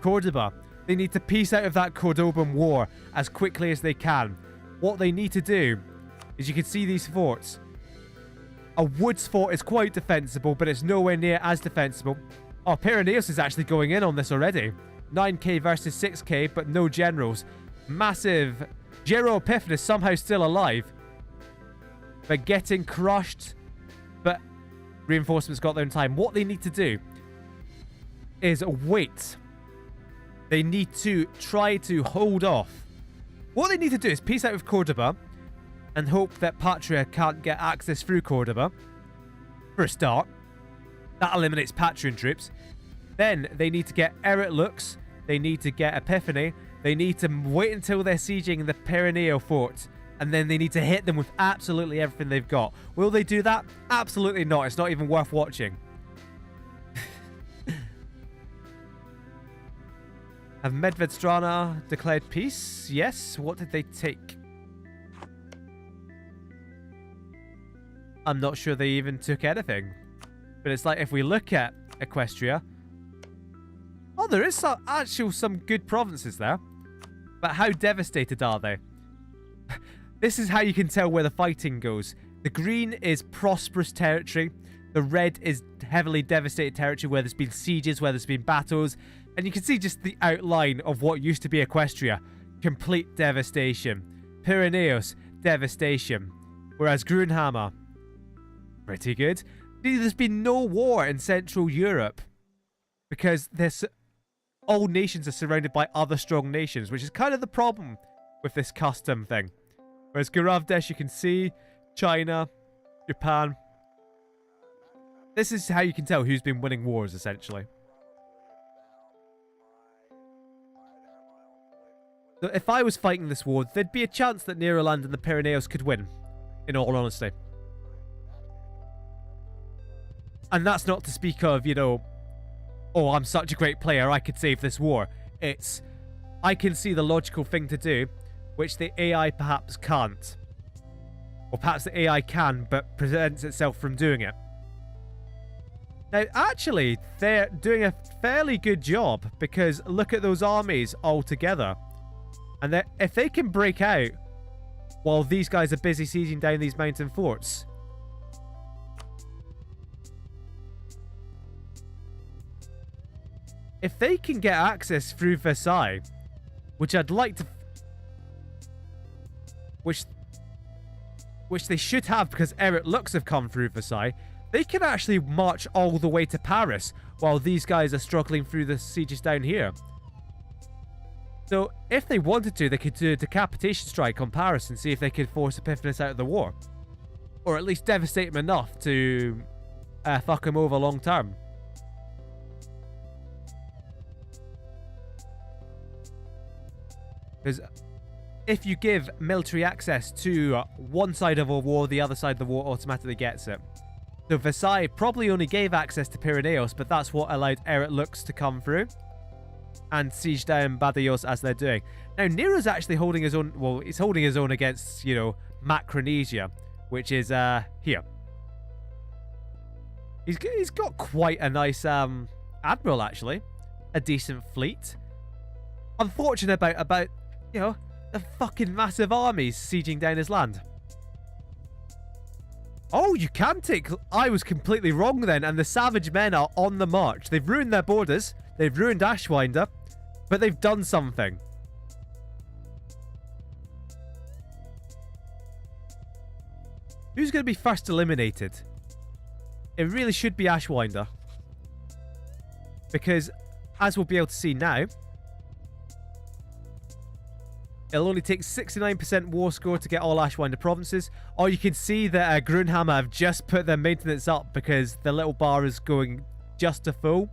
Cordoba. They need to piece out of that Cordoban war as quickly as they can. What they need to do is, you can see these forts. A woods fort is quite defensible, but it's nowhere near as defensible. Oh, PIRINEOS is actually going in on this already. 9k versus 6k, but no generals. Massive. Gero EPIPHANY is somehow still alive, but getting crushed. But reinforcements got there in time. What they need to do is wait. They need to try to hold off. What they need to do is peace out with Cordoba and hope that Patria can't get access through Cordoba. For a start. That eliminates Patrian troops. Then they need to get Erit Lux. They need to get Epiphany. They need to wait until they're sieging the Pyrineo fort. And then they need to hit them with absolutely everything they've got. Will they do that? Absolutely not. It's not even worth watching. Have MEDVEDSTRANA declared peace? Yes. What did they take? I'm not sure they even took anything. But it's like if we look at Equestria. Oh, there is some good provinces there. But how devastated are they? This is how you can tell where the fighting goes. The green is prosperous territory. The red is heavily devastated territory where there's been sieges, where there's been battles. And you can see just the outline of what used to be Equestria. Complete devastation. PIRINEOS, devastation. Whereas GRUNHAMMER, pretty good. There's been no war in Central Europe because all nations are surrounded by other strong nations, which is kind of the problem with this custom thing. Whereas Garavdesh, you can see China, Japan. This is how you can tell who's been winning wars, essentially. So if I was fighting this war, there'd be a chance that Neroland and the Pyrineos could win, in all honesty. And that's not to speak of, you know, oh, I'm such a great player, I could save this war. It's, I can see the logical thing to do, which the AI perhaps can't. Or perhaps the AI can, but prevents itself from doing it. Now, actually, they're doing a fairly good job, because look at those armies all together. And if they can break out while these guys are busy sieging down these mountain forts, if they can get access through Versailles, which I'd like to... Which they should have because Erit Lux have come through Versailles, they can actually march all the way to Paris while these guys are struggling through the sieges down here. So, if they wanted to, they could do a decapitation strike on Paris and see if they could force Epiphanes out of the war. Or at least devastate him enough to fuck him over long term. Because if you give military access to one side of a war, the other side of the war automatically gets it. So Versailles probably only gave access to Pyrineos, but that's what allowed Erit Lux to come through and siege down Badajoz as they're doing. Now, Nero's actually holding his own... Well, he's holding his own against, you know, Macronesia, which is here. He's got quite a nice admiral, actually. A decent fleet. Unfortunate about you know, the fucking massive armies sieging down his land. Oh, you can take... I was completely wrong then, and the savage men are on the march. They've ruined their borders. They've ruined Ashwinder, but they've done something. Who's going to be first eliminated? It really should be Ashwinder. Because, as we'll be able to see now, it'll only take 69% war score to get all Ashwinder provinces. Or you can see that GRUNHAMMER have just put their maintenance up because the little bar is going just to full.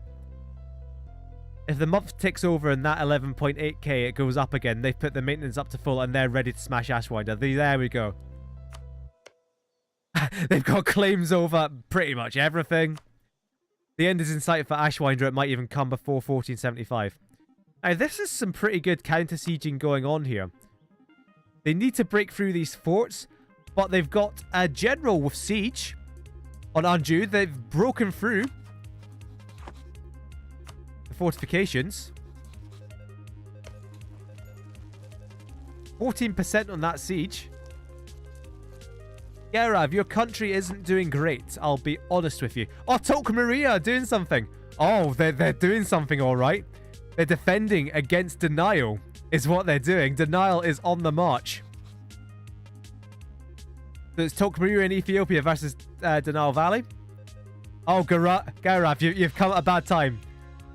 If the month ticks over and that 11.8k it goes up again, they've put the maintenance up to full and they're ready to smash Ashwinder. There we go. They've got claims over pretty much everything. The end is in sight for Ashwinder. It might even come before 1475. Now, this is some pretty good counter-sieging going on here. They need to break through these forts, but they've got a general with siege on Anjou. They've broken through the fortifications. 14% on that siege. Gerav, your country isn't doing great. I'll be honest with you. Oh, Tok Maria are doing something. Oh, they're doing something all right. They're defending against denial is what they're doing. Denial is on the march. So it's Tok Maria in Ethiopia versus Denial Valley. Oh, Gerav, you've come at a bad time.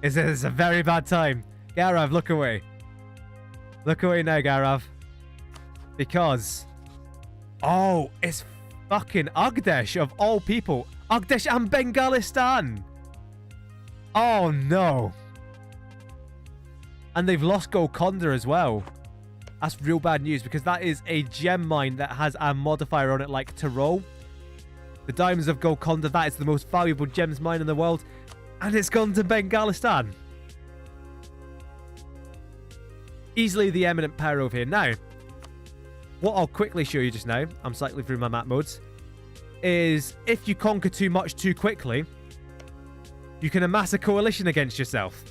It's a very bad time. Gerav, look away. Look away now, Gerav. Because... oh, it's fucking Ugdesh of all people. Ugdesh and Bengalistan. Oh, no. And they've lost Golconda as well. That's real bad news because that is a gem mine that has a modifier on it like Tyrol. The Diamonds of Golconda, that is the most valuable gems mine in the world. And it's gone to Bengalistan. Easily the eminent power over here. Now, what I'll quickly show you just now, I'm cycling through my map modes, is if you conquer too much too quickly, you can amass a coalition against yourself.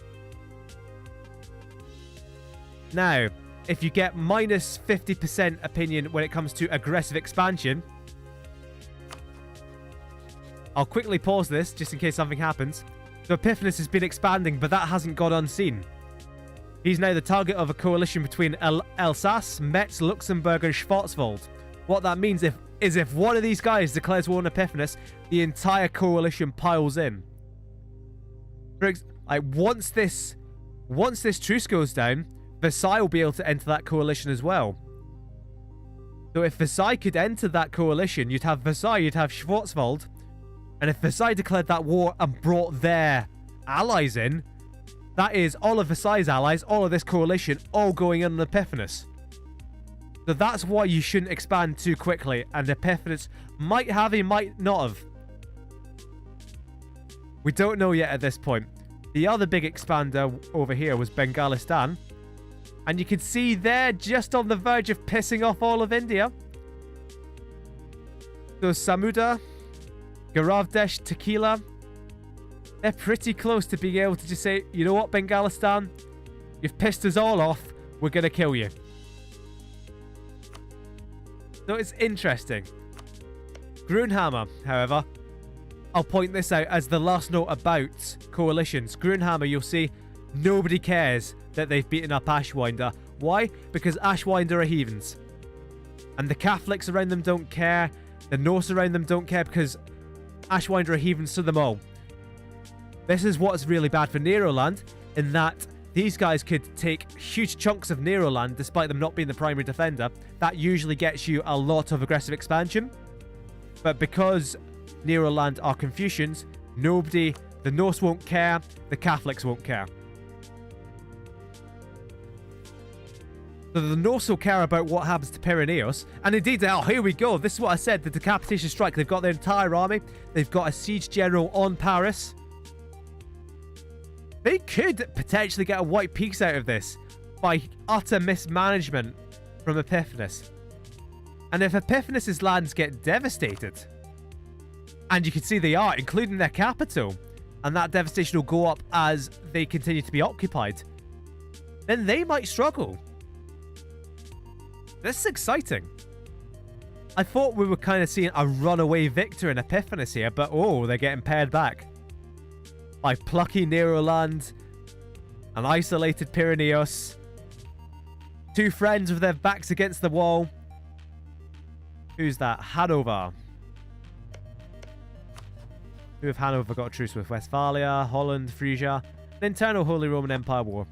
Now, if you get minus 50% opinion when it comes to aggressive expansion, I'll quickly pause this just in case something happens. So Epiphanes has been expanding, but that hasn't gone unseen. He's now the target of a coalition between Alsace, Metz, Luxembourg, and Schwarzwald. What that means is if one of these guys declares war on Epiphanes, the entire coalition piles in. Like once this truce goes down, Versailles will be able to enter that coalition as well. So if Versailles could enter that coalition, you'd have Versailles, you'd have Schwarzwald, and if Versailles declared that war and brought their allies in, that is all of Versailles' allies, all of this coalition, all going in on Epiphanes. So that's why you shouldn't expand too quickly, and Epiphanes might have, he might not have. We don't know yet at this point. The other big expander over here was Bengalistan. And you can see they're just on the verge of pissing off all of India. So SAMUDR, Garavdesh, Tequila, they're pretty close to being able to just say, you know what, Bengalistan? You've pissed us all off. We're going to kill you. So it's interesting. GRUNHAMMER, however, I'll point this out as the last note about coalitions. GRUNHAMMER, you'll see, nobody cares that they've beaten up Ashwinder. Why? Because Ashwinder are heathens. And the Catholics around them don't care. The Norse around them don't care because Ashwinder are heathens to them all. This is what's really bad for Neroland, in that these guys could take huge chunks of Neroland despite them not being the primary defender. That usually gets you a lot of aggressive expansion. But because Neroland are Confucians, the Norse won't care, the Catholics won't care. So the Norse will care about what happens to Pyrineos. And indeed, oh, here we go. This is what I said, the decapitation strike. They've got their entire army. They've got a siege general on Paris. They could potentially get a white peace out of this by utter mismanagement from Epiphanes. And if Epiphanes' lands get devastated, and you can see they are, including their capital, and that devastation will go up as they continue to be occupied, then they might struggle. This is exciting. I thought we were kind of seeing a runaway victor in Epiphanes here, but oh, they're getting pared back by plucky Neroland, an isolated Pyrineos, two friends with their backs against the wall. Who's that? Hanover. Who have Hanover got a truce with? Westphalia, Holland, Frisia, an internal Holy Roman Empire war.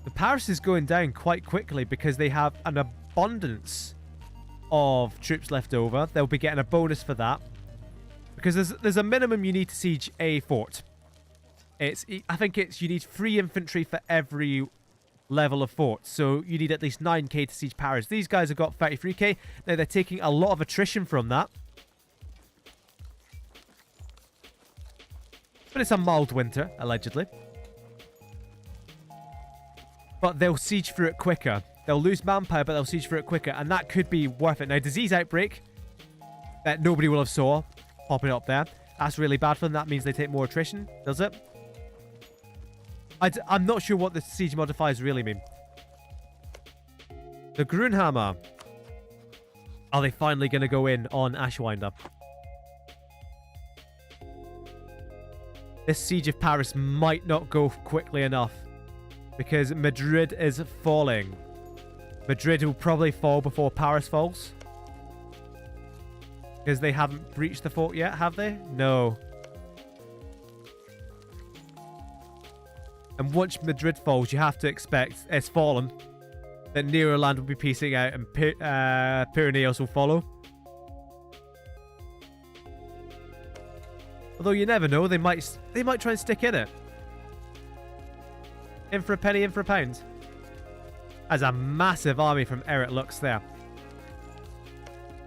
The Paris is going down quite quickly because they have an abundance of troops left over. They'll be getting a bonus for that because there's a minimum you need to siege a fort. I think you need 3 infantry for every level of fort, so you need at least 9k to siege Paris. These guys have got 33k. Now they're taking a lot of attrition from that, but it's a mild winter allegedly. But they'll siege through it quicker. They'll lose manpower, but they'll siege through it quicker. And that could be worth it. Now, disease outbreak that nobody will have saw popping up there. That's really bad for them. That means they take more attrition, does it? I'm not sure what the siege modifiers really mean. The GRUNHAMMER. Are they finally going to go in on Ashwinder? This siege of Paris might not go quickly enough because Madrid is falling. Madrid will probably fall before Paris falls. Because they haven't breached the fort yet, have they? No. And once Madrid falls, you have to expect it's fallen. That Neroland will be piecing out and Pyrineos will follow. Although you never know, they might try and stick in it. In for a penny, in for a pound. As a massive army from Eric Lux there.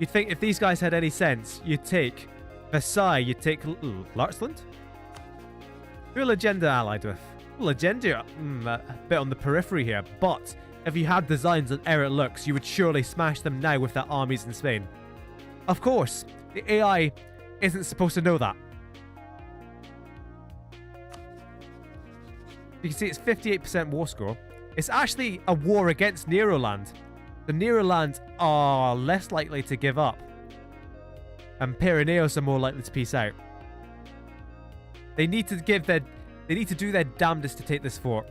You'd think if these guys had any sense, you'd take Versailles, you'd take Lartsland? Who are Legenda allied with? Legenda, a bit on the periphery here, but if you had designs on Eric Lux, you would surely smash them now with their armies in Spain. Of course, the AI isn't supposed to know that. You can see it's 58% war score. It's actually a war against Neroland. The Neroland are less likely to give up. And Pyrineos are more likely to peace out. They need to do their damnedest to take this fort.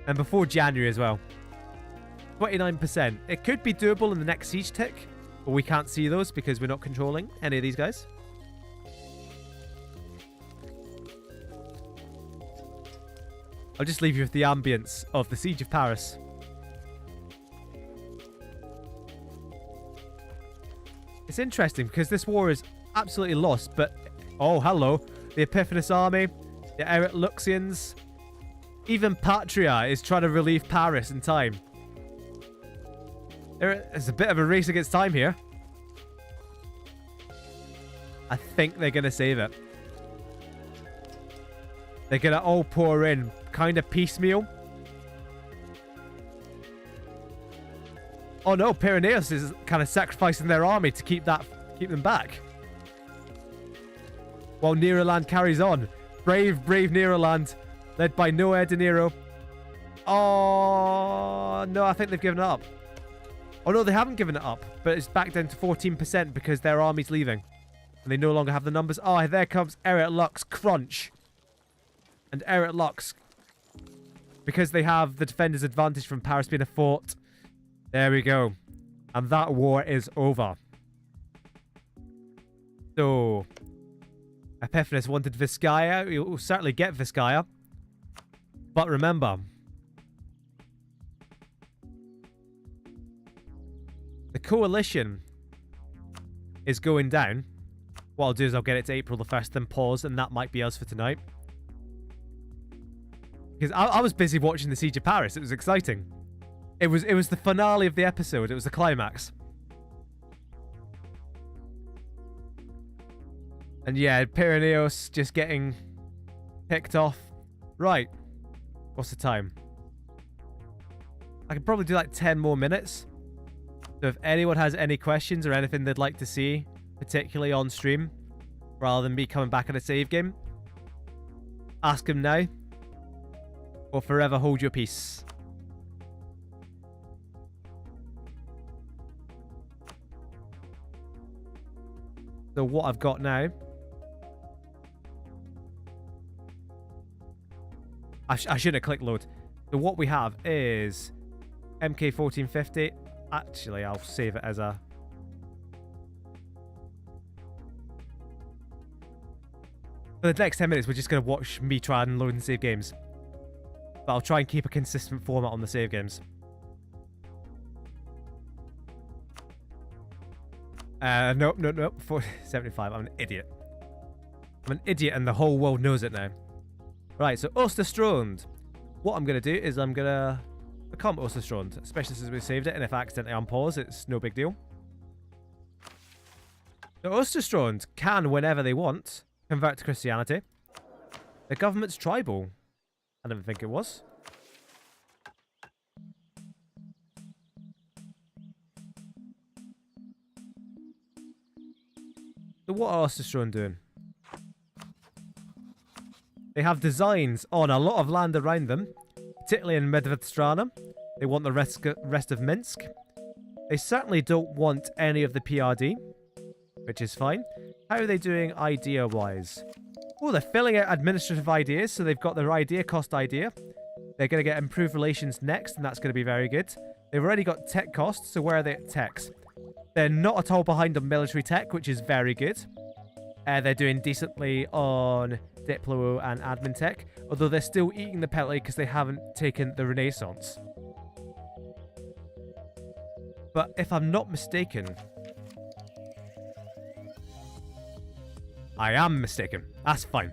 And before January as well. 29%. It could be doable in the next siege tick. But we can't see those because we're not controlling any of these guys. I'll just leave you with the ambience of the Siege of Paris. It's interesting because this war is absolutely lost, but... Oh, hello. The Epiphanous army, the Eric Luxians. Even Patria is trying to relieve Paris in time. There's a bit of a race against time here. I think they're going to save it. They're going to all pour in kind of piecemeal. Oh no, Pyrineos is kind of sacrificing their army to keep them back. While Neroland carries on. Brave Neroland, led by Noé de Nero. Oh no, I think they've given it up. Oh no, they haven't given it up, but it's back down to 14% because their army's leaving. And they no longer have the numbers. Oh, there comes Eric Lux crunch. And Eric Lux, because they have the defender's advantage from Paris being a fort. There we go. And that war is over. So, Epiphanous wanted Vizcaya. You'll certainly get Vizcaya. But remember, the coalition is going down. What I'll do is I'll get it to April the 1st, then pause, and that might be us for tonight. Because I was busy watching the Siege of Paris. It was exciting. It was the finale of the episode. It was the climax. And yeah, Pyrineos just getting picked off. Right. What's the time? I could probably do like 10 more minutes. So if anyone has any questions or anything they'd like to see, particularly on stream, rather than me coming back in a save game, ask them now. Or forever hold your peace. So what I've got now... I shouldn't have clicked load. So what we have is MK1450. Actually, I'll save it as a... For the next 10 minutes, we're just going to watch me try and load and save games. But I'll try and keep a consistent format on the save games. Nope. 475. I'm an idiot. I'm an idiot and the whole world knows it now. Right, so AUSTURSTROND. What I'm going to do is I'm going to become AUSTURSTROND, especially since we saved it, and if I accidentally unpause, it's no big deal. So AUSTURSTROND can, whenever they want, convert to Christianity. The government's tribal. I didn't think it was. So what are AUSTURSTROND doing? They have designs on a lot of land around them, particularly in MEDVEDSTRANA. They want the rest of Minsk. They certainly don't want any of the PRD, which is fine. How are they doing idea-wise? Oh, they're filling out administrative ideas, so they've got their idea cost idea. They're going to get improved relations next, and that's going to be very good. They've already got tech costs, so where are they at techs? They're not at all behind on military tech, which is very good. They're doing decently on Diplo and admin tech, although they're still eating the penalty because they haven't taken the Renaissance. But if I'm not mistaken... I am mistaken. That's fine.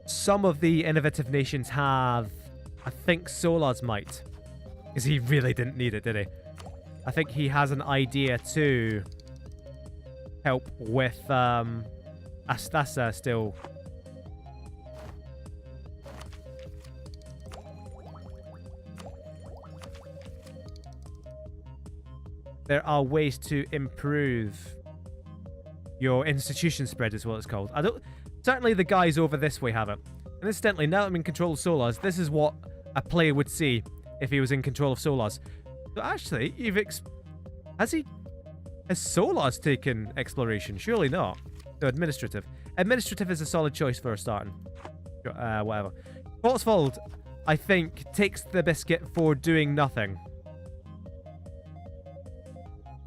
Some of the innovative nations have... I think Solar's might. Because he really didn't need it, did he? I think he has an idea to help with Astasa still. There are ways to improve your institution spread, is what it's called. Certainly the guys over this way have it. And incidentally, now that I'm in control of Solars, this is what a player would see if he was in control of Solars. So actually, has Solars taken exploration? Surely not. No, administrative. Administrative is a solid choice for a starting. Whatever. Schwarzwald, I think, takes the biscuit for doing nothing.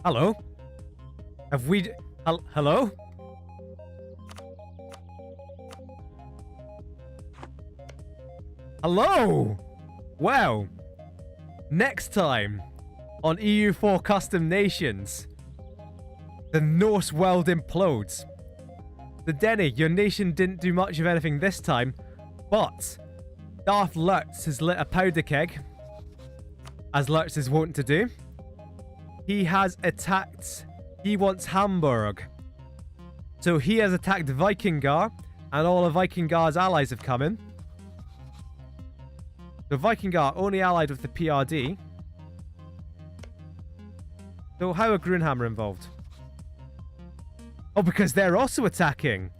Hello? Have we... Hello? Hello? Wow. Next time on EU4 Custom Nations, the Norse world implodes. The Denny, your nation didn't do much of anything this time, but Darth Lurtz has lit a powder keg, as Lurtz is wont to do. He has attacked... He wants Hamburg. So he has attacked Vikingar, and all of Vikingar's allies have come in. So Vikingar only allied with the PRD. So how are GRUNHAMMER involved? Oh, because they're also attacking.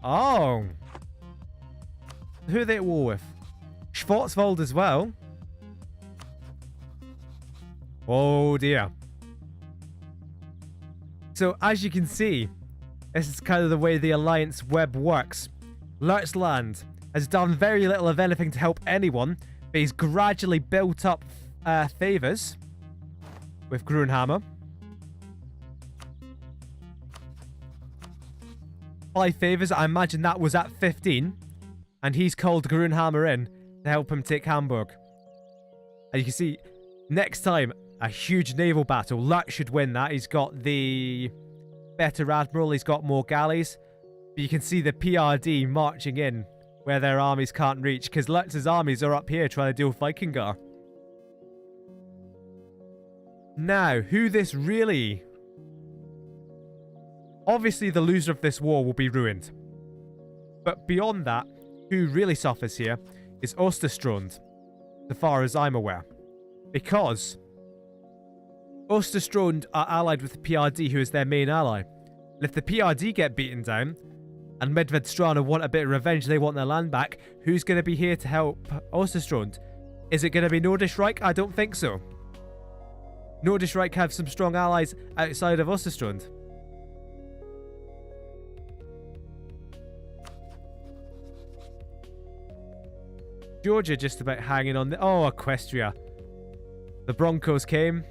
Oh. Who are they at war with? Schwarzwald as well. Oh dear. So as you can see, this is kind of the way the alliance web works. Lurtzland has done very little of anything to help anyone, but he's gradually built up favours with GRUNHAMMER. 5 favours, I imagine that was at 15. And he's called GRUNHAMMER in to help him take Hamburg. And you can see, next time, a huge naval battle. Lurtz should win that. He's got the better admiral. He's got more galleys. But you can see the PRD marching in where their armies can't reach, because Lurtz's armies are up here trying to deal with Vikingar. Now, who this really... Obviously, the loser of this war will be ruined. But beyond that, who really suffers here is AUSTURSTROND, so far as I'm aware. Because AUSTURSTROND are allied with the PRD, who is their main ally. And if the PRD get beaten down, and MEDVEDSTRANA want a bit of revenge, they want their land back, who's going to be here to help AUSTURSTROND? Is it going to be NORDISCHREICH? I don't think so. NORDISCHREICH have some strong allies outside of AUSTURSTROND. Georgia just about hanging on. Oh, EQUESTRIA. The Broncos came.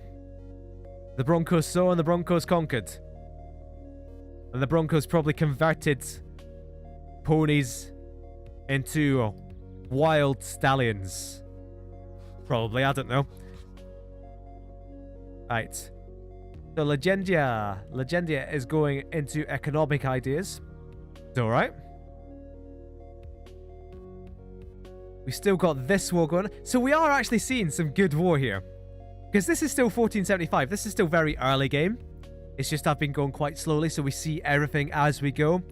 The Broncos saw and the Broncos conquered. And the Broncos probably converted ponies into wild stallions. Probably, I don't know. Right. So Legenda is going into economic ideas. It's alright. We still got this war going. So we are actually seeing some good war here. Because this is still 1475. This is still very early game. It's just I've been going quite slowly, so we see everything as we go.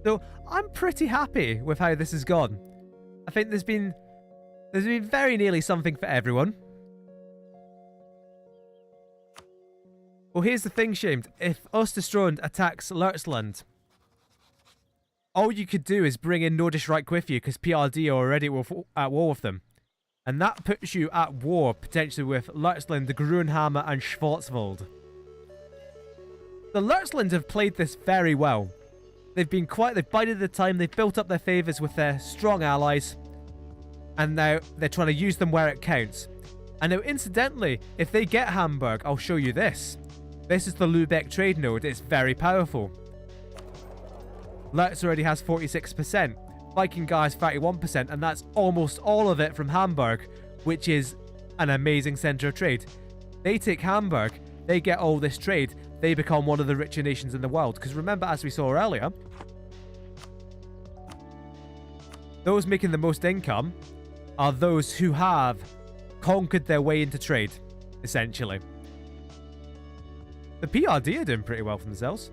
So I'm pretty happy with how this has gone. I think there's been very nearly something for everyone. Well, here's the thing, Shamed. If AUSTURSTROND attacks Lurtzland, all you could do is bring in NORDISCHREICH with you, because PRD are already at war with them. And that puts you at war, potentially, with Leutsland, the GRUNHAMMER, and SCHWARZWALD. The Leutsland have played this very well. They've bided their time, they've built up their favours with their strong allies, and now they're trying to use them where it counts. And now, incidentally, if they get Hamburg, I'll show you this. This is the Lübeck trade node. It's very powerful. Leutz already has 46%. Vikingar has 31%, and that's almost all of it from Hamburg, which is an amazing centre of trade. They take Hamburg, they get all this trade, they become one of the richer nations in the world. Because remember, as we saw earlier, those making the most income are those who have conquered their way into trade, essentially. The PRD are doing pretty well for themselves.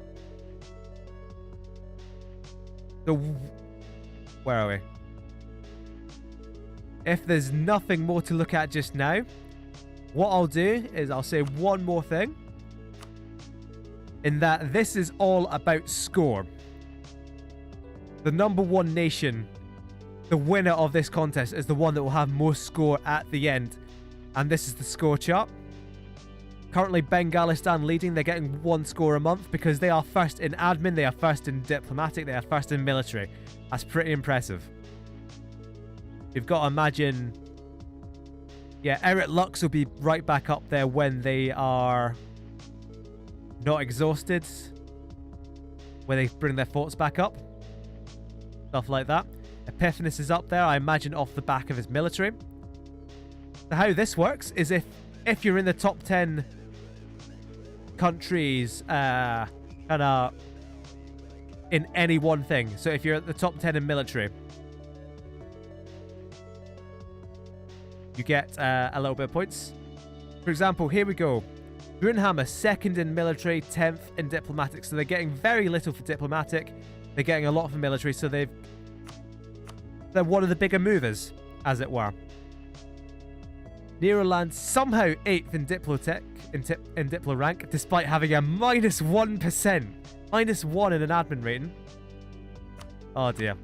Where are we? If there's nothing more to look at just now, what I'll do is I'll say one more thing. In that this is all about score. The number one nation, the winner of this contest, is the one that will have most score at the end. And this is the score chart. Currently, Bengalistan leading. They're getting 1 score a month because they are first in admin, they are first in diplomatic, they are first in military. That's pretty impressive. You've got to imagine... Yeah, Eric Lux will be right back up there when they are not exhausted. When they bring their forts back up. Stuff like that. Epiphanes is up there, I imagine, off the back of his military. So how this works is if you're in the top 10 countries kind of in any one thing. So if you're at the top 10 in military, you get a little bit of points. For example, here we go. GRUNHAMMER, 2nd in military, 10th in diplomatic. So they're getting very little for diplomatic. They're getting a lot for military. So they're one of the bigger movers, as it were. Neroland somehow 8th in Diplotech, in Diplo rank, despite having a -1%. -1 in an admin rating. Oh dear.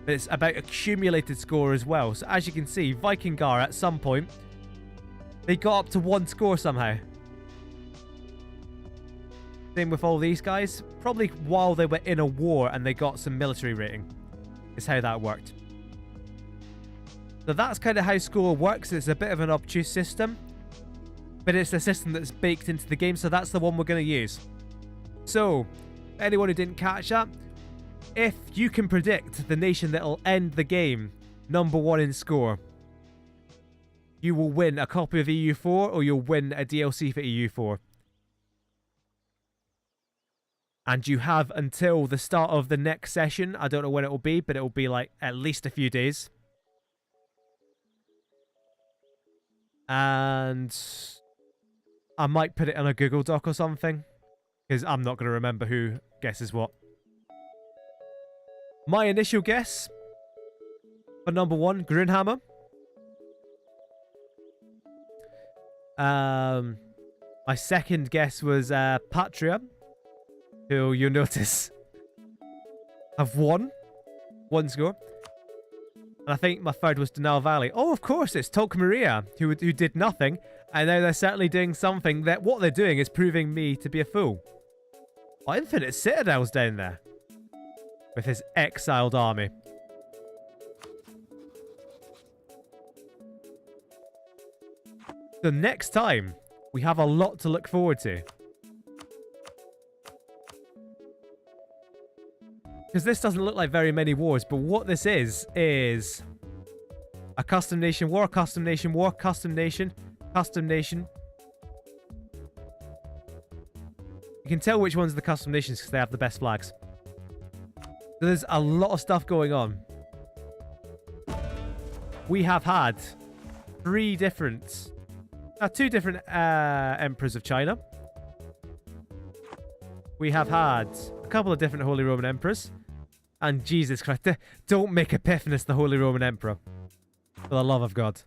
But it's about accumulated score as well. So as you can see, Vikingar at some point, they got up to 1 score somehow. Same with all these guys. Probably while they were in a war and they got some military rating. Is how that worked. So that's kind of how score works. It's a bit of an obtuse system, but it's a system that's baked into the game, so that's the one we're going to use. So, anyone who didn't catch that, if you can predict the nation that'll end the game #1 in score, you will win a copy of EU4 or you'll win a DLC for EU4. And you have until the start of the next session. I don't know when it will be, but it will be like at least a few days. And I might put it on a Google Doc or something, because I'm not going to remember who guesses what. My initial guess for #1, GRUNHAMMER. My second guess was Patria, who you'll notice have won 1 score. And I think my third was Denal Valley. Oh, of course, it's Tolk Maria, who did nothing. And now they're certainly doing something that what they're doing is proving me to be a fool. Oh, Infinite Citadel's down there. With his exiled army. So next time, we have a lot to look forward to. Because this doesn't look like very many wars, but what this is a custom nation war, custom nation war, custom nation, custom nation. You can tell which ones are the custom nations because they have the best flags. So there's a lot of stuff going on. We have had 2 different emperors of China. We have had a couple of different Holy Roman Emperors. And Jesus Christ, don't make Epiphanes the Holy Roman Emperor. For the love of God.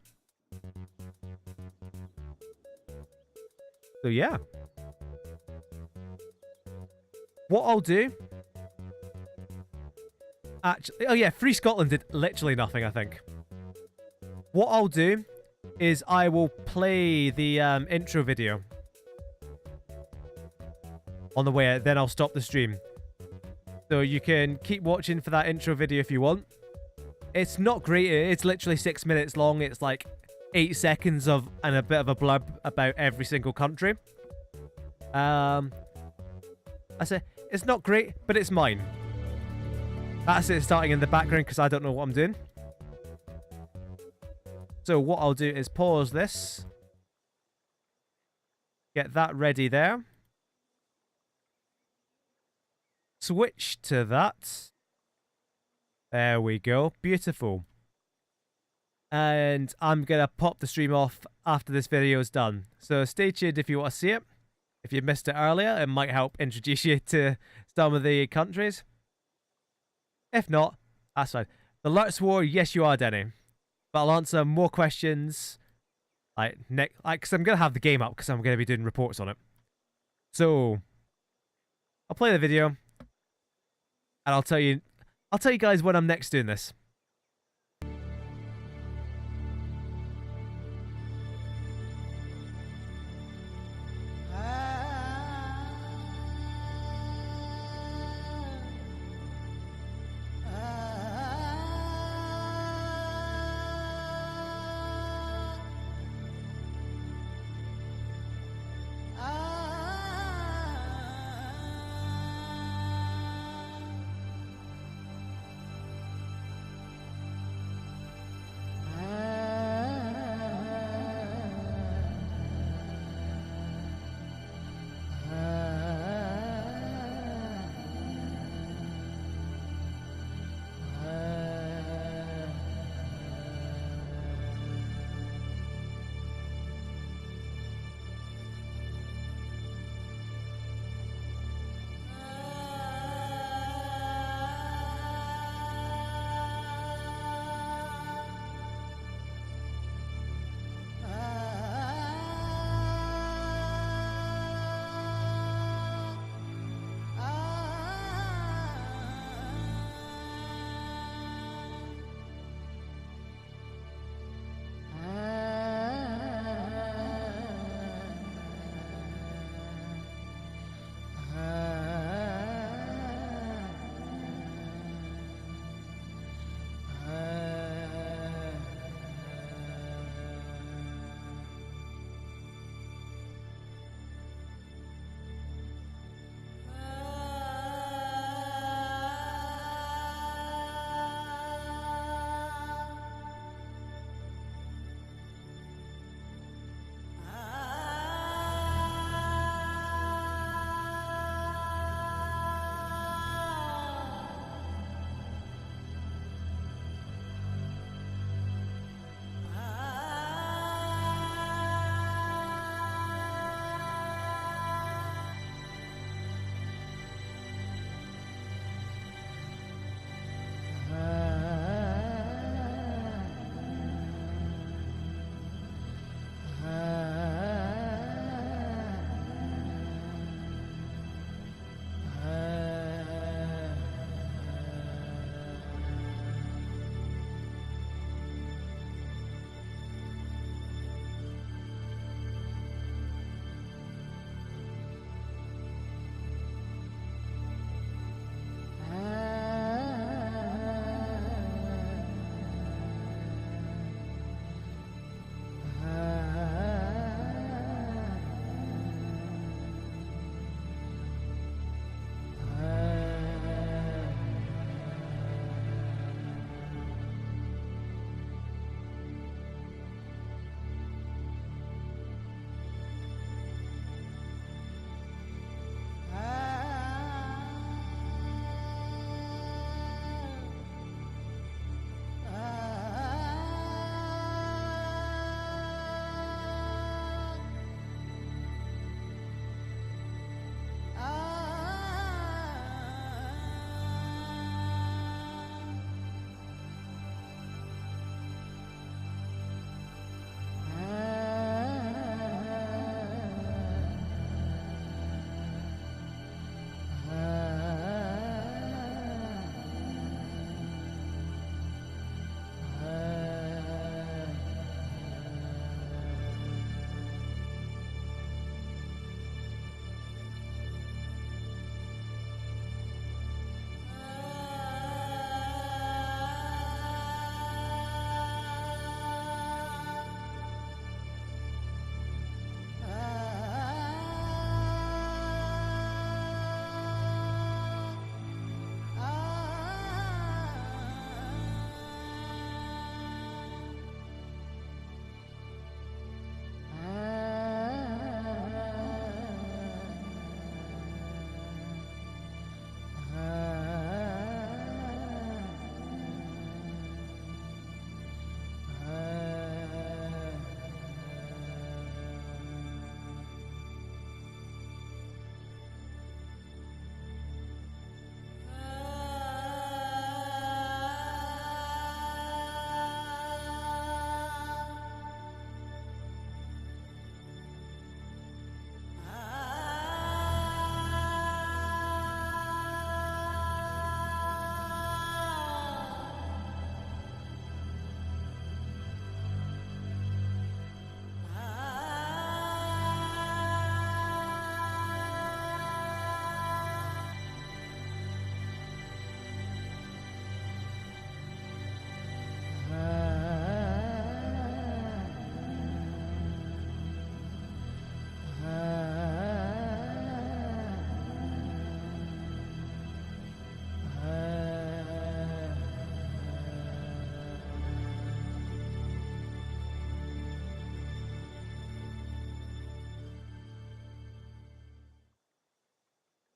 So yeah. What I'll do... Actually, oh yeah, Free Scotland did literally nothing, I think. what I'll do is I will play the intro video on the way out, then I'll stop the stream. So you can keep watching for that intro video if you want. It's not great. It's literally 6 minutes long. It's like 8 seconds of and a bit of a blurb about every single country. I say it's not great, but it's mine. That's it starting in the background because I don't know what I'm doing. So what I'll do is pause this. Get that ready there. Switch to that. There we go. Beautiful. And I'm going to pop the stream off after this video is done. So stay tuned if you want to see it. If you missed it earlier, it might help introduce you to some of the countries. If not, that's fine. The Lurtz War, yes you are, Denny. But I'll answer more questions. Because I'm going to have the game up because I'm going to be doing reports on it. So, I'll play the video. And I'll tell you guys when I'm next doing this.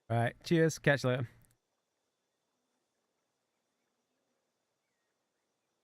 All right. Cheers. Catch you later.